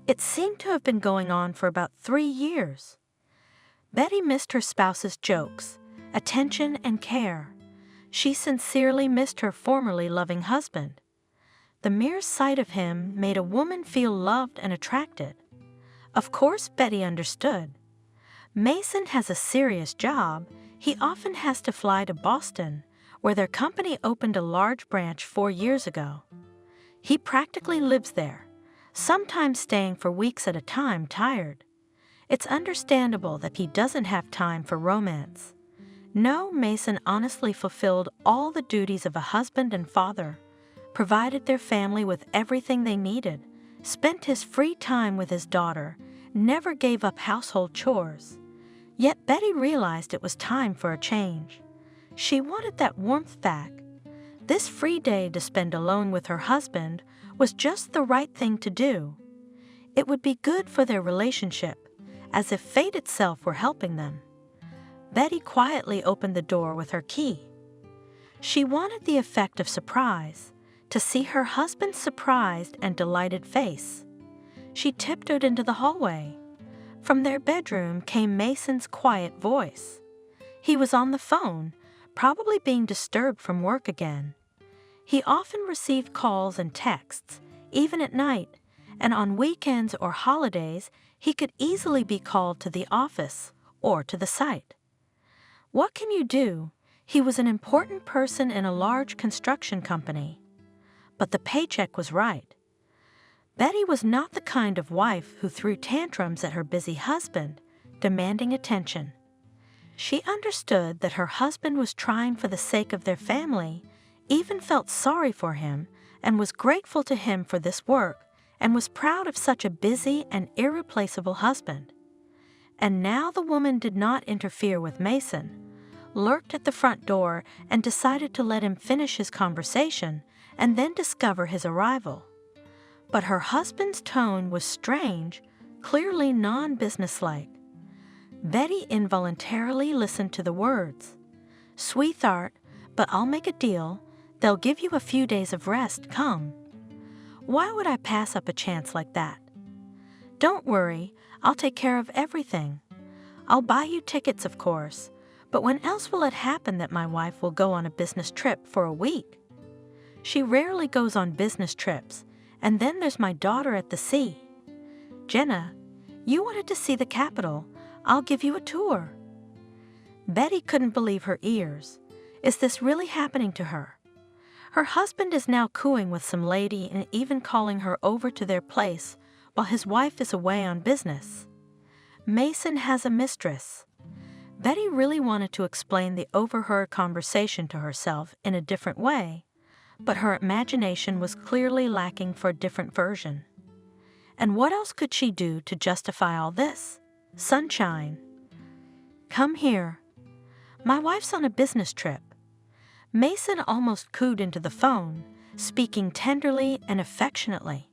It seemed to have been going on for about 3 years. Betty missed her spouse's jokes, attention, and care. She sincerely missed her formerly loving husband. The mere sight of him made a woman feel loved and attracted. Of course, Betty understood. Mason has a serious job. He often has to fly to Boston, where their company opened a large branch 4 years ago. He practically lives there, sometimes staying for weeks at a time, tired. It's understandable that he doesn't have time for romance. No, Mason honestly fulfilled all the duties of a husband and father, provided their family with everything they needed, spent his free time with his daughter, never gave up household chores. Yet Betty realized it was time for a change. She wanted that warmth back. This free day to spend alone with her husband was just the right thing to do. It would be good for their relationship, as if fate itself were helping them. Betty quietly opened the door with her key. She wanted the effect of surprise, to see her husband's surprised and delighted face. She tiptoed into the hallway. From their bedroom came Mason's quiet voice. He was on the phone, probably being disturbed from work again. He often received calls and texts, even at night, and on weekends or holidays, he could easily be called to the office or to the site. What can you do? He was an important person in a large construction company. But the paycheck was right. Betty was not the kind of wife who threw tantrums at her busy husband, demanding attention. She understood that her husband was trying for the sake of their family, even felt sorry for him, and was grateful to him for this work and was proud of such a busy and irreplaceable husband. And now the woman did not interfere with Mason, lurked at the front door and decided to let him finish his conversation and then discover his arrival. But her husband's tone was strange, clearly non-businesslike. Betty involuntarily listened to the words, "Sweetheart, but I'll make a deal. They'll give you a few days of rest, come." Why would I pass up a chance like that? "Don't worry, I'll take care of everything. I'll buy you tickets, of course, but when else will it happen that my wife will go on a business trip for a week? She rarely goes on business trips, and then there's my daughter at the sea. Jenna, you wanted to see the Capitol. I'll give you a tour." Betty couldn't believe her ears. Is this really happening to her? Her husband is now cooing with some lady and even calling her over to their place while his wife is away on business. Mason has a mistress. Betty really wanted to explain the overheard conversation to herself in a different way, but her imagination was clearly lacking for a different version. And what else could she do to justify all this? Sunshine. "Come here. My wife's on a business trip." Mason almost cooed into the phone, speaking tenderly and affectionately.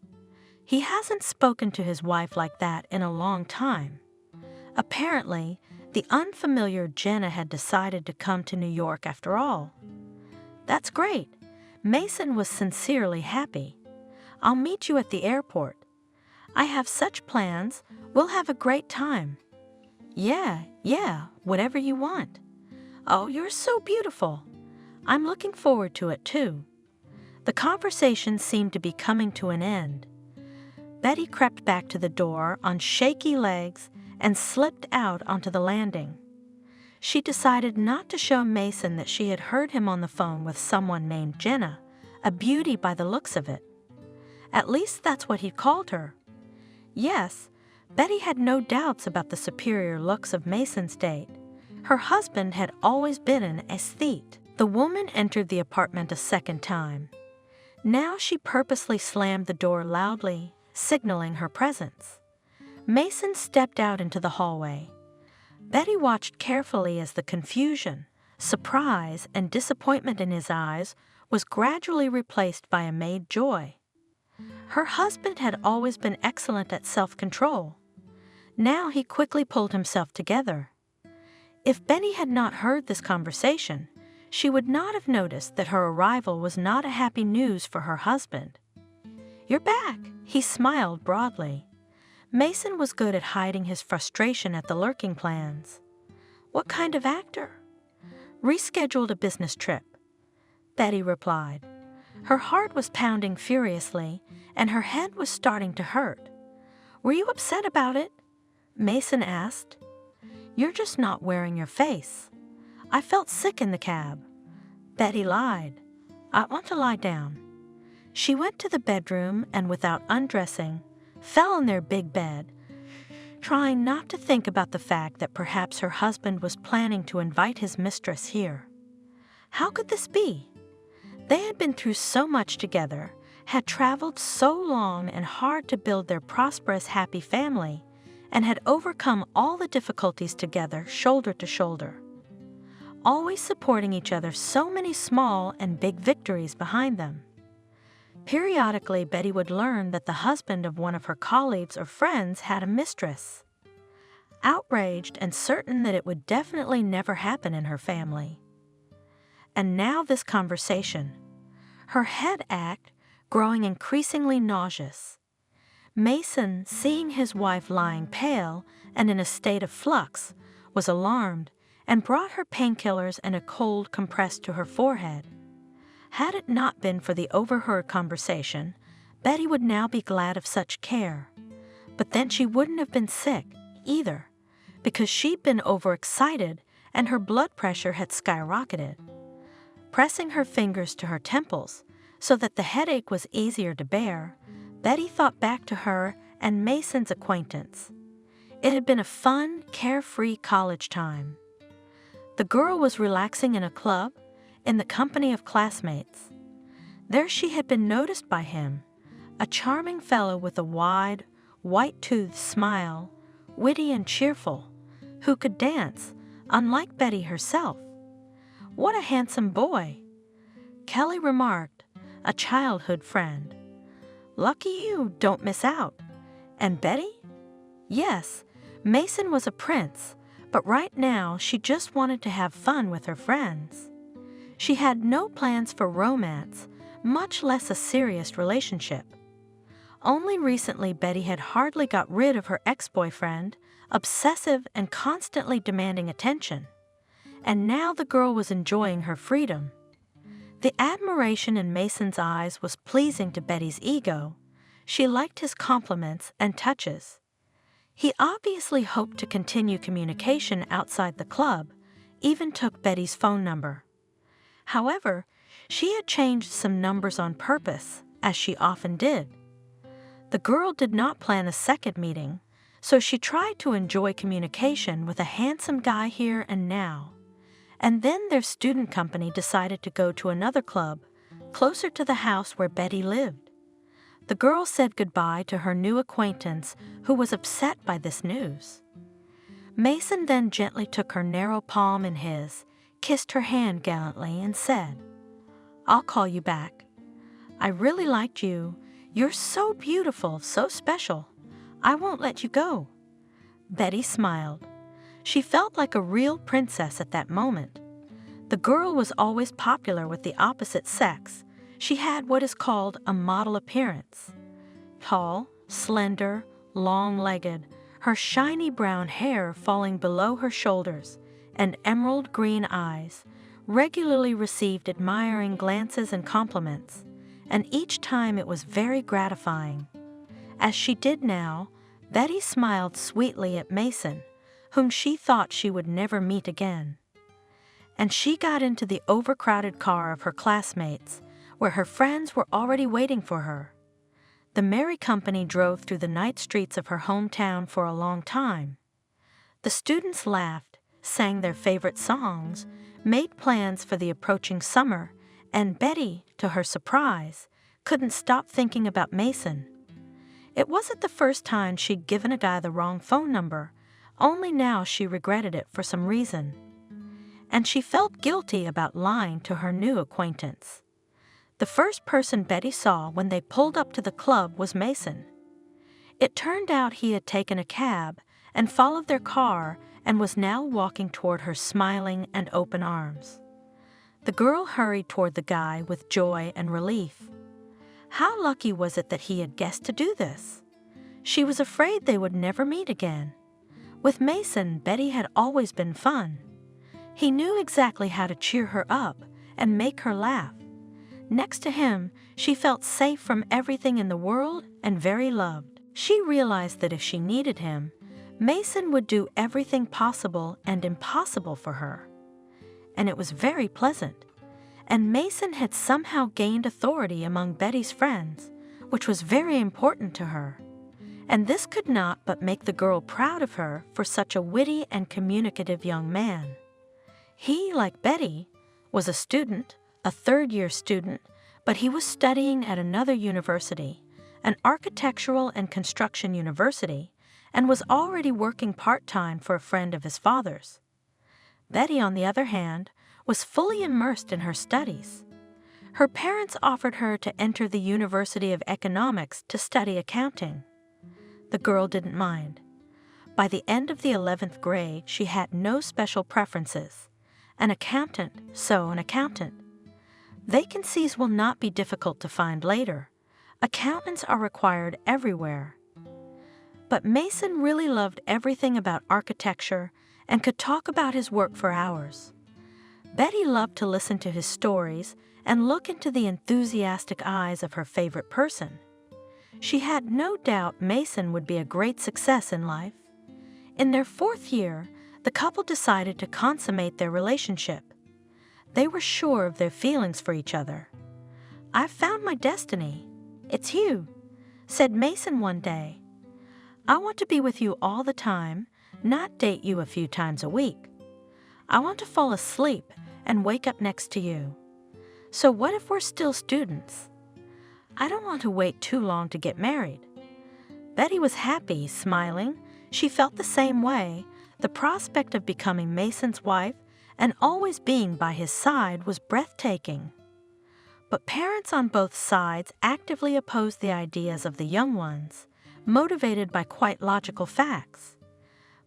He hasn't spoken to his wife like that in a long time. Apparently, the unfamiliar Jenna had decided to come to New York after all. That's great. Mason was sincerely happy. "I'll meet you at the airport. I have such plans. We'll have a great time." Yeah, whatever you want." "Oh, you're so beautiful. I'm looking forward to it, too." The conversation seemed to be coming to an end. Betty crept back to the door on shaky legs and slipped out onto the landing. She decided not to show Mason that she had heard him on the phone with someone named Jenna, a beauty by the looks of it. At least that's what he called her. Yes, Betty had no doubts about the superior looks of Mason's date. Her husband had always been an aesthete. The woman entered the apartment a second time. Now she purposely slammed the door loudly, signaling her presence. Mason stepped out into the hallway. Betty watched carefully as the confusion, surprise, and disappointment in his eyes was gradually replaced by amazed joy. Her husband had always been excellent at self-control. Now he quickly pulled himself together. If Betty had not heard this conversation, she would not have noticed that her arrival was not a happy news for her husband. "You're back," he smiled broadly. Mason was good at hiding his frustration at the lurking plans. "What kind of actor?" "Rescheduled a business trip," Betty replied. Her heart was pounding furiously, and her head was starting to hurt. "Were you upset about it?" Mason asked. "You're just not wearing your face. I felt sick in the cab." Betty lied. "I want to lie down." She went to the bedroom and, without undressing, fell in their big bed, trying not to think about the fact that perhaps her husband was planning to invite his mistress here. How could this be? They had been through so much together, had traveled so long and hard to build their prosperous, happy family, and had overcome all the difficulties together, shoulder to shoulder, always supporting each other, so many small and big victories behind them. Periodically, Betty would learn that the husband of one of her colleagues or friends had a mistress. Outraged and certain that it would definitely never happen in her family. And now this conversation. Her head ached, growing increasingly nauseous. Mason, seeing his wife lying pale and in a state of flux, was alarmed and brought her painkillers and a cold compress to her forehead. Had it not been for the overheard conversation, Betty would now be glad of such care. But then she wouldn't have been sick, either, because she'd been overexcited and her blood pressure had skyrocketed. Pressing her fingers to her temples so that the headache was easier to bear, Betty thought back to her and Mason's acquaintance. It had been a fun, carefree college time. The girl was relaxing in a club, in the company of classmates. There she had been noticed by him, a charming fellow with a wide, white-toothed smile, witty and cheerful, who could dance, unlike Betty herself. "What a handsome boy," Kelly remarked, a childhood friend. "Lucky you, don't miss out." And Betty? Yes, Mason was a prince, but right now she just wanted to have fun with her friends. She had no plans for romance, much less a serious relationship. Only recently Betty had hardly got rid of her ex-boyfriend, obsessive and constantly demanding attention. And now the girl was enjoying her freedom. The admiration in Mason's eyes was pleasing to Betty's ego. She liked his compliments and touches. He obviously hoped to continue communication outside the club, even took Betty's phone number. However, she had changed some numbers on purpose, as she often did. The girl did not plan a second meeting, so she tried to enjoy communication with a handsome guy here and now. And then their student company decided to go to another club, closer to the house where Betty lived. The girl said goodbye to her new acquaintance, who was upset by this news. Mason then gently took her narrow palm in his, kissed her hand gallantly, and said, "I'll call you back. I really liked you. You're so beautiful, so special. I won't let you go." Betty smiled. She felt like a real princess at that moment. The girl was always popular with the opposite sex. She had what is called a model appearance. Tall, slender, long-legged, her shiny brown hair falling below her shoulders, and emerald green eyes, regularly received admiring glances and compliments, and each time it was very gratifying. As she did now, Betty smiled sweetly at Mason, whom she thought she would never meet again. And she got into the overcrowded car of her classmates, where her friends were already waiting for her. The merry company drove through the night streets of her hometown for a long time. The students laughed, sang their favorite songs, made plans for the approaching summer, and Betty, to her surprise, couldn't stop thinking about Mason. It wasn't the first time she'd given a guy the wrong phone number, only now she regretted it for some reason. And she felt guilty about lying to her new acquaintance. The first person Betty saw when they pulled up to the club was Mason. It turned out he had taken a cab and followed their car and was now walking toward her smiling and open arms. The girl hurried toward the guy with joy and relief. How lucky was it that he had guessed to do this? She was afraid they would never meet again. With Mason, Betty had always been fun. He knew exactly how to cheer her up and make her laugh. Next to him, she felt safe from everything in the world and very loved. She realized that if she needed him, Mason would do everything possible and impossible for her. And it was very pleasant. And Mason had somehow gained authority among Betty's friends, which was very important to her. And this could not but make the girl proud of her for such a witty and communicative young man. He, like Betty, was a student, a third-year student, but he was studying at another university, an architectural and construction university, and was already working part-time for a friend of his father's. Betty, on the other hand, was fully immersed in her studies. Her parents offered her to enter the University of Economics to study accounting. The girl didn't mind. By the end of the 11th grade, she had no special preferences. An accountant, so an accountant. Vacancies will not be difficult to find later. Accountants are required everywhere. But Mason really loved everything about architecture and could talk about his work for hours. Betty loved to listen to his stories and look into the enthusiastic eyes of her favorite person. She had no doubt Mason would be a great success in life. In their 4th year, the couple decided to consummate their relationship. They were sure of their feelings for each other. "I've found my destiny. It's you," said Mason one day. "I want to be with you all the time, not date you a few times a week. I want to fall asleep and wake up next to you. So what if we're still students? I don't want to wait too long to get married." Betty was happy, smiling. She felt the same way. The prospect of becoming Mason's wife and always being by his side was breathtaking. But parents on both sides actively opposed the ideas of the young ones, motivated by quite logical facts.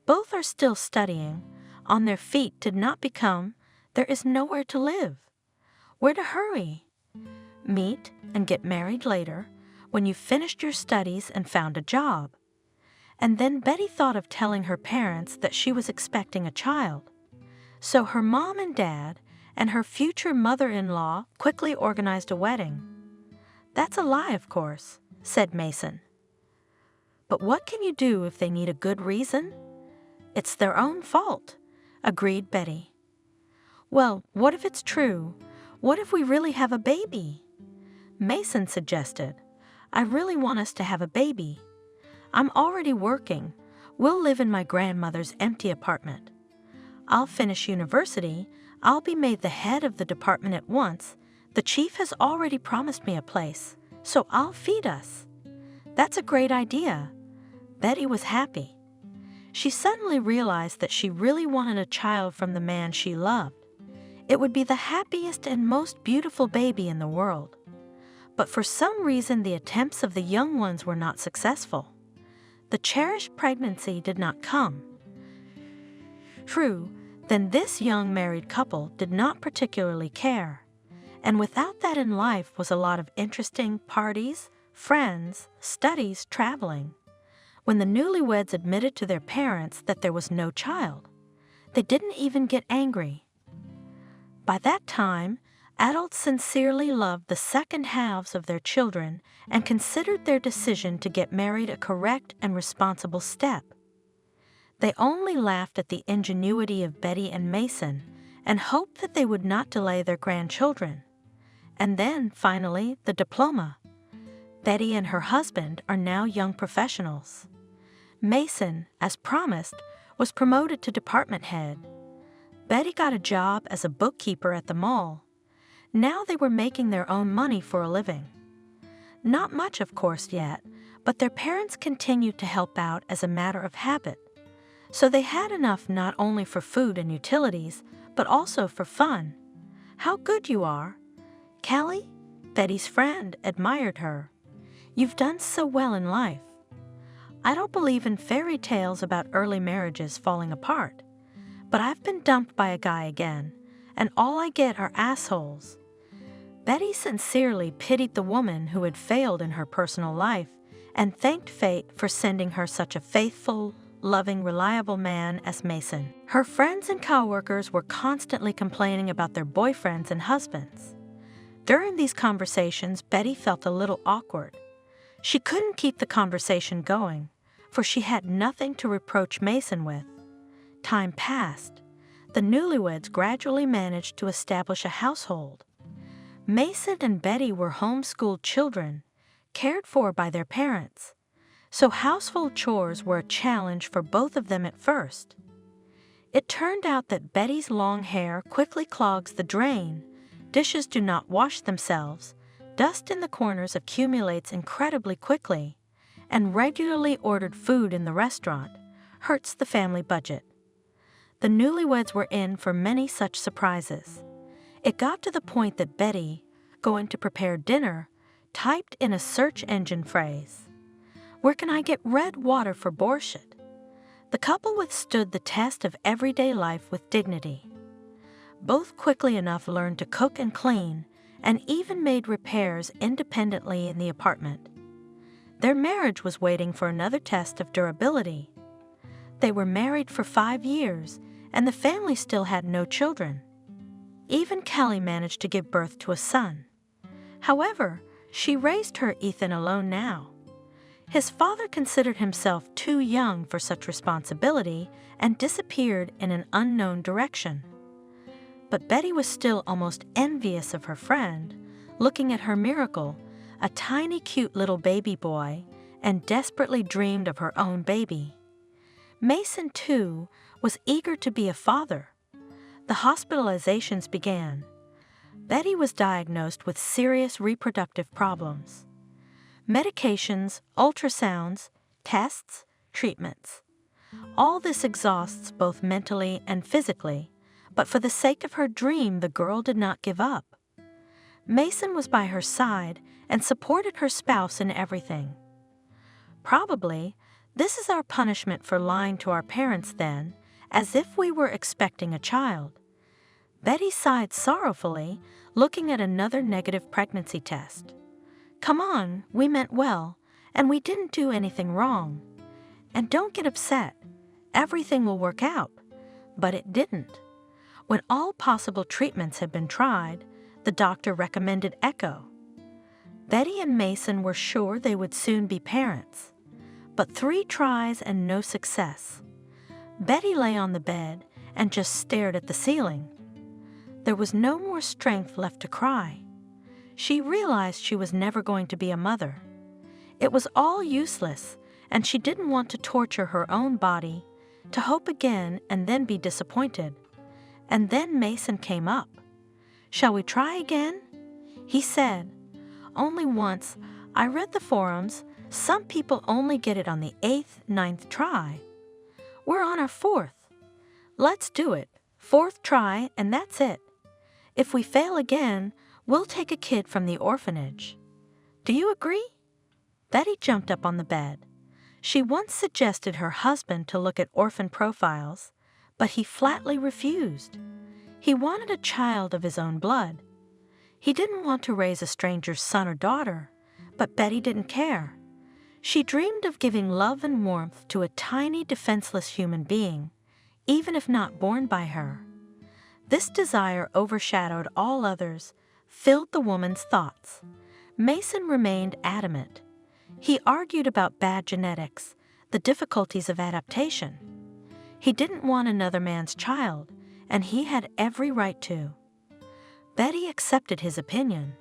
Both are still studying. On their feet did not become, there is nowhere to live. Where to hurry? Meet and get married later, when you finished your studies and found a job. And then Betty thought of telling her parents that she was expecting a child. So her mom and dad and her future mother-in-law quickly organized a wedding. "That's a lie, of course," said Mason. "But what can you do if they need a good reason?" "It's their own fault," agreed Betty. "Well, what if it's true? What if we really have a baby?" Mason suggested, "I really want us to have a baby. I'm already working. We'll live in my grandmother's empty apartment. I'll finish university. I'll be made the head of the department at once. The chief has already promised me a place, so I'll feed us." "That's a great idea." Betty was happy. She suddenly realized that she really wanted a child from the man she loved. It would be the happiest and most beautiful baby in the world. But for some reason, the attempts of the young ones were not successful. The cherished pregnancy did not come. True, then this young married couple did not particularly care. And without that in life was a lot of interesting parties, friends, studies, traveling. When the newlyweds admitted to their parents that there was no child, they didn't even get angry. By that time, adults sincerely loved the second halves of their children and considered their decision to get married a correct and responsible step. They only laughed at the ingenuity of Betty and Mason and hoped that they would not delay their grandchildren. And then, finally, the diploma. Betty and her husband are now young professionals. Mason, as promised, was promoted to department head. Betty got a job as a bookkeeper at the mall. Now they were making their own money for a living. Not much, of course, yet, but their parents continued to help out as a matter of habit. So they had enough not only for food and utilities, but also for fun. "How good you are." Kelly, Betty's friend, admired her. "You've done so well in life." "I don't believe in fairy tales about early marriages falling apart. But I've been dumped by a guy again, and all I get are assholes." Betty sincerely pitied the woman who had failed in her personal life and thanked fate for sending her such a faithful, loving, reliable man as Mason. Her friends and coworkers were constantly complaining about their boyfriends and husbands. During these conversations, Betty felt a little awkward. She couldn't keep the conversation going, for she had nothing to reproach Mason with. Time passed. The newlyweds gradually managed to establish a household. Mason and Betty were homeschooled children, cared for by their parents. So household chores were a challenge for both of them at first. It turned out that Betty's long hair quickly clogs the drain, dishes do not wash themselves, dust in the corners accumulates incredibly quickly, and regularly ordered food in the restaurant hurts the family budget. The newlyweds were in for many such surprises. It got to the point that Betty, going to prepare dinner, typed in a search engine phrase, "Where can I get red water for borscht?" The couple withstood the test of everyday life with dignity. Both quickly enough learned to cook and clean, and even made repairs independently in the apartment. Their marriage was waiting for another test of durability. They were married for 5 years, and the family still had no children. Even Kelly managed to give birth to a son. However, she raised her Ethan alone now. His father considered himself too young for such responsibility and disappeared in an unknown direction. But Betty was still almost envious of her friend, looking at her miracle, a tiny cute little baby boy, and desperately dreamed of her own baby. Mason, too, was eager to be a father. The hospitalizations began. Betty was diagnosed with serious reproductive problems. Medications, ultrasounds, tests, treatments. All this exhausts both mentally and physically, but for the sake of her dream, the girl did not give up. Mason was by her side and supported her spouse in everything. Probably, this is our punishment for lying to our parents then, as if we were expecting a child. Betty sighed sorrowfully, looking at another negative pregnancy test. Come on, we meant well, and we didn't do anything wrong. And don't get upset. Everything will work out. But it didn't. When all possible treatments had been tried, the doctor recommended echo. Betty and Mason were sure they would soon be parents. But 3 tries and no success. Betty lay on the bed and just stared at the ceiling. There was no more strength left to cry. She realized she was never going to be a mother. It was all useless, and she didn't want to torture her own body, to hope again and then be disappointed. And then Mason came up. Shall we try again? He said, only once. I read the forums. Some people only get it on the 8th, 9th try. We're on our 4th. Let's do it. 4th try, and that's it. If we fail again, we'll take a kid from the orphanage. Do you agree? Betty jumped up on the bed. She once suggested her husband to look at orphan profiles, but he flatly refused. He wanted a child of his own blood. He didn't want to raise a stranger's son or daughter, but Betty didn't care. She dreamed of giving love and warmth to a tiny, defenseless human being, even if not born by her. This desire overshadowed all others, filled the woman's thoughts. Mason remained adamant. He argued about bad genetics, the difficulties of adaptation. He didn't want another man's child, and he had every right to. Betty accepted his opinion.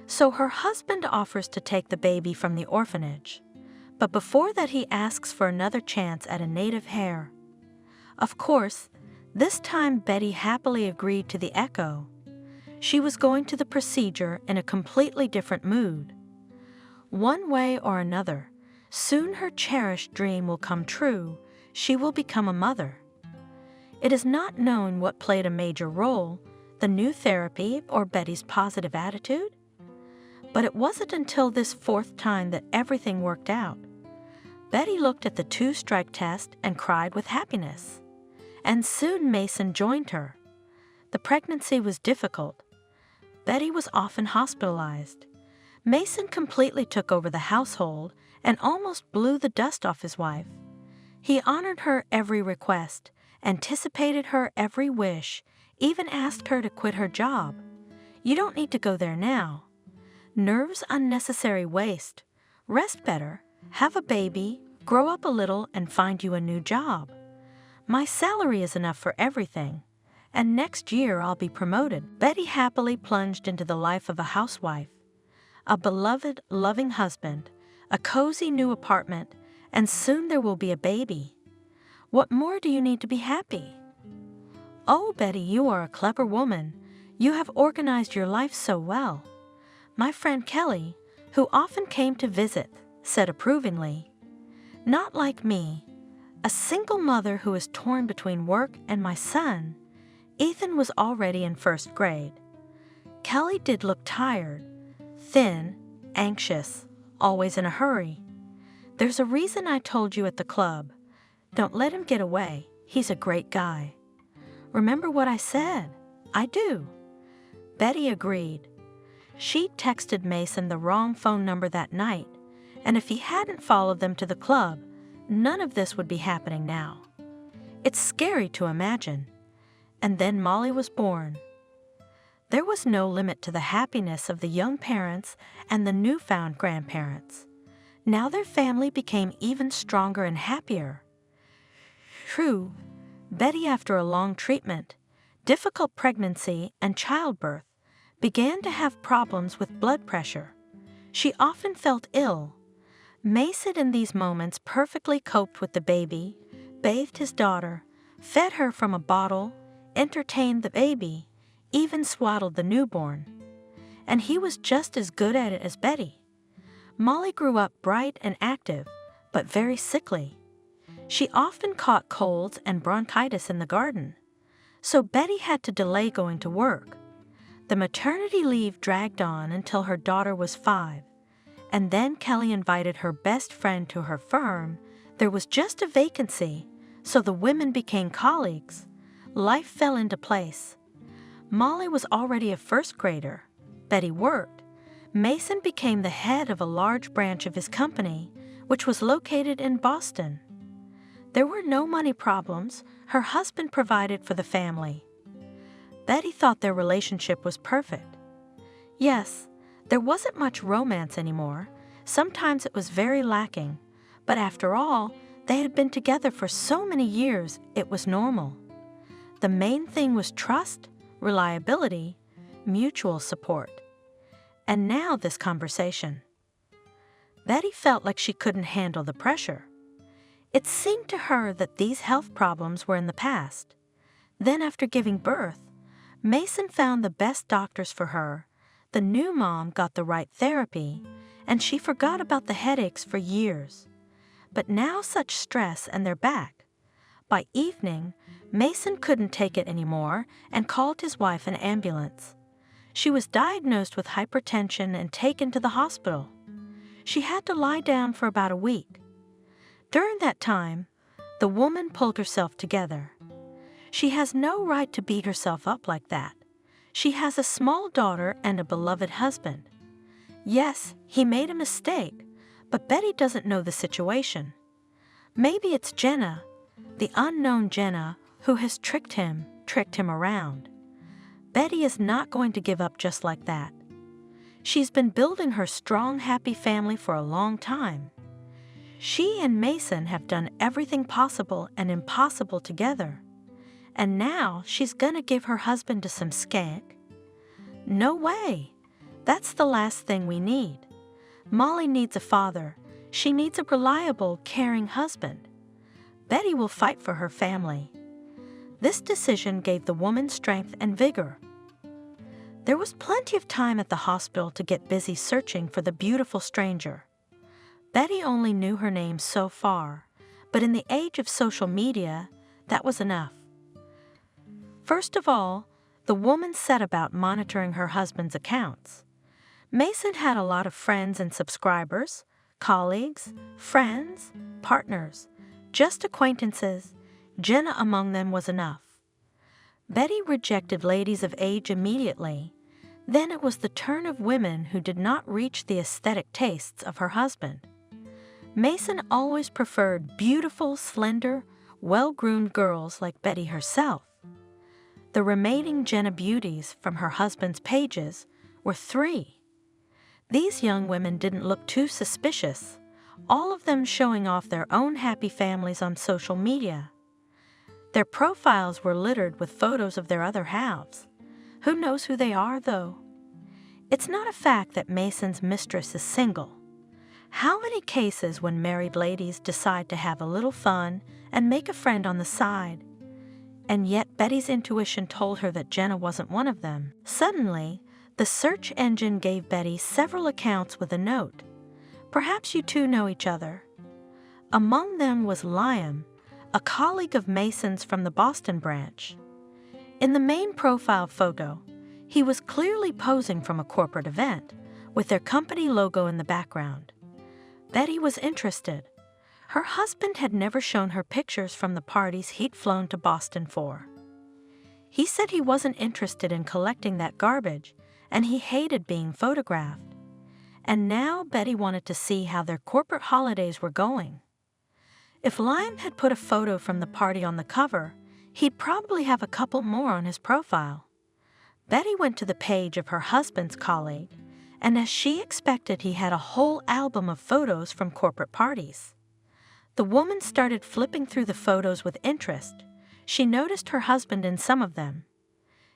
So her husband offers to take the baby from the orphanage, but before that he asks for another chance at a native hair. Of course, this time Betty happily agreed to the echo. She was going to the procedure in a completely different mood. One way or another, soon her cherished dream will come true. She will become a mother. It is not known what played a major role, the new therapy or Betty's positive attitude. But it wasn't until this 4th time that everything worked out. Betty looked at the 2-strike test and cried with happiness. And soon Mason joined her. The pregnancy was difficult. Betty was often hospitalized. Mason completely took over the household and almost blew the dust off his wife. He honored her every request, anticipated her every wish, even asked her to quit her job. You don't need to go there now. Nerves unnecessary waste. Rest better, have a baby, grow up a little, and find you a new job. My salary is enough for everything, and next year I'll be promoted. Betty happily plunged into the life of a housewife. A beloved, loving husband, a cozy new apartment, and soon there will be a baby. What more do you need to be happy? Oh, Betty, you are a clever woman. You have organized your life so well. My friend Kelly, who often came to visit, said approvingly, not like me, a single mother who is torn between work and my son. Ethan was already in 1st grade. Kelly did look tired, thin, anxious, always in a hurry. There's a reason I told you at the club. Don't let him get away. He's a great guy. Remember what I said? I do. Betty agreed. She texted Mason the wrong phone number that night, and if he hadn't followed them to the club, none of this would be happening now. It's scary to imagine. And then Molly was born. There was no limit to the happiness of the young parents and the newfound grandparents. Now their family became even stronger and happier. True, Betty, after a long treatment, difficult pregnancy, and childbirth, began to have problems with blood pressure. She often felt ill. Mason in these moments perfectly coped with the baby, bathed his daughter, fed her from a bottle, entertained the baby, even swaddled the newborn. And he was just as good at it as Betty. Molly grew up bright and active, but very sickly. She often caught colds and bronchitis in the garden, so Betty had to delay going to work. The maternity leave dragged on until her daughter was 5, and then Kelly invited her best friend to her firm. There was just a vacancy, so the women became colleagues. Life fell into place. Molly was already a first grader. Betty worked. Mason became the head of a large branch of his company, which was located in Boston. There were no money problems. Her husband provided for the family. Betty thought their relationship was perfect. Yes, there wasn't much romance anymore. Sometimes it was very lacking. But after all, they had been together for so many years, it was normal. The main thing was trust, reliability, mutual support. And now this conversation. Betty felt like she couldn't handle the pressure. It seemed to her that these health problems were in the past. Then after giving birth, Mason found the best doctors for her. The new mom got the right therapy, and she forgot about the headaches for years. But now such stress and they're back. By evening, Mason couldn't take it anymore and called his wife an ambulance. She was diagnosed with hypertension and taken to the hospital. She had to lie down for about a week. During that time, the woman pulled herself together. She has no right to beat herself up like that. She has a small daughter and a beloved husband. Yes, he made a mistake, but Betty doesn't know the situation. Maybe it's Jenna, the unknown Jenna, who has tricked him around. Betty is not going to give up just like that. She's been building her strong, happy family for a long time. She and Mason have done everything possible and impossible together. And now she's gonna give her husband to some skank? No way! That's the last thing we need. Molly needs a father. She needs a reliable, caring husband. Betty will fight for her family. This decision gave the woman strength and vigor. There was plenty of time at the hospital to get busy searching for the beautiful stranger. Betty only knew her name so far, but in the age of social media, that was enough. First of all, the woman set about monitoring her husband's accounts. Mason had a lot of friends and subscribers, colleagues, friends, partners, just acquaintances. Jenna among them was enough. Betty rejected ladies of age immediately. Then it was the turn of women who did not reach the aesthetic tastes of her husband. Mason always preferred beautiful, slender, well-groomed girls like Betty herself. The remaining Jenna beauties from her husband's pages were 3. These young women didn't look too suspicious, all of them showing off their own happy families on social media. Their profiles were littered with photos of their other halves. Who knows who they are, though? It's not a fact that Mason's mistress is single. How many cases when married ladies decide to have a little fun and make a friend on the side? And yet Betty's intuition told her that Jenna wasn't one of them. Suddenly, the search engine gave Betty several accounts with a note. Perhaps you two know each other. Among them was Liam, a colleague of Mason's from the Boston branch. In the main profile photo, he was clearly posing from a corporate event, with their company logo in the background. Betty was interested. Her husband had never shown her pictures from the parties he'd flown to Boston for. He said he wasn't interested in collecting that garbage, and he hated being photographed. And now Betty wanted to see how their corporate holidays were going. If Liam had put a photo from the party on the cover, he'd probably have a couple more on his profile. Betty went to the page of her husband's colleague, and as she expected, he had a whole album of photos from corporate parties. The woman started flipping through the photos with interest. She noticed her husband in some of them.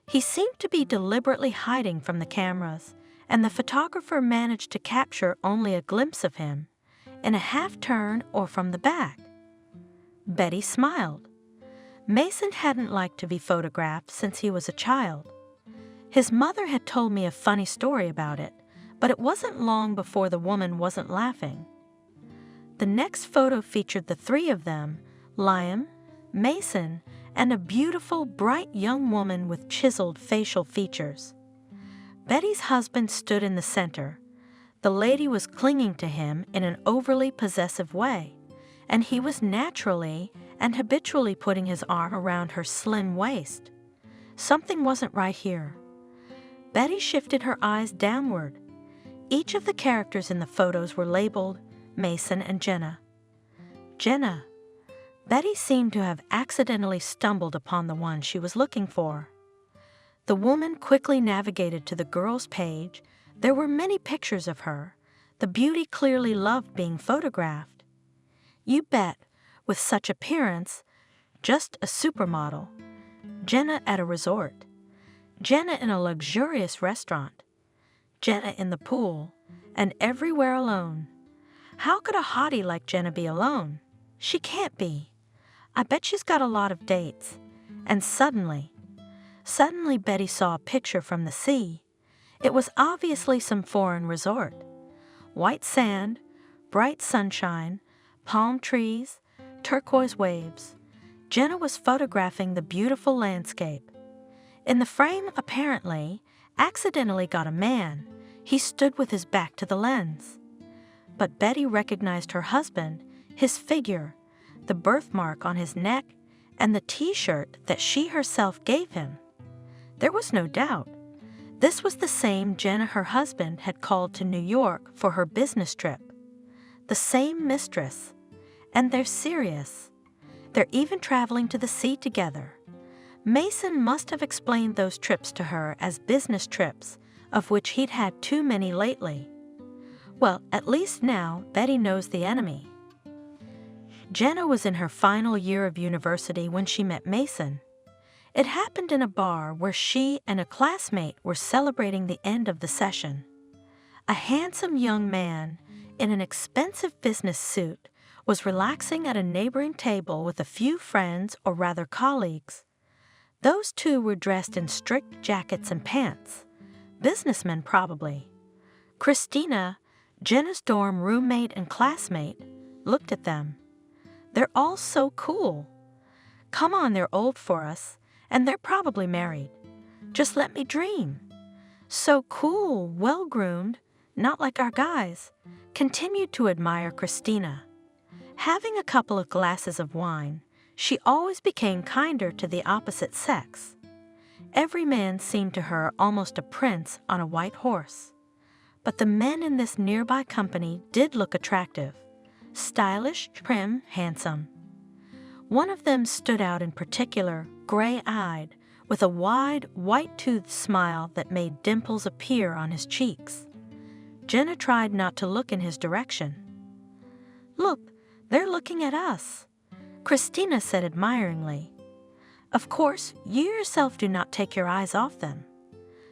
He seemed to be deliberately hiding from the cameras, and the photographer managed to capture only a glimpse of him, in a half-turn or from the back. Betty smiled. Mason hadn't liked to be photographed since he was a child. His mother had told me a funny story about it, but it wasn't long before the woman wasn't laughing. The next photo featured the three of them, Liam, Mason, and a beautiful, bright young woman with chiseled facial features. Betty's husband stood in the center. The lady was clinging to him in an overly possessive way, and he was naturally and habitually putting his arm around her slim waist. Something wasn't right here. Betty shifted her eyes downward. Each of the characters in the photos were labeled Mason and Jenna. Jenna. Betty seemed to have accidentally stumbled upon the one she was looking for. The woman quickly navigated to the girls' page. There were many pictures of her. The beauty clearly loved being photographed. You bet, with such appearance, just a supermodel. Jenna at a resort. Jenna in a luxurious restaurant. Jenna in the pool, and everywhere alone. How could a hottie like Jenna be alone? She can't be. I bet she's got a lot of dates. And suddenly Betty saw a picture from the sea. It was obviously some foreign resort. White sand, bright sunshine, palm trees, turquoise waves. Jenna was photographing the beautiful landscape. In the frame, apparently, accidentally got a man. He stood with his back to the lens. But Betty recognized her husband, his figure, the birthmark on his neck, and the t-shirt that she herself gave him. There was no doubt. This was the same Jenna her husband had called to New York for her business trip. The same mistress. And they're serious. They're even traveling to the sea together. Mason must have explained those trips to her as business trips, of which he'd had too many lately. Well, at least now Betty knows the enemy. Jenna was in her final year of university when she met Mason. It happened in a bar where she and a classmate were celebrating the end of the session. A handsome young man in an expensive business suit was relaxing at a neighboring table with a few friends, or rather colleagues. Those two were dressed in strict jackets and pants. Businessmen, probably. Christina, Jenna's dorm roommate and classmate, looked at them. They're all so cool. Come on, they're old for us, and they're probably married. Just let me dream. So cool, well-groomed, not like our guys. Continued to admire Christina. Having a couple of glasses of wine, she always became kinder to the opposite sex. Every man seemed to her almost a prince on a white horse. But the men in this nearby company did look attractive. Stylish, trim, handsome. One of them stood out in particular, gray-eyed, with a wide, white-toothed smile that made dimples appear on his cheeks. Jenna tried not to look in his direction. Look, they're looking at us, Christina said admiringly. Of course, you yourself do not take your eyes off them.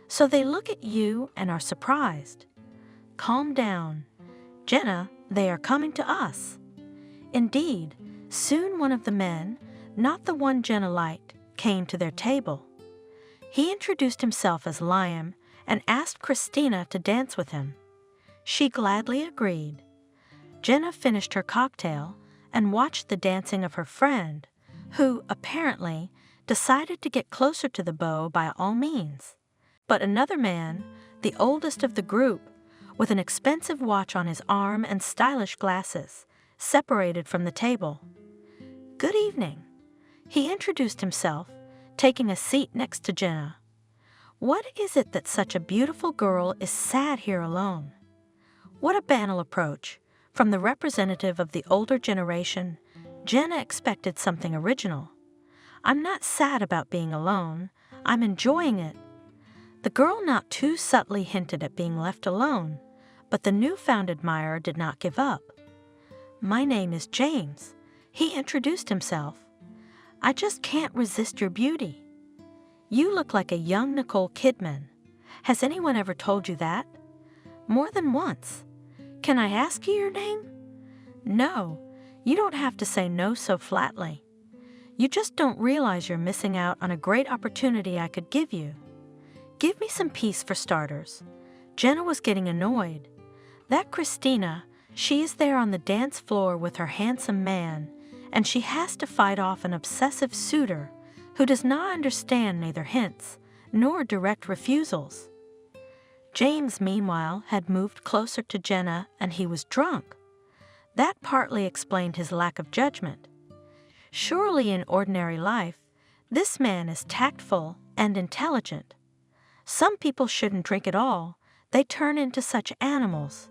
So they look at you and are surprised. Calm down. Jenna, they are coming to us. Indeed, soon one of the men, not the one Jenna liked, came to their table. He introduced himself as Liam and asked Christina to dance with him. She gladly agreed. Jenna finished her cocktail and watched the dancing of her friend, who, apparently, decided to get closer to the beau by all means. But another man, the oldest of the group, with an expensive watch on his arm and stylish glasses, separated from the table. Good evening. He introduced himself, taking a seat next to Jenna. What is it that such a beautiful girl is sad here alone? What a banal approach. From the representative of the older generation, Jenna expected something original. I'm not sad about being alone. I'm enjoying it. The girl not too subtly hinted at being left alone, but the newfound admirer did not give up. My name is James. He introduced himself. I just can't resist your beauty. You look like a young Nicole Kidman. Has anyone ever told you that? More than once. Can I ask you your name? No, you don't have to say no so flatly. You just don't realize you're missing out on a great opportunity I could give you. Give me some peace for starters." Jenna was getting annoyed. That Christina, she is there on the dance floor with her handsome man, and she has to fight off an obsessive suitor who does not understand neither hints nor direct refusals. James, meanwhile, had moved closer to Jenna, and he was drunk. That partly explained his lack of judgment. Surely in ordinary life, this man is tactful and intelligent. Some people shouldn't drink at all. They turn into such animals.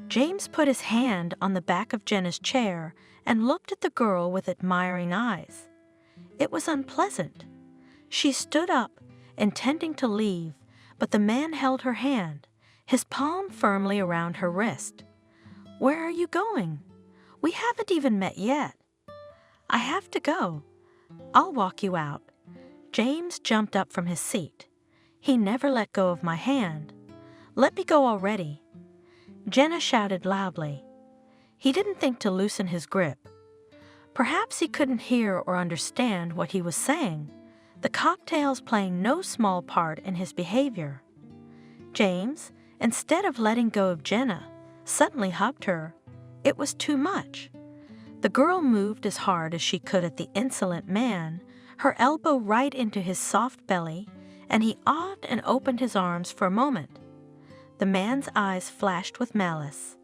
James put his hand on the back of Jenna's chair and looked at the girl with admiring eyes. It was unpleasant. She stood up, intending to leave, but the man held her hand, his palm firmly around her wrist. "Where are you going? We haven't even met yet." "I have to go. I'll walk you out." James jumped up from his seat. He never let go of my hand. "Let me go already." Jenna shouted loudly. He didn't think to loosen his grip. Perhaps he couldn't hear or understand what he was saying, the cocktails playing no small part in his behavior. James, instead of letting go of Jenna, suddenly hugged her. It was too much. The girl moved as hard as she could at the insolent man, her elbow right into his soft belly, and he awed and opened his arms for a moment. The man's eyes flashed with malice.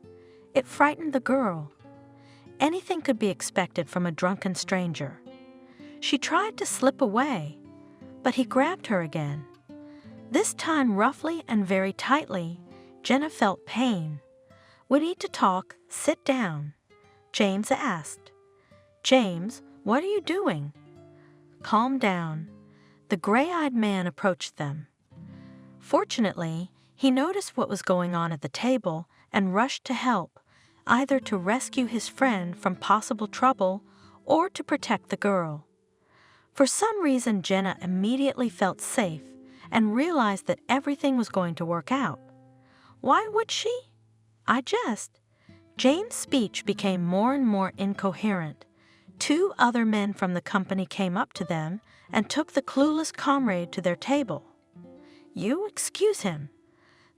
It frightened the girl. Anything could be expected from a drunken stranger. She tried to slip away, but he grabbed her again. This time roughly and very tightly. Jenna felt pain. "We need to talk. Sit down," James asked. "James, what are you doing?" "Calm down." The gray-eyed man approached them. Fortunately, he noticed what was going on at the table and rushed to help, either to rescue his friend from possible trouble or to protect the girl. For some reason, Jenna immediately felt safe and realized that everything was going to work out. Why would she? James' speech became more and more incoherent. Two other men from the company came up to them and took the clueless comrade to their table. "You excuse him."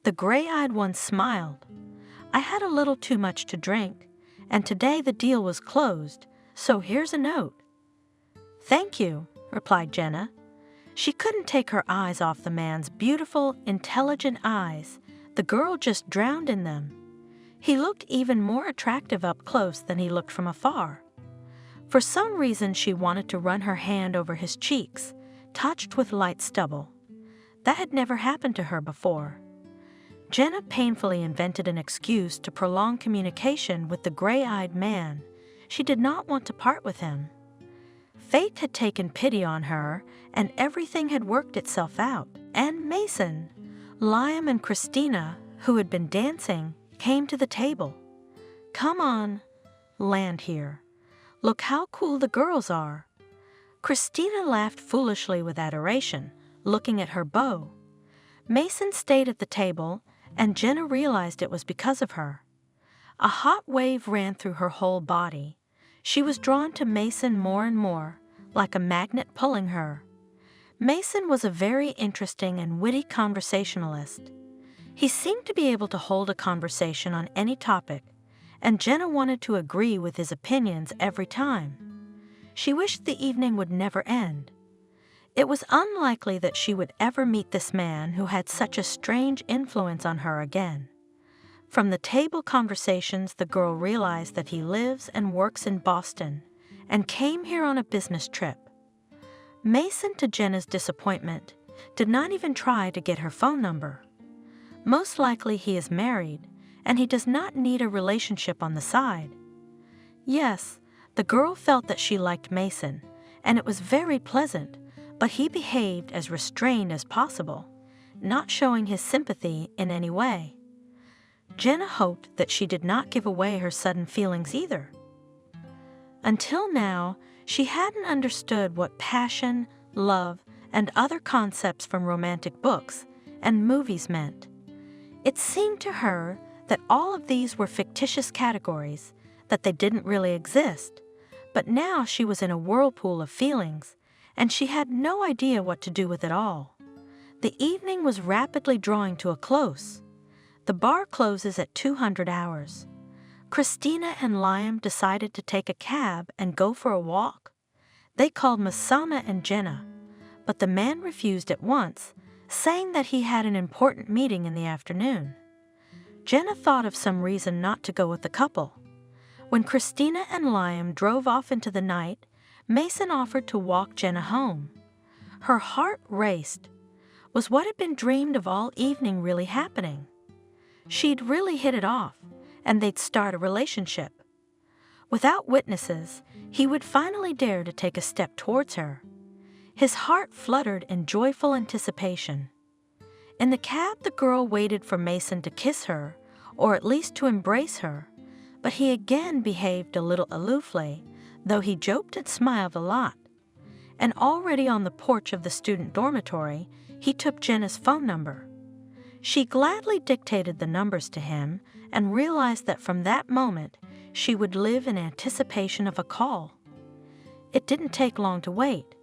The gray-eyed one smiled. "I had a little too much to drink, and today the deal was closed, so here's a note." "Thank you," replied Jenna. She couldn't take her eyes off the man's beautiful, intelligent eyes. The girl just drowned in them. He looked even more attractive up close than he looked from afar. For some reason, she wanted to run her hand over his cheeks, touched with light stubble. That had never happened to her before. Jenna painfully invented an excuse to prolong communication with the gray-eyed man. She did not want to part with him. Fate had taken pity on her, and everything had worked itself out. And Mason, Liam, and Christina, who had been dancing, came to the table. "Come on, land here. Look how cool the girls are." Christina laughed foolishly with adoration, looking at her beau. Mason stayed at the table, and Jenna realized it was because of her. A hot wave ran through her whole body. She was drawn to Mason more and more, like a magnet pulling her. Mason was a very interesting and witty conversationalist. He seemed to be able to hold a conversation on any topic, and Jenna wanted to agree with his opinions every time. She wished the evening would never end. It was unlikely that she would ever meet this man who had such a strange influence on her again. From the table conversations, the girl realized that he lives and works in Boston and came here on a business trip. Mason, to Jenna's disappointment, did not even try to get her phone number. Most likely he is married, and he does not need a relationship on the side. Yes, the girl felt that she liked Mason, and it was very pleasant, but he behaved as restrained as possible, not showing his sympathy in any way. Jenna hoped that she did not give away her sudden feelings either. Until now, she hadn't understood what passion, love, and other concepts from romantic books and movies meant. It seemed to her that all of these were fictitious categories, that they didn't really exist, but now she was in a whirlpool of feelings, and she had no idea what to do with it all. The evening was rapidly drawing to a close. The bar closes at 200 hours. Christina and Liam decided to take a cab and go for a walk. They called Masana and Jenna, but the man refused at once, saying that he had an important meeting in the afternoon. Jenna thought of some reason not to go with the couple. When Christina and Liam drove off into the night, Mason offered to walk Jenna home. Her heart raced. Was what had been dreamed of all evening really happening? She'd really hit it off, and they'd start a relationship. Without witnesses, he would finally dare to take a step towards her. His heart fluttered in joyful anticipation. In the cab, the girl waited for Mason to kiss her, or at least to embrace her, but he again behaved a little aloofly, though he joked and smiled a lot. And already on the porch of the student dormitory, he took Jenna's phone number. She gladly dictated the numbers to him and realized that from that moment, she would live in anticipation of a call. It didn't take long to wait.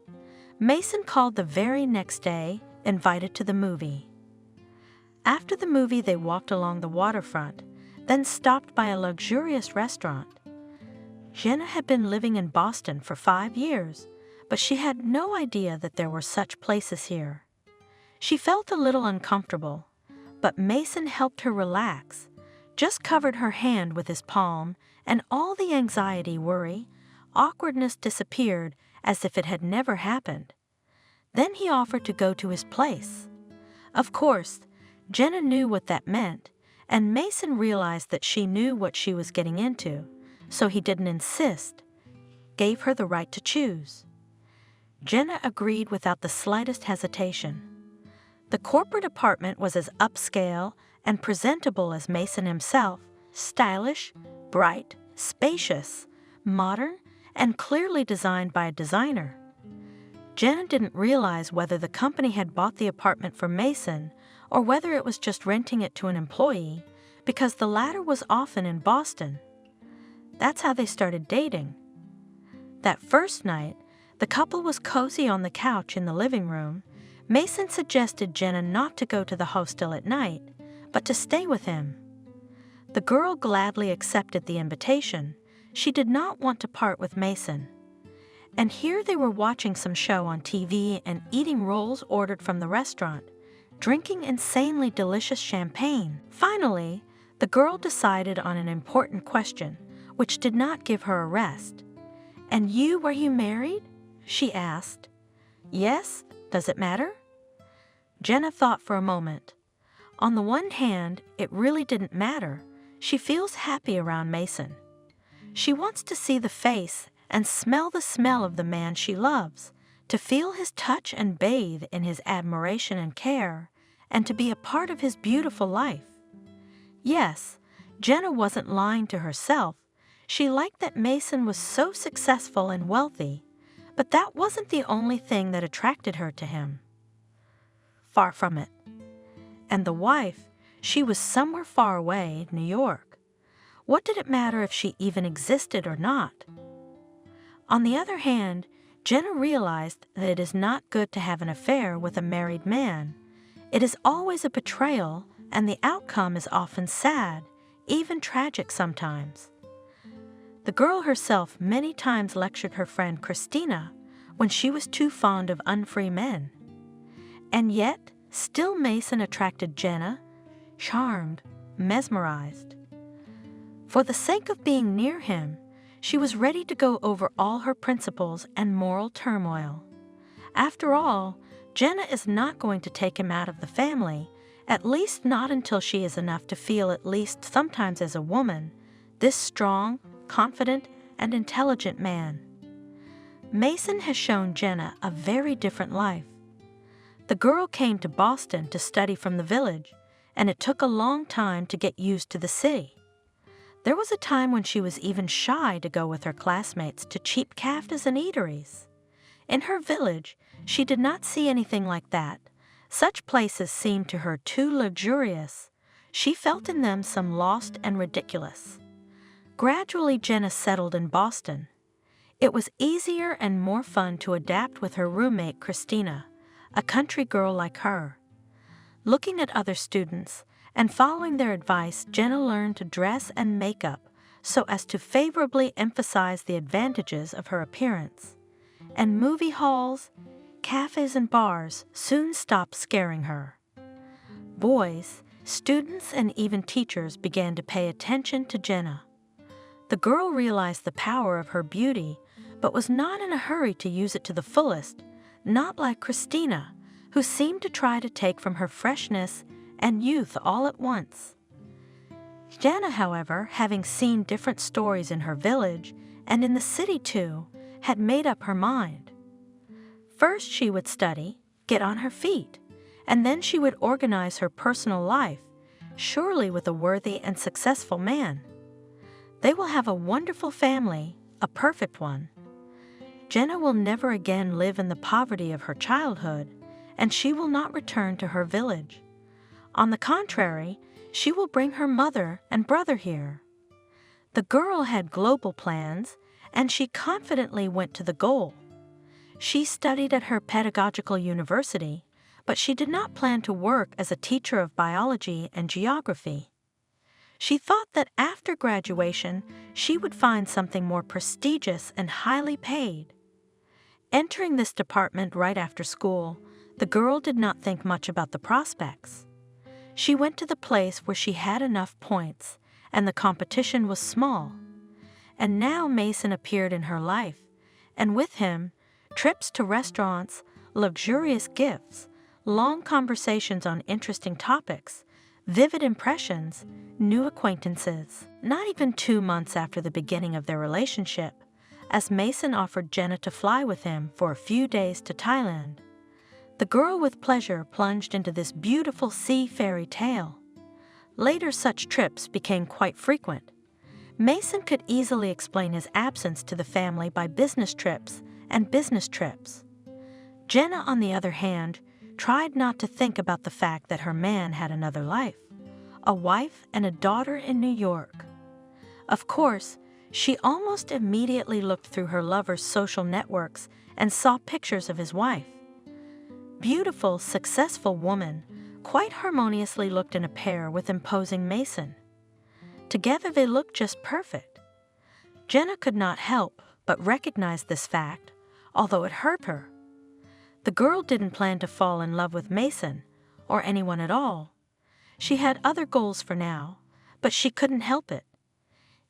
Mason called the very next day, invited to the movie. After the movie, they walked along the waterfront, then stopped by a luxurious restaurant. Jenna had been living in Boston for 5 years, but she had no idea that there were such places here. She felt a little uncomfortable, but Mason helped her relax, just covered her hand with his palm, and all the anxiety, worry, awkwardness disappeared as if it had never happened. Then he offered to go to his place. Of course, Jenna knew what that meant, and Mason realized that she knew what she was getting into, so he didn't insist, gave her the right to choose. Jenna agreed without the slightest hesitation. The corporate apartment was as upscale and presentable as Mason himself, stylish, bright, spacious, modern, and clearly designed by a designer. Jenna didn't realize whether the company had bought the apartment for Mason or whether it was just renting it to an employee, because the latter was often in Boston. That's how they started dating. That first night, the couple was cozy on the couch in the living room. Mason suggested Jenna not to go to the hostel at night, but to stay with him. The girl gladly accepted the invitation. She did not want to part with Mason. And here they were watching some show on TV and eating rolls ordered from the restaurant, drinking insanely delicious champagne. Finally, the girl decided on an important question, which did not give her a rest. "And you, were you married?" she asked. "Yes, does it matter?" Jenna thought for a moment. On the one hand, it really didn't matter. She feels happy around Mason. She wants to see the face and smell the smell of the man she loves, to feel his touch and bathe in his admiration and care, and to be a part of his beautiful life. Yes, Jenna wasn't lying to herself. She liked that Mason was so successful and wealthy, but that wasn't the only thing that attracted her to him. Far from it. And the wife, she was somewhere far away, New York. What did it matter if she even existed or not? On the other hand, Jenna realized that it is not good to have an affair with a married man. It is always a betrayal, and the outcome is often sad, even tragic sometimes. The girl herself many times lectured her friend Christina when she was too fond of unfree men. And yet, still Mason attracted Jenna, charmed, mesmerized. For the sake of being near him, she was ready to go over all her principles and moral turmoil. After all, Jenna is not going to take him out of the family, at least not until she is enough to feel, at least sometimes as a woman, this strong, confident, and intelligent man. Mason has shown Jenna a very different life. The girl came to Boston to study from the village, and it took a long time to get used to the city. There was a time when she was even shy to go with her classmates to cheap cafes and eateries. In her village, she did not see anything like that. Such places seemed to her too luxurious. She felt in them some lost and ridiculous. Gradually, Jenna settled in Boston. It was easier and more fun to adapt with her roommate, Christina, a country girl like her. Looking at other students and following their advice, Jenna learned to dress and make up so as to favorably emphasize the advantages of her appearance. And movie halls, cafes, and bars soon stopped scaring her. Boys, students, and even teachers began to pay attention to Jenna. The girl realized the power of her beauty, but was not in a hurry to use it to the fullest, not like Christina, who seemed to try to take from her freshness and youth all at once. Jenna, however, having seen different stories in her village and in the city too, had made up her mind. First she would study, get on her feet, and then she would organize her personal life, surely with a worthy and successful man. They will have a wonderful family, a perfect one. Jenna will never again live in the poverty of her childhood, and she will not return to her village. On the contrary, she will bring her mother and brother here. The girl had global plans, and she confidently went to the goal. She studied at her pedagogical university, but she did not plan to work as a teacher of biology and geography. She thought that after graduation, she would find something more prestigious and highly paid. Entering this department right after school, the girl did not think much about the prospects. She went to the place where she had enough points, and the competition was small. And now Mason appeared in her life, and with him, trips to restaurants, luxurious gifts, long conversations on interesting topics, vivid impressions, new acquaintances. Not even 2 months after the beginning of their relationship, as Mason offered Jenna to fly with him for a few days to Thailand, the girl with pleasure plunged into this beautiful sea fairy tale. Later such trips became quite frequent. Mason could easily explain his absence to the family by business trips and business trips. Jenna, on the other hand, tried not to think about the fact that her man had another life, a wife and a daughter in New York. Of course, she almost immediately looked through her lover's social networks and saw pictures of his wife. Beautiful, successful woman, quite harmoniously looked in a pair with imposing Mason. Together they looked just perfect. Jenna could not help but recognize this fact, although it hurt her. The girl didn't plan to fall in love with Mason, or anyone at all. She had other goals for now, but she couldn't help it.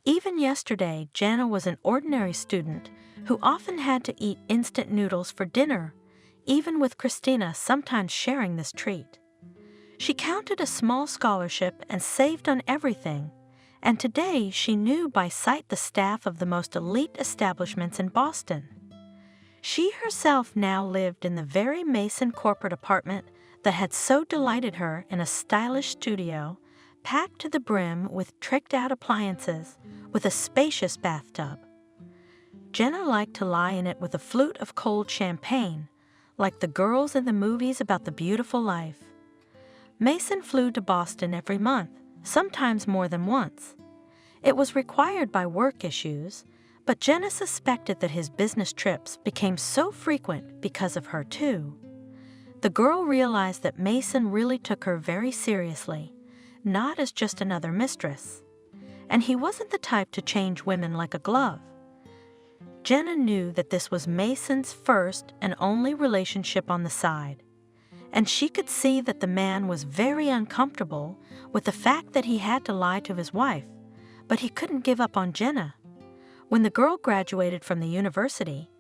Even yesterday, Jenna was an ordinary student who often had to eat instant noodles for dinner, even with Christina sometimes sharing this treat. She counted a small scholarship and saved on everything, and today she knew by sight the staff of the most elite establishments in Boston. She herself now lived in the very Mason corporate apartment that had so delighted her in a stylish studio, packed to the brim with tricked-out appliances, with a spacious bathtub. Jenna liked to lie in it with a flute of cold champagne, like the girls in the movies about the beautiful life. Mason flew to Boston every month, sometimes more than once. It was required by work issues, but Jenna suspected that his business trips became so frequent because of her too. The girl realized that Mason really took her very seriously, not as just another mistress. And he wasn't the type to change women like a glove. Jenna knew that this was Mason's first and only relationship on the side, and she could see that the man was very uncomfortable with the fact that he had to lie to his wife, but he couldn't give up on Jenna. When the girl graduated from the university,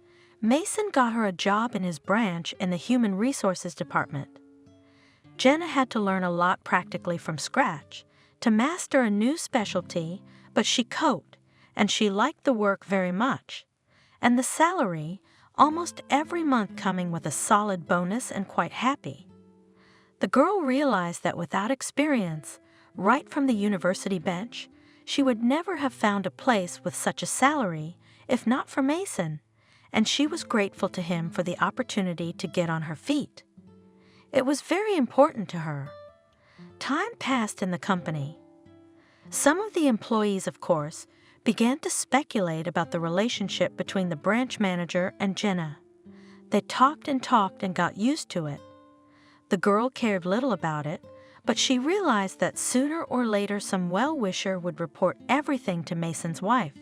Mason got her a job in his branch in the Human Resources Department. Jenna had to learn a lot practically from scratch, to master a new specialty, but she coped, and she liked the work very much. And the salary, almost every month coming with a solid bonus, and quite happy. The girl realized that without experience, right from the university bench, she would never have found a place with such a salary, if not for Mason, and she was grateful to him for the opportunity to get on her feet. It was very important to her. Time passed in the company. Some of the employees, of course, began to speculate about the relationship between the branch manager and Jenna. They talked and got used to it. The girl cared little about it, but she realized that sooner or later some well-wisher would report everything to Mason's wife.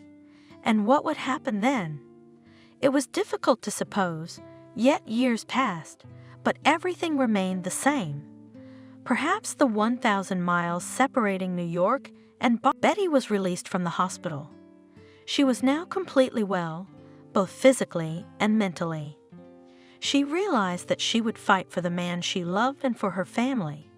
And what would happen then? It was difficult to suppose, yet years passed, but everything remained the same. Perhaps the 1,000 miles separating New York and Betty was released from the hospital. She was now completely well, both physically and mentally. She realized that she would fight for the man she loved and for her family.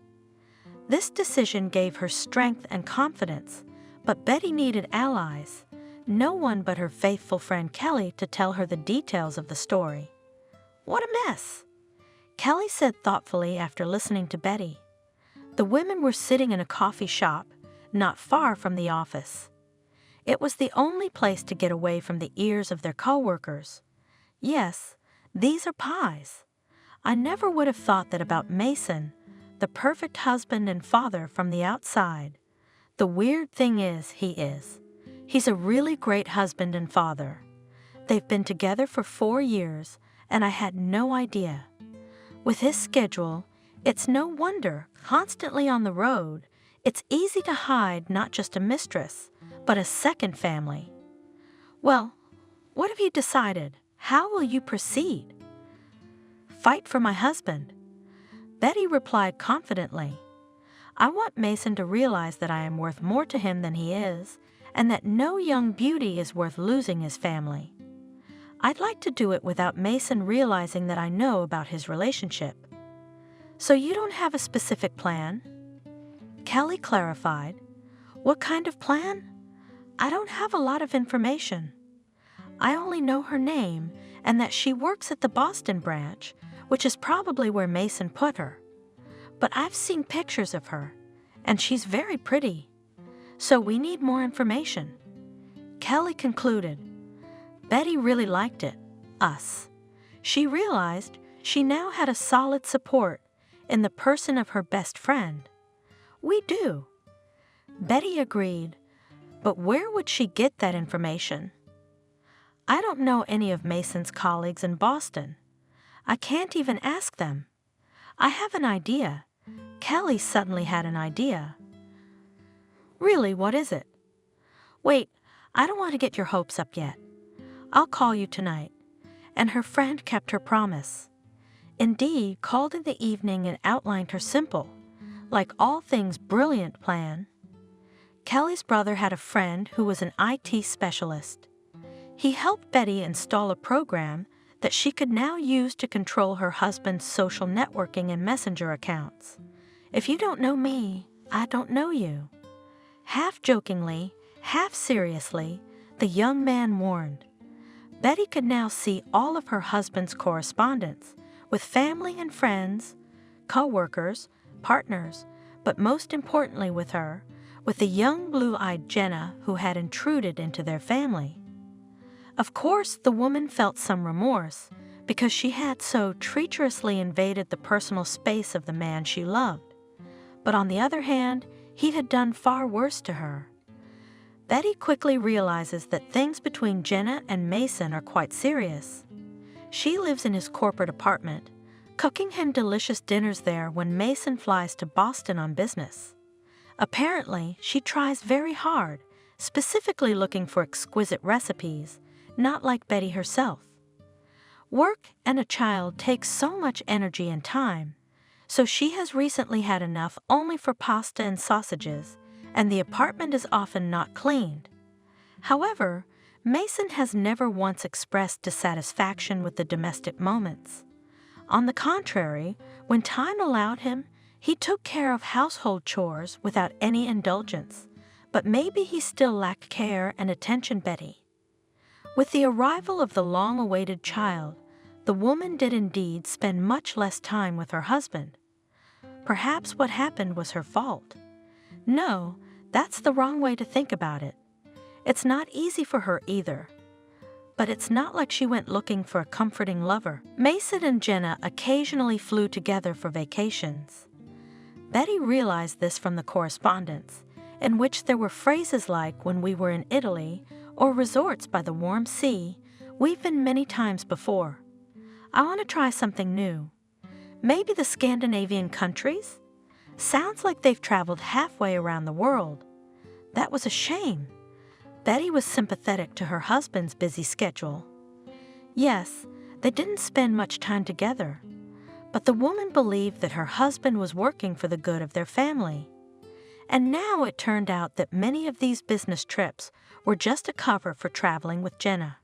This decision gave her strength and confidence, but Betty needed allies, no one but her faithful friend Kelly to tell her the details of the story. "What a mess," Kelly said thoughtfully after listening to Betty. The women were sitting in a coffee shop, not far from the office. It was the only place to get away from the ears of their co-workers. "Yes, these are pies. I never would have thought that about Mason, the perfect husband and father from the outside. The weird thing is, he's a really great husband and father. They've been together for 4 years, and I had no idea. With his schedule, it's no wonder, constantly on the road, it's easy to hide not just a mistress, but a second family. Well, what have you decided? How will you proceed?" "Fight for my husband," Betty replied confidently. "I want Mason to realize that I am worth more to him than he is, and that no young beauty is worth losing his family. I'd like to do it without Mason realizing that I know about his relationship." "So you don't have a specific plan?" Kelly clarified. "What kind of plan? I don't have a lot of information. I only know her name and that she works at the Boston branch, which is probably where Mason put her. But I've seen pictures of her, and she's very pretty. So we need more information." Kelly concluded. Betty really liked it, us. She realized she now had a solid support in the person of her best friend. "We do." Betty agreed, but where would she get that information? "I don't know any of Mason's colleagues in Boston. I can't even ask them. I have an idea." Kelly suddenly had an idea. "Really, what is it?" "Wait, I don't want to get your hopes up yet. I'll call you tonight." And her friend kept her promise. Indeed, called in the evening and outlined her simple, like all things brilliant plan. Kelly's brother had a friend who was an IT specialist. He helped Betty install a program that she could now use to control her husband's social networking and messenger accounts. "If you don't know me, I don't know you." Half jokingly, half seriously, the young man warned. Betty could now see all of her husband's correspondence with family and friends, co-workers, partners, but most importantly with her, with the young blue-eyed Jenna who had intruded into their family. Of course, the woman felt some remorse because she had so treacherously invaded the personal space of the man she loved. But on the other hand, he had done far worse to her. Betty quickly realizes that things between Jenna and Mason are quite serious. She lives in his corporate apartment, cooking him delicious dinners there when Mason flies to Boston on business. Apparently, she tries very hard, specifically looking for exquisite recipes, not like Betty herself. Work and a child take so much energy and time, so she has recently had enough only for pasta and sausages, and the apartment is often not cleaned. However, Mason has never once expressed dissatisfaction with the domestic moments. On the contrary, when time allowed him, he took care of household chores without any indulgence, but maybe he still lacked care and attention, Betty. With the arrival of the long-awaited child, the woman did indeed spend much less time with her husband. Perhaps what happened was her fault. No, that's the wrong way to think about it. It's not easy for her either. But it's not like she went looking for a comforting lover. Mason and Jenna occasionally flew together for vacations. Betty realized this from the correspondence, in which there were phrases like "when we were in Italy" or "resorts by the warm sea, we've been many times before." I want to try something new. Maybe the Scandinavian countries? Sounds like they've traveled halfway around the world. That was a shame. Betty was sympathetic to her husband's busy schedule. Yes, they didn't spend much time together, but the woman believed that her husband was working for the good of their family. And now it turned out that many of these business trips were just a cover for traveling with Jenna.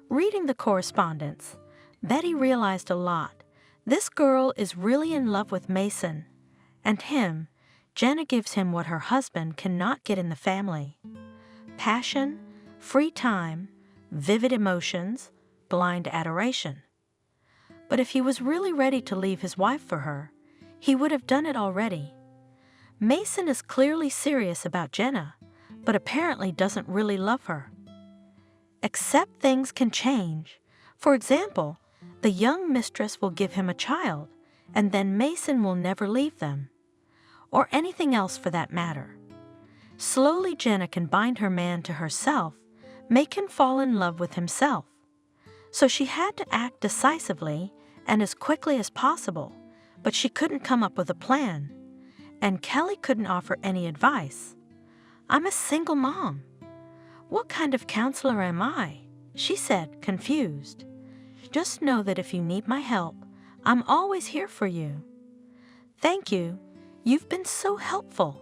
Reading the correspondence, Betty realized a lot. This girl is really in love with Mason, and him, Jenna gives him what her husband cannot get in the family: passion, free time, vivid emotions, blind adoration. But if he was really ready to leave his wife for her, he would have done it already. Mason is clearly serious about Jenna, but apparently doesn't really love her. Except things can change. For example, the young mistress will give him a child, and then Mason will never leave them. Or anything else for that matter. Slowly Jenna can bind her man to herself, make him fall in love with himself. So she had to act decisively and as quickly as possible, but she couldn't come up with a plan. And Kelly couldn't offer any advice. "I'm a single mom. What kind of counselor am I?" she said, confused. "Just know that if you need my help, I'm always here for you." "Thank you. You've been so helpful.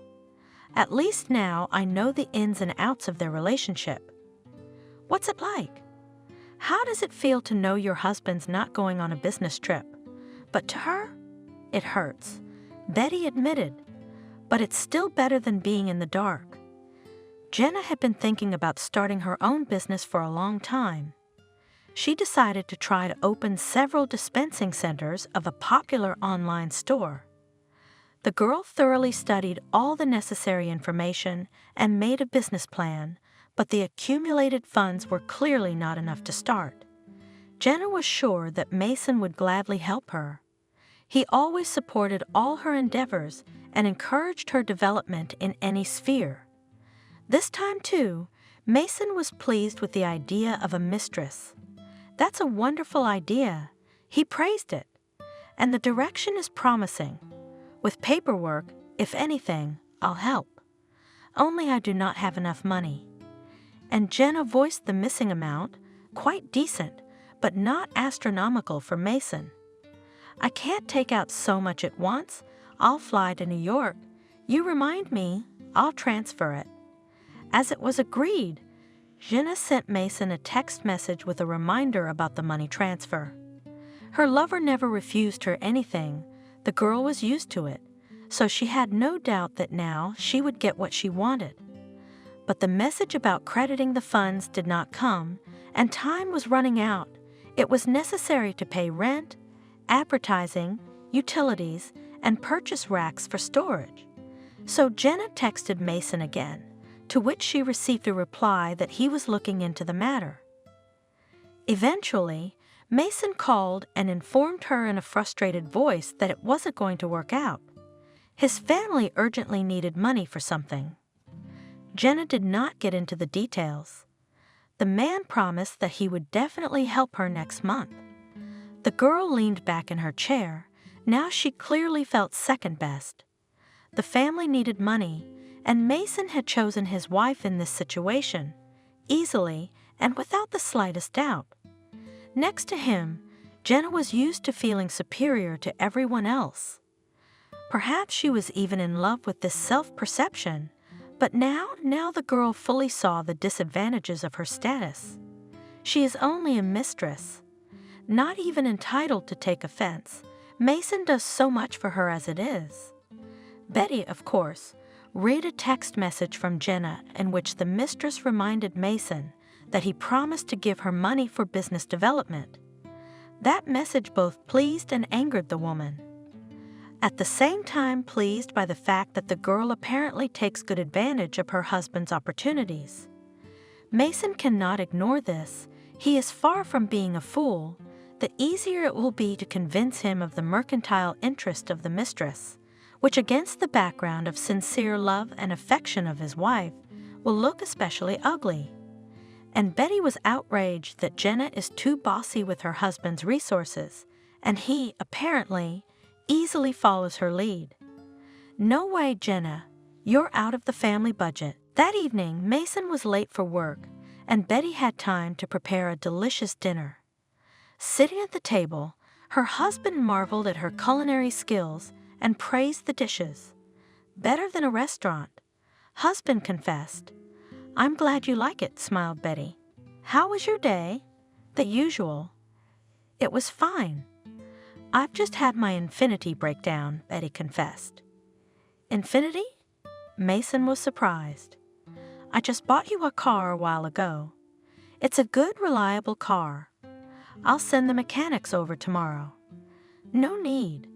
At least now I know the ins and outs of their relationship." "What's it like? How does it feel to know your husband's not going on a business trip?" But to her, it hurts, Betty admitted, but it's still better than being in the dark. Jenna had been thinking about starting her own business for a long time. She decided to try to open several dispensing centers of a popular online store. The girl thoroughly studied all the necessary information and made a business plan, but the accumulated funds were clearly not enough to start. Jenna was sure that Mason would gladly help her. He always supported all her endeavors and encouraged her development in any sphere. This time, too, Mason was pleased with the idea of a mistress. "That's a wonderful idea." He praised it. "And the direction is promising. With paperwork, if anything, I'll help. Only I do not have enough money." And Jenna voiced the missing amount, quite decent, but not astronomical for Mason. "I can't take out so much at once. I'll fly to New York. You remind me, I'll transfer it." As it was agreed, Jenna sent Mason a text message with a reminder about the money transfer. Her lover never refused her anything. The girl was used to it, so she had no doubt that now she would get what she wanted. But the message about crediting the funds did not come, and time was running out. It was necessary to pay rent, advertising, utilities, and purchase racks for storage. So Jenna texted Mason again, to which she received a reply that he was looking into the matter. Eventually, Mason called and informed her in a frustrated voice that it wasn't going to work out. His family urgently needed money for something. Jenna did not get into the details. The man promised that he would definitely help her next month. The girl leaned back in her chair. Now she clearly felt second best. The family needed money, and Mason had chosen his wife in this situation, easily and without the slightest doubt. Next to him, Jenna was used to feeling superior to everyone else. Perhaps she was even in love with this self-perception, but now the girl fully saw the disadvantages of her status. She is only a mistress, not even entitled to take offense. Mason does so much for her as it is. Betty, of course, read a text message from Jenna in which the mistress reminded Mason that he promised to give her money for business development. That message both pleased and angered the woman. At the same time pleased by the fact that the girl apparently takes good advantage of her husband's opportunities. Mason cannot ignore this. He is far from being a fool. The easier it will be to convince him of the mercantile interest of the mistress, which against the background of sincere love and affection of his wife, will look especially ugly. And Betty was outraged that Jenna is too bossy with her husband's resources and he, apparently, easily follows her lead. No way, Jenna. You're out of the family budget. That evening, Mason was late for work, and Betty had time to prepare a delicious dinner. Sitting at the table, her husband marveled at her culinary skills and praised the dishes. Better than a restaurant, husband confessed. I'm glad you like it, smiled Betty. How was your day? The usual. It was fine. I've just had my infinity breakdown, Betty confessed. Infinity? Mason was surprised. I just bought you a car a while ago. It's a good, reliable car. I'll send the mechanics over tomorrow. No need.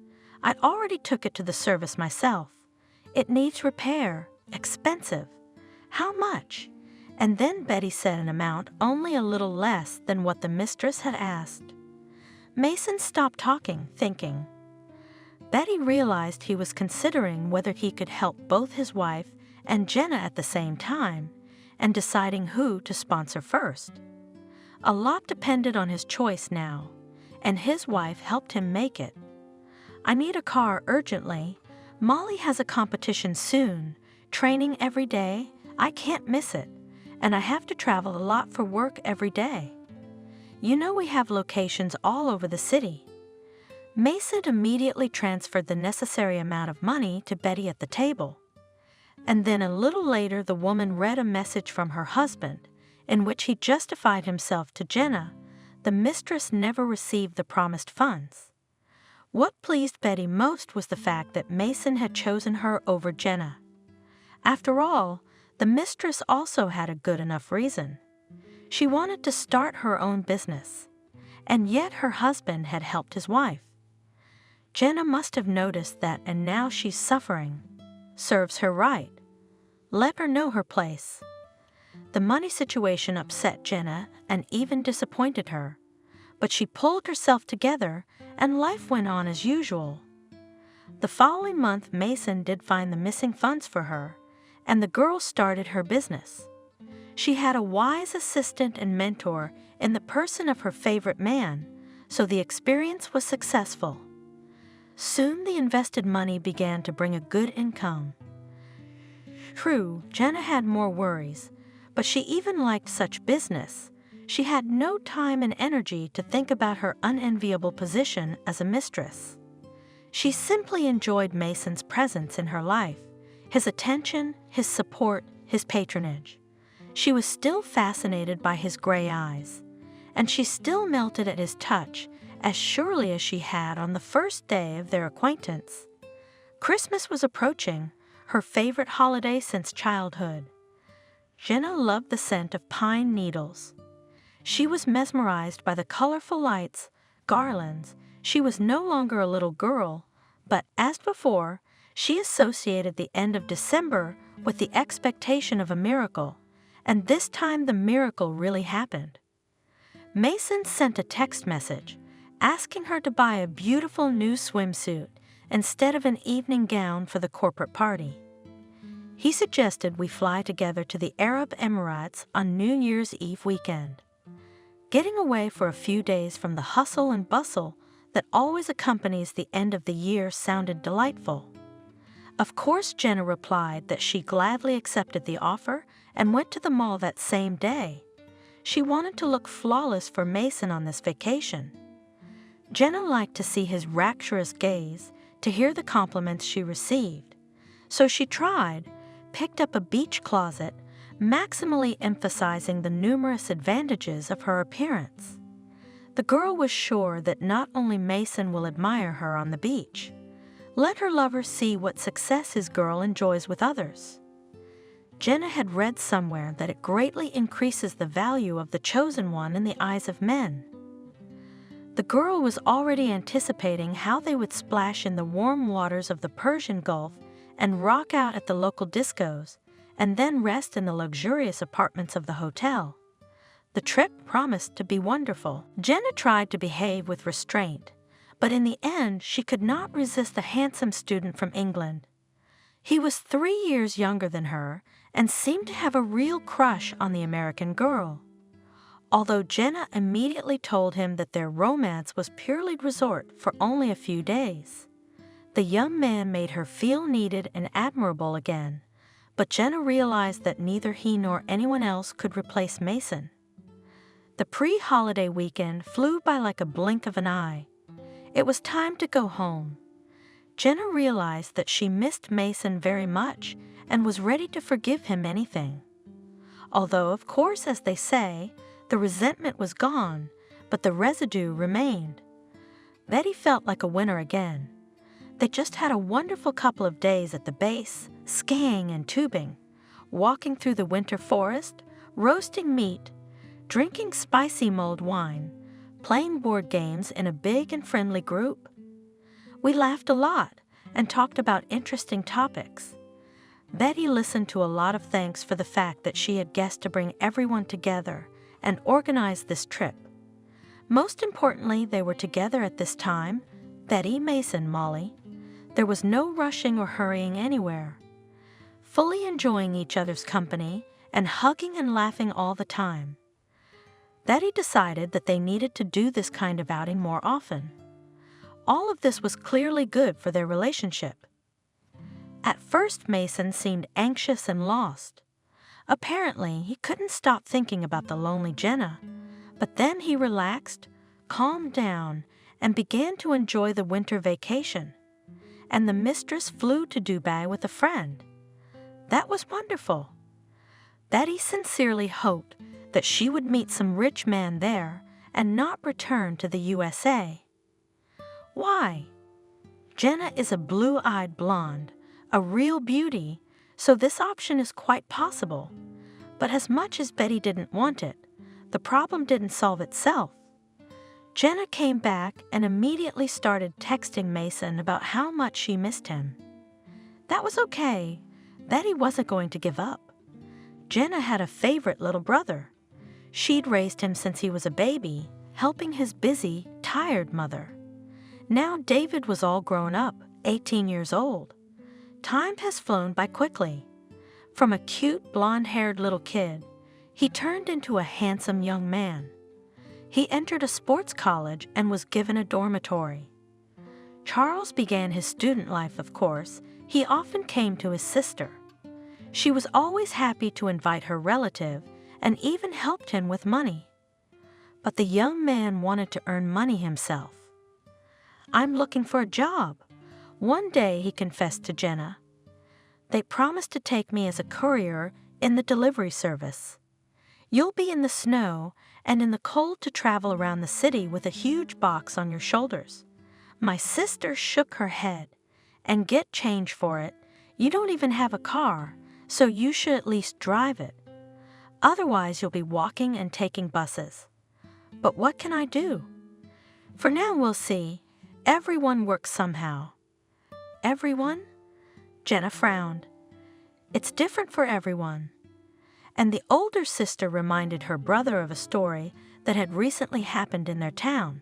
I already took it to the service myself. It needs repair. Expensive. How much? And then Betty said an amount only a little less than what the mistress had asked. Mason stopped talking, thinking. Betty realized he was considering whether he could help both his wife and Jenna at the same time, and deciding who to sponsor first. A lot depended on his choice now, and his wife helped him make it. I need a car urgently. Molly has a competition soon, training every day. I can't miss it, and I have to travel a lot for work every day. You know we have locations all over the city. Mason immediately transferred the necessary amount of money to Betty at the table. And then a little later the woman read a message from her husband, in which he justified himself to Jenna. The mistress never received the promised funds. What pleased Betty most was the fact that Mason had chosen her over Jenna. After all, the mistress also had a good enough reason. She wanted to start her own business, and yet her husband had helped his wife. Jenna must have noticed that, and now she's suffering. Serves her right. Let her know her place. The money situation upset Jenna and even disappointed her, but she pulled herself together and life went on as usual. The following month, Mason did find the missing funds for her, and the girl started her business. She had a wise assistant and mentor in the person of her favorite man, so the experience was successful. Soon the invested money began to bring a good income. True, Jenna had more worries, but she even liked such business. She had no time and energy to think about her unenviable position as a mistress. She simply enjoyed Mason's presence in her life, his attention, his support, his patronage. She was still fascinated by his gray eyes, and she still melted at his touch as surely as she had on the first day of their acquaintance. Christmas was approaching, her favorite holiday since childhood. Jenna loved the scent of pine needles. She was mesmerized by the colorful lights, garlands. She was no longer a little girl, but as before, she associated the end of December with the expectation of a miracle, and this time the miracle really happened. Mason sent a text message asking her to buy a beautiful new swimsuit instead of an evening gown for the corporate party. He suggested we fly together to the Arab Emirates on New Year's Eve weekend. Getting away for a few days from the hustle and bustle that always accompanies the end of the year sounded delightful. Of course, Jenna replied that she gladly accepted the offer and went to the mall that same day. She wanted to look flawless for Mason on this vacation. Jenna liked to see his rapturous gaze, to hear the compliments she received. So she picked up a beach closet, maximally emphasizing the numerous advantages of her appearance. The girl was sure that not only Mason will admire her on the beach, let her lover see what success his girl enjoys with others. Jenna had read somewhere that it greatly increases the value of the chosen one in the eyes of men. The girl was already anticipating how they would splash in the warm waters of the Persian Gulf and rock out at the local discos, and then rest in the luxurious apartments of the hotel. The trip promised to be wonderful. Jenna tried to behave with restraint, but in the end she could not resist the handsome student from England. He was 3 years younger than her and seemed to have a real crush on the American girl. although Jenna immediately told him that their romance was purely resort for only a few days. The young man made her feel needed and admirable again, but Jenna realized that neither he nor anyone else could replace Mason. The pre-holiday weekend flew by like a blink of an eye. It was time to go home. Jenna realized that she missed Mason very much and was ready to forgive him anything. Although, of course, as they say, the resentment was gone, but the residue remained. Betty felt like a winner again. They just had a wonderful couple of days at the base, skiing and tubing, walking through the winter forest, roasting meat, drinking spicy mulled wine, playing board games in a big and friendly group. We laughed a lot and talked about interesting topics. Betty listened to a lot of thanks for the fact that she had guessed to bring everyone together and organize this trip. Most importantly, they were together at this time, Betty, Mason, Molly. There was no rushing or hurrying anywhere. Fully enjoying each other's company and hugging and laughing all the time. Betty decided that they needed to do this kind of outing more often. All of this was clearly good for their relationship. At first, Mason seemed anxious and lost. Apparently, he couldn't stop thinking about the lonely Jenna, but then he relaxed, calmed down, and began to enjoy the winter vacation. And the mistress flew to Dubai with a friend. That was wonderful. Betty sincerely hoped that she would meet some rich man there and not return to the USA. Why? Jenna is a blue-eyed blonde, a real beauty, so this option is quite possible. But as much as Betty didn't want it, the problem didn't solve itself. Jenna came back and immediately started texting Mason about how much she missed him. That was okay. Betty wasn't going to give up. Jenna had a favorite little brother. She'd raised him since he was a baby, helping his busy, tired mother. Now David was all grown up, 18 years old. Time has flown by quickly. From a cute, blonde-haired little kid, he turned into a handsome young man. He entered a sports college and was given a dormitory. Charles began his student life, of course. He often came to his sister. She was always happy to invite her relative and even helped him with money. But the young man wanted to earn money himself. "I'm looking for a job," one day he confessed to Jenna. "They promised to take me as a courier in the delivery service. You'll be in the snow and in the cold to travel around the city with a huge box on your shoulders." My sister shook her head. "And get change for it. You don't even have a car, so you should at least drive it. Otherwise, you'll be walking and taking buses." But what can I do? For now, we'll see. Everyone works somehow. Everyone? Jenna frowned. It's different for everyone. And the older sister reminded her brother of a story that had recently happened in their town.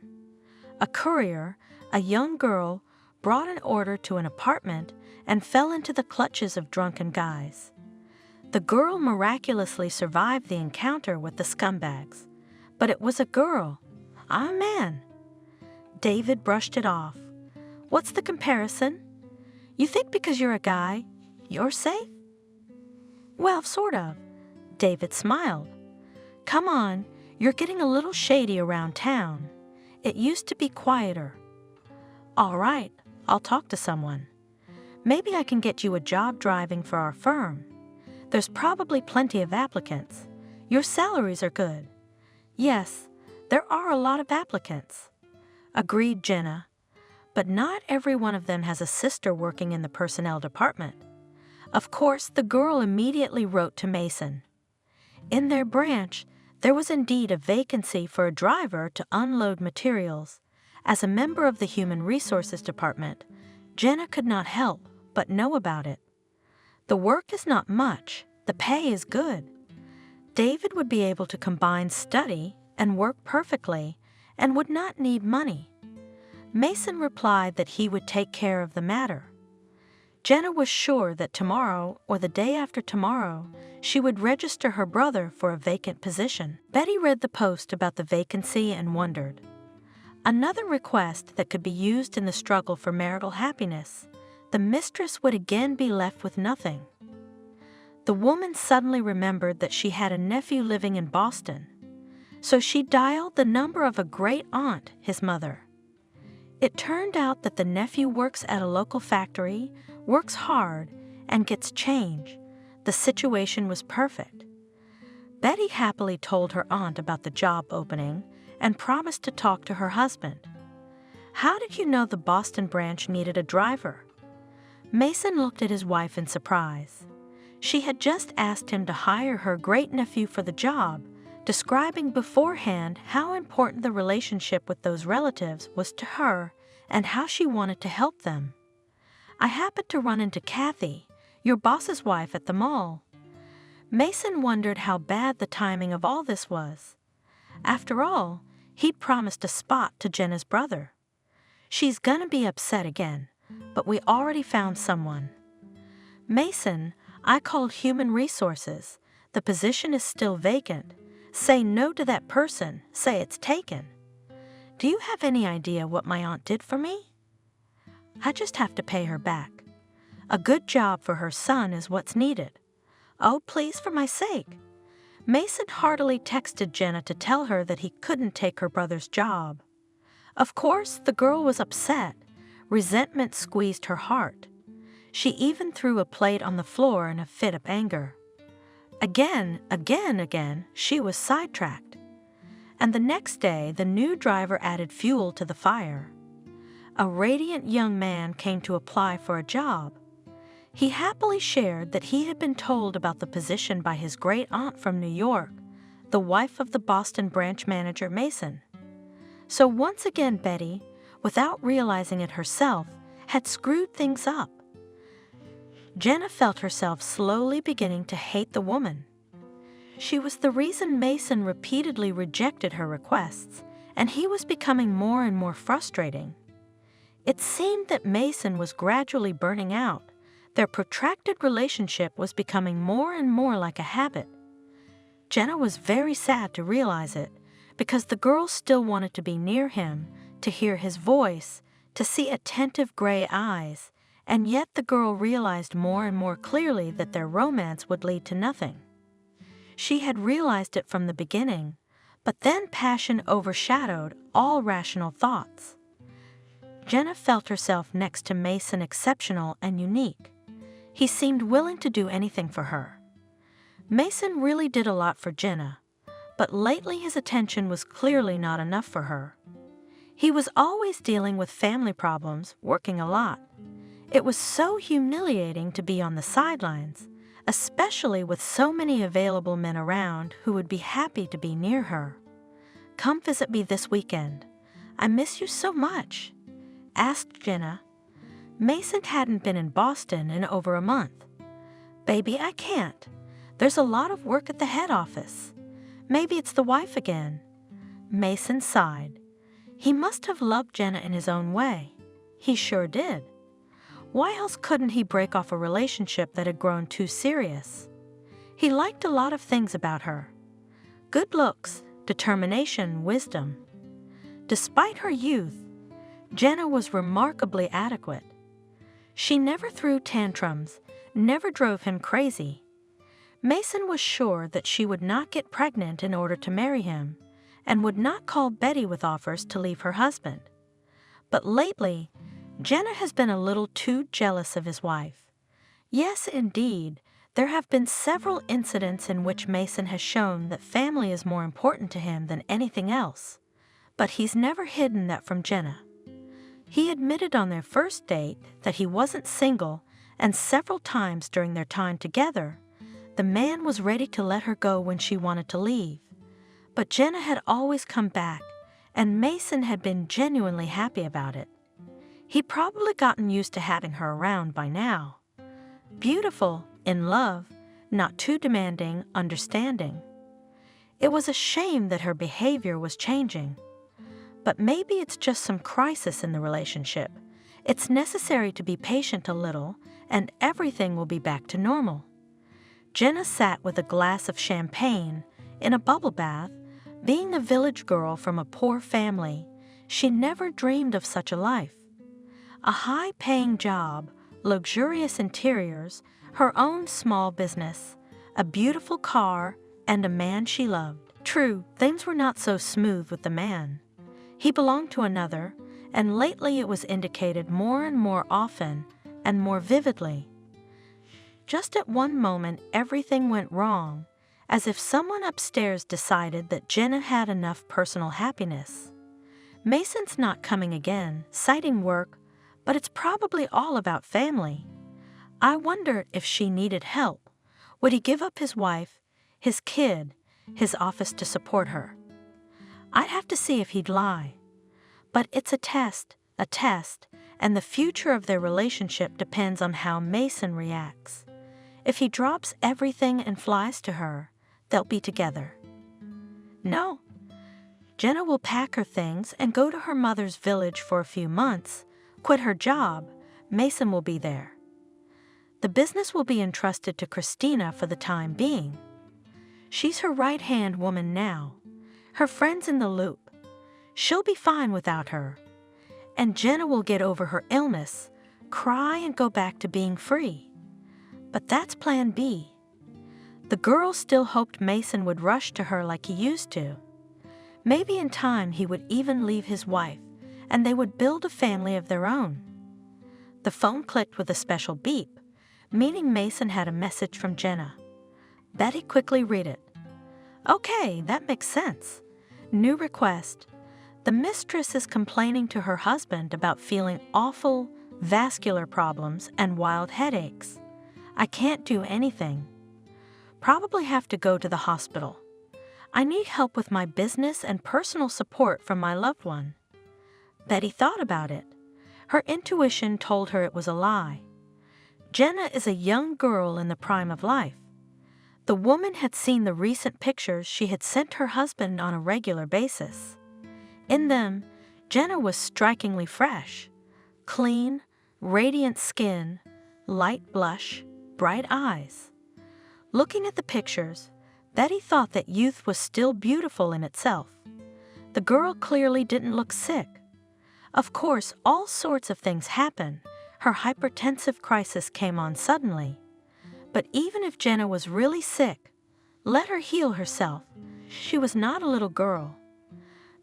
A courier, a young girl, brought an order to an apartment and fell into the clutches of drunken guys. The girl miraculously survived the encounter with the scumbags. But it was a girl. I'm a man. David brushed it off. What's the comparison? You think because you're a guy, you're safe? Well, sort of. David smiled. Come on, you're getting a little shady around town. It used to be quieter. All right, I'll talk to someone. Maybe I can get you a job driving for our firm. There's probably plenty of applicants. Your salaries are good. Yes, there are a lot of applicants. Agreed Jenna. But not every one of them has a sister working in the personnel department. Of course, the girl immediately wrote to Mason. In their branch, there was indeed a vacancy for a driver to unload materials. As a member of the Human Resources Department, Jenna could not help but know about it. The work is not much. The pay is good. David would be able to combine study and work perfectly and would not need money. Mason replied that he would take care of the matter. Jenna was sure that tomorrow or the day after tomorrow, she would register her brother for a vacant position. Betty read the post about the vacancy and wondered. Another request that could be used in the struggle for marital happiness. The mistress would again be left with nothing. The woman suddenly remembered that she had a nephew living in Boston, so she dialed the number of a great aunt, his mother. It turned out that the nephew works at a local factory, works hard, and gets change. The situation was perfect. Betty happily told her aunt about the job opening and promised to talk to her husband. "How did you know the Boston branch needed a driver?" Mason looked at his wife in surprise. She had just asked him to hire her great-nephew for the job, describing beforehand how important the relationship with those relatives was to her and how she wanted to help them. "I happened to run into Kathy, your boss's wife, at the mall." Mason wondered how bad the timing of all this was. After all, he'd promised a spot to Jenna's brother. "She's gonna be upset again, but we already found someone." "Mason, I called Human Resources. The position is still vacant. Say no to that person. Say it's taken." "Do you have any idea what my aunt did for me?" "I just have to pay her back. A good job for her son is what's needed." "Oh, please, for my sake." Mason heartily texted Jenna to tell her that he couldn't take her brother's job. Of course, the girl was upset. Resentment squeezed her heart. She even threw a plate on the floor in a fit of anger. Again, she was sidetracked. And the next day, the new driver added fuel to the fire. A radiant young man came to apply for a job. He happily shared that he had been told about the position by his great-aunt from New York, the wife of the Boston branch manager Mason. So once again Betty, without realizing it herself, had screwed things up. Jenna felt herself slowly beginning to hate the woman. She was the reason Mason repeatedly rejected her requests, and he was becoming more and more frustrating. It seemed that Mason was gradually burning out. Their protracted relationship was becoming more and more like a habit. Jenna was very sad to realize it, because the girl still wanted to be near him, to hear his voice, to see attentive gray eyes, and yet the girl realized more and more clearly that their romance would lead to nothing. She had realized it from the beginning, but then passion overshadowed all rational thoughts. Jenna felt herself next to Mason exceptional and unique. He seemed willing to do anything for her. Mason really did a lot for Jenna, but lately his attention was clearly not enough for her. He was always dealing with family problems, working a lot. It was so humiliating to be on the sidelines, especially with so many available men around who would be happy to be near her. "Come visit me this weekend. I miss you so much," asked Jenna. Mason hadn't been in Boston in over a month. "Baby, I can't. There's a lot of work at the head office. Maybe it's the wife again." Mason sighed. He must have loved Jenna in his own way. He sure did. Why else couldn't he break off a relationship that had grown too serious? He liked a lot of things about her. Good looks, determination, wisdom. Despite her youth, Jenna was remarkably adequate. She never threw tantrums, never drove him crazy. Mason was sure that she would not get pregnant in order to marry him, and would not call Betty with offers to leave her husband. But lately, Jenna has been a little too jealous of his wife. Yes, indeed, there have been several incidents in which Mason has shown that family is more important to him than anything else, but he's never hidden that from Jenna. He admitted on their first date that he wasn't single, and several times during their time together, the man was ready to let her go when she wanted to leave. But Jenna had always come back, and Mason had been genuinely happy about it. He'd probably gotten used to having her around by now. Beautiful, in love, not too demanding, understanding. It was a shame that her behavior was changing. But maybe it's just some crisis in the relationship. It's necessary to be patient a little, and everything will be back to normal. Jenna sat with a glass of champagne in a bubble bath. Being a village girl from a poor family, she never dreamed of such a life. A high-paying job, luxurious interiors, her own small business, a beautiful car, and a man she loved. True, things were not so smooth with the man. He belonged to another, and lately it was indicated more and more often and more vividly. Just at one moment, everything went wrong, as if someone upstairs decided that Jenna had enough personal happiness. Mason's not coming again, citing work, but it's probably all about family. I wondered if she needed help. Would he give up his wife, his kid, his office to support her? I'd have to see if he'd lie. But it's a test, and the future of their relationship depends on how Mason reacts. If he drops everything and flies to her, they'll be together. No. Jenna will pack her things and go to her mother's village for a few months, quit her job. Mason will be there. The business will be entrusted to Christina for the time being. She's her right-hand woman now. Her friend's in the loop. She'll be fine without her. And Jenna will get over her illness, cry and go back to being free. But that's plan B. The girl still hoped Mason would rush to her like he used to. Maybe in time he would even leave his wife, and they would build a family of their own. The phone clicked with a special beep, meaning Mason had a message from Jenna. Betty quickly read it. Okay, that makes sense. New request. The mistress is complaining to her husband about feeling awful vascular problems and wild headaches. I can't do anything. Probably have to go to the hospital. I need help with my business and personal support from my loved one. Betty thought about it. Her intuition told her it was a lie. Jenna is a young girl in the prime of life. The woman had seen the recent pictures she had sent her husband on a regular basis. In them, Jenna was strikingly fresh. Clean, radiant skin, light blush, bright eyes. Looking at the pictures, Betty thought that youth was still beautiful in itself. The girl clearly didn't look sick. Of course, all sorts of things happen. Her hypertensive crisis came on suddenly. But even if Jenna was really sick, let her heal herself. She was not a little girl.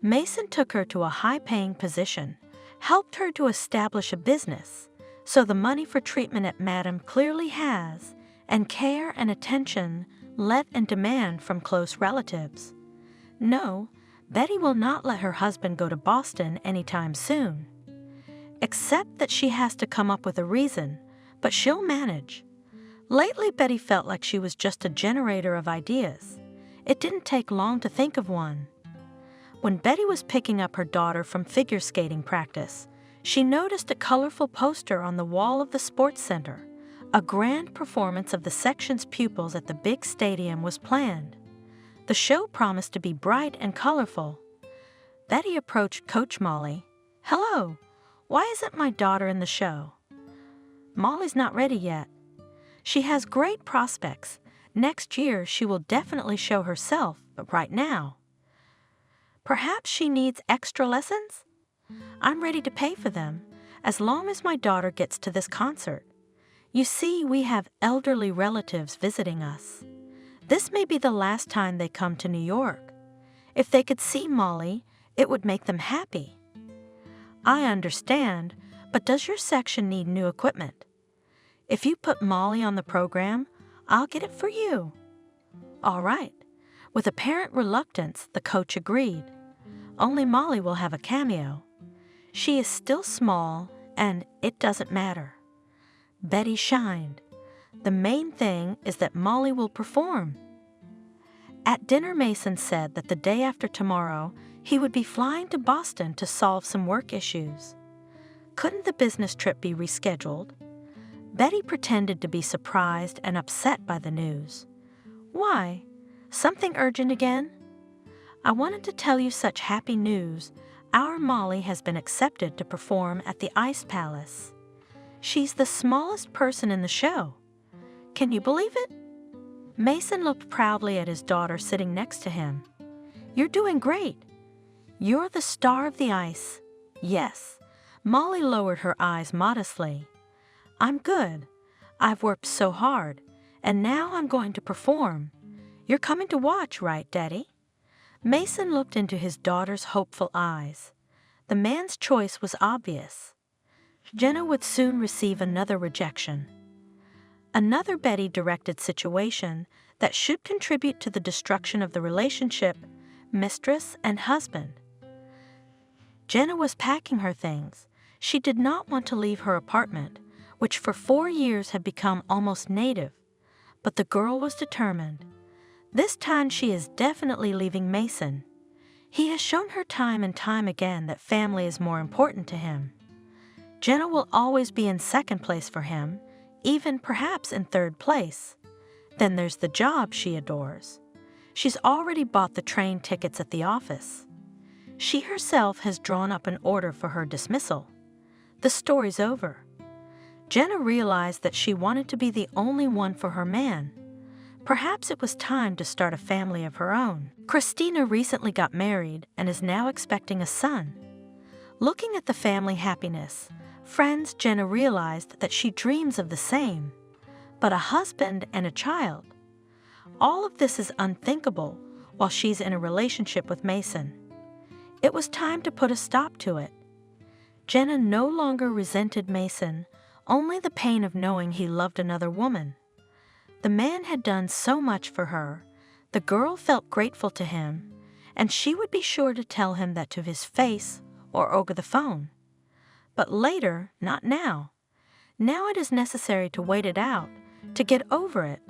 Mason took her to a high-paying position, helped her to establish a business, so the money for treatment at Madam clearly has, and care and attention let and demand from close relatives. No, Betty will not let her husband go to Boston anytime soon. Except that she has to come up with a reason, but she'll manage. Lately, Betty felt like she was just a generator of ideas. It didn't take long to think of one. When Betty was picking up her daughter from figure skating practice, she noticed a colorful poster on the wall of the sports center. A grand performance of the section's pupils at the big stadium was planned. The show promised to be bright and colorful. Betty approached Coach Molly. "Hello, why isn't my daughter in the show?" "Molly's not ready yet. She has great prospects. Next year she will definitely show herself, but right now. Perhaps she needs extra lessons? I'm ready to pay for them, as long as my daughter gets to this concert. You see, we have elderly relatives visiting us. This may be the last time they come to New York. If they could see Molly, it would make them happy." "I understand, but does your section need new equipment? If you put Molly on the program, I'll get it for you." "All right." With apparent reluctance, the coach agreed. Only Molly will have a cameo. She is still small, and it doesn't matter. Betty shined. The main thing is that Molly will perform. At dinner, Mason said that the day after tomorrow, he would be flying to Boston to solve some work issues. Couldn't the business trip be rescheduled? Betty pretended to be surprised and upset by the news. "Why? Something urgent again?" "I wanted to tell you such happy news. Our Molly has been accepted to perform at the Ice Palace. She's the smallest person in the show. Can you believe it?" Mason looked proudly at his daughter sitting next to him. "You're doing great. You're the star of the ice." "Yes." Molly lowered her eyes modestly. "I'm good. I've worked so hard, and now I'm going to perform. You're coming to watch, right, Daddy?" Mason looked into his daughter's hopeful eyes. The man's choice was obvious. Jenna would soon receive another rejection. Another Betty-directed situation that should contribute to the destruction of the relationship, mistress and husband. Jenna was packing her things. She did not want to leave her apartment, which for 4 years had become almost native, but the girl was determined. This time she is definitely leaving Mason. He has shown her time and time again that family is more important to him. Jenna will always be in second place for him, even perhaps in third place. Then there's the job she adores. She's already bought the train tickets at the office. She herself has drawn up an order for her dismissal. The story's over. Jenna realized that she wanted to be the only one for her man. Perhaps it was time to start a family of her own. Christina recently got married and is now expecting a son. Looking at the family happiness, friends, Jenna realized that she dreams of the same, but a husband and a child. All of this is unthinkable while she's in a relationship with Mason. It was time to put a stop to it. Jenna no longer resented Mason, only the pain of knowing he loved another woman. The man had done so much for her, the girl felt grateful to him, and she would be sure to tell him that to his face or over the phone. But later, not now. Now it is necessary to wait it out, to get over it,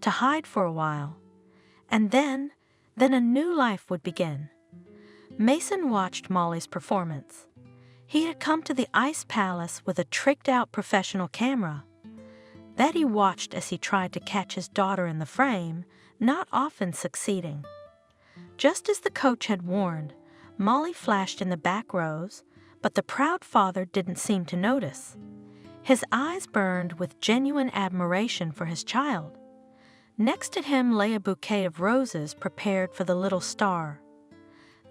to hide for a while. And then a new life would begin. Mason watched Molly's performance. He had come to the Ice Palace with a tricked-out professional camera. Betty watched as he tried to catch his daughter in the frame, not often succeeding. Just as the coach had warned, Molly flashed in the back rows, but the proud father didn't seem to notice. His eyes burned with genuine admiration for his child. Next to him lay a bouquet of roses prepared for the little star.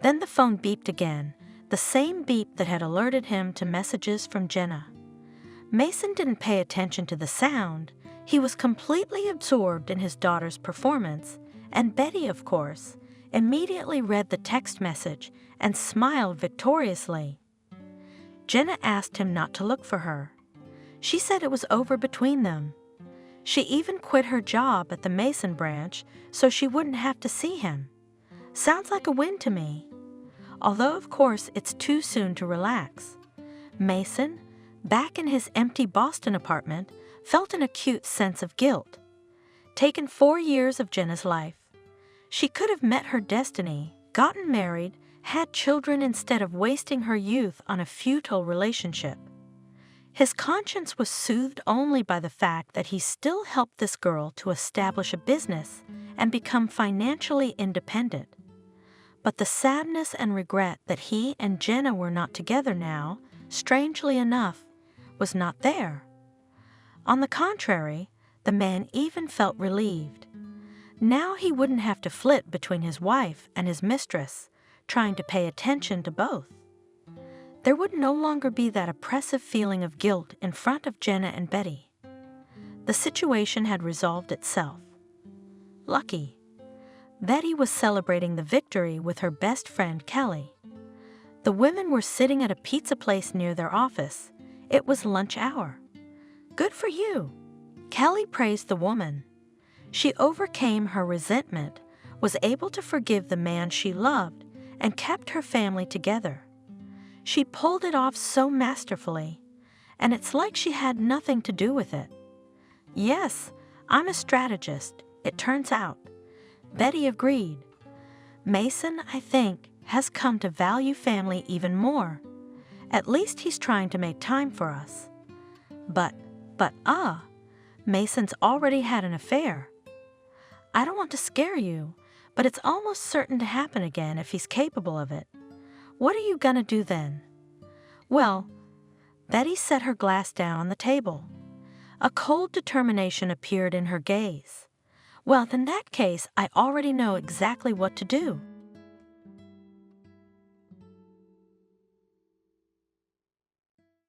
Then the phone beeped again, the same beep that had alerted him to messages from Jenna. Mason didn't pay attention to the sound. He was completely absorbed in his daughter's performance, and Betty, of course, immediately read the text message and smiled victoriously. Jenna asked him not to look for her. She said it was over between them. She even quit her job at the Mason branch so she wouldn't have to see him. Sounds like a win to me. Although, of course, it's too soon to relax. Mason, back in his empty Boston apartment, felt an acute sense of guilt. Taken 4 years of Jenna's life. She could have met her destiny, gotten married, had children instead of wasting her youth on a futile relationship. His conscience was soothed only by the fact that he still helped this girl to establish a business and become financially independent. But the sadness and regret that he and Jenna were not together now, strangely enough, was not there. On the contrary, the man even felt relieved. Now he wouldn't have to flit between his wife and his mistress, trying to pay attention to both. There would no longer be that oppressive feeling of guilt in front of Jenna and Betty. The situation had resolved itself. Lucky. Betty was celebrating the victory with her best friend Kelly. The women were sitting at a pizza place near their office. It was lunch hour. Good for you. Kelly praised the woman. She overcame her resentment, was able to forgive the man she loved, and kept her family together. She pulled it off so masterfully, and it's like she had nothing to do with it. Yes, I'm a strategist, it turns out. Betty agreed. Mason, I think, has come to value family even more. At least he's trying to make time for us. But, Mason's already had an affair. I don't want to scare you, but it's almost certain to happen again if he's capable of it. What are you gonna do then? Well, Betty set her glass down on the table. A cold determination appeared in her gaze. Well, in that case, I already know exactly what to do.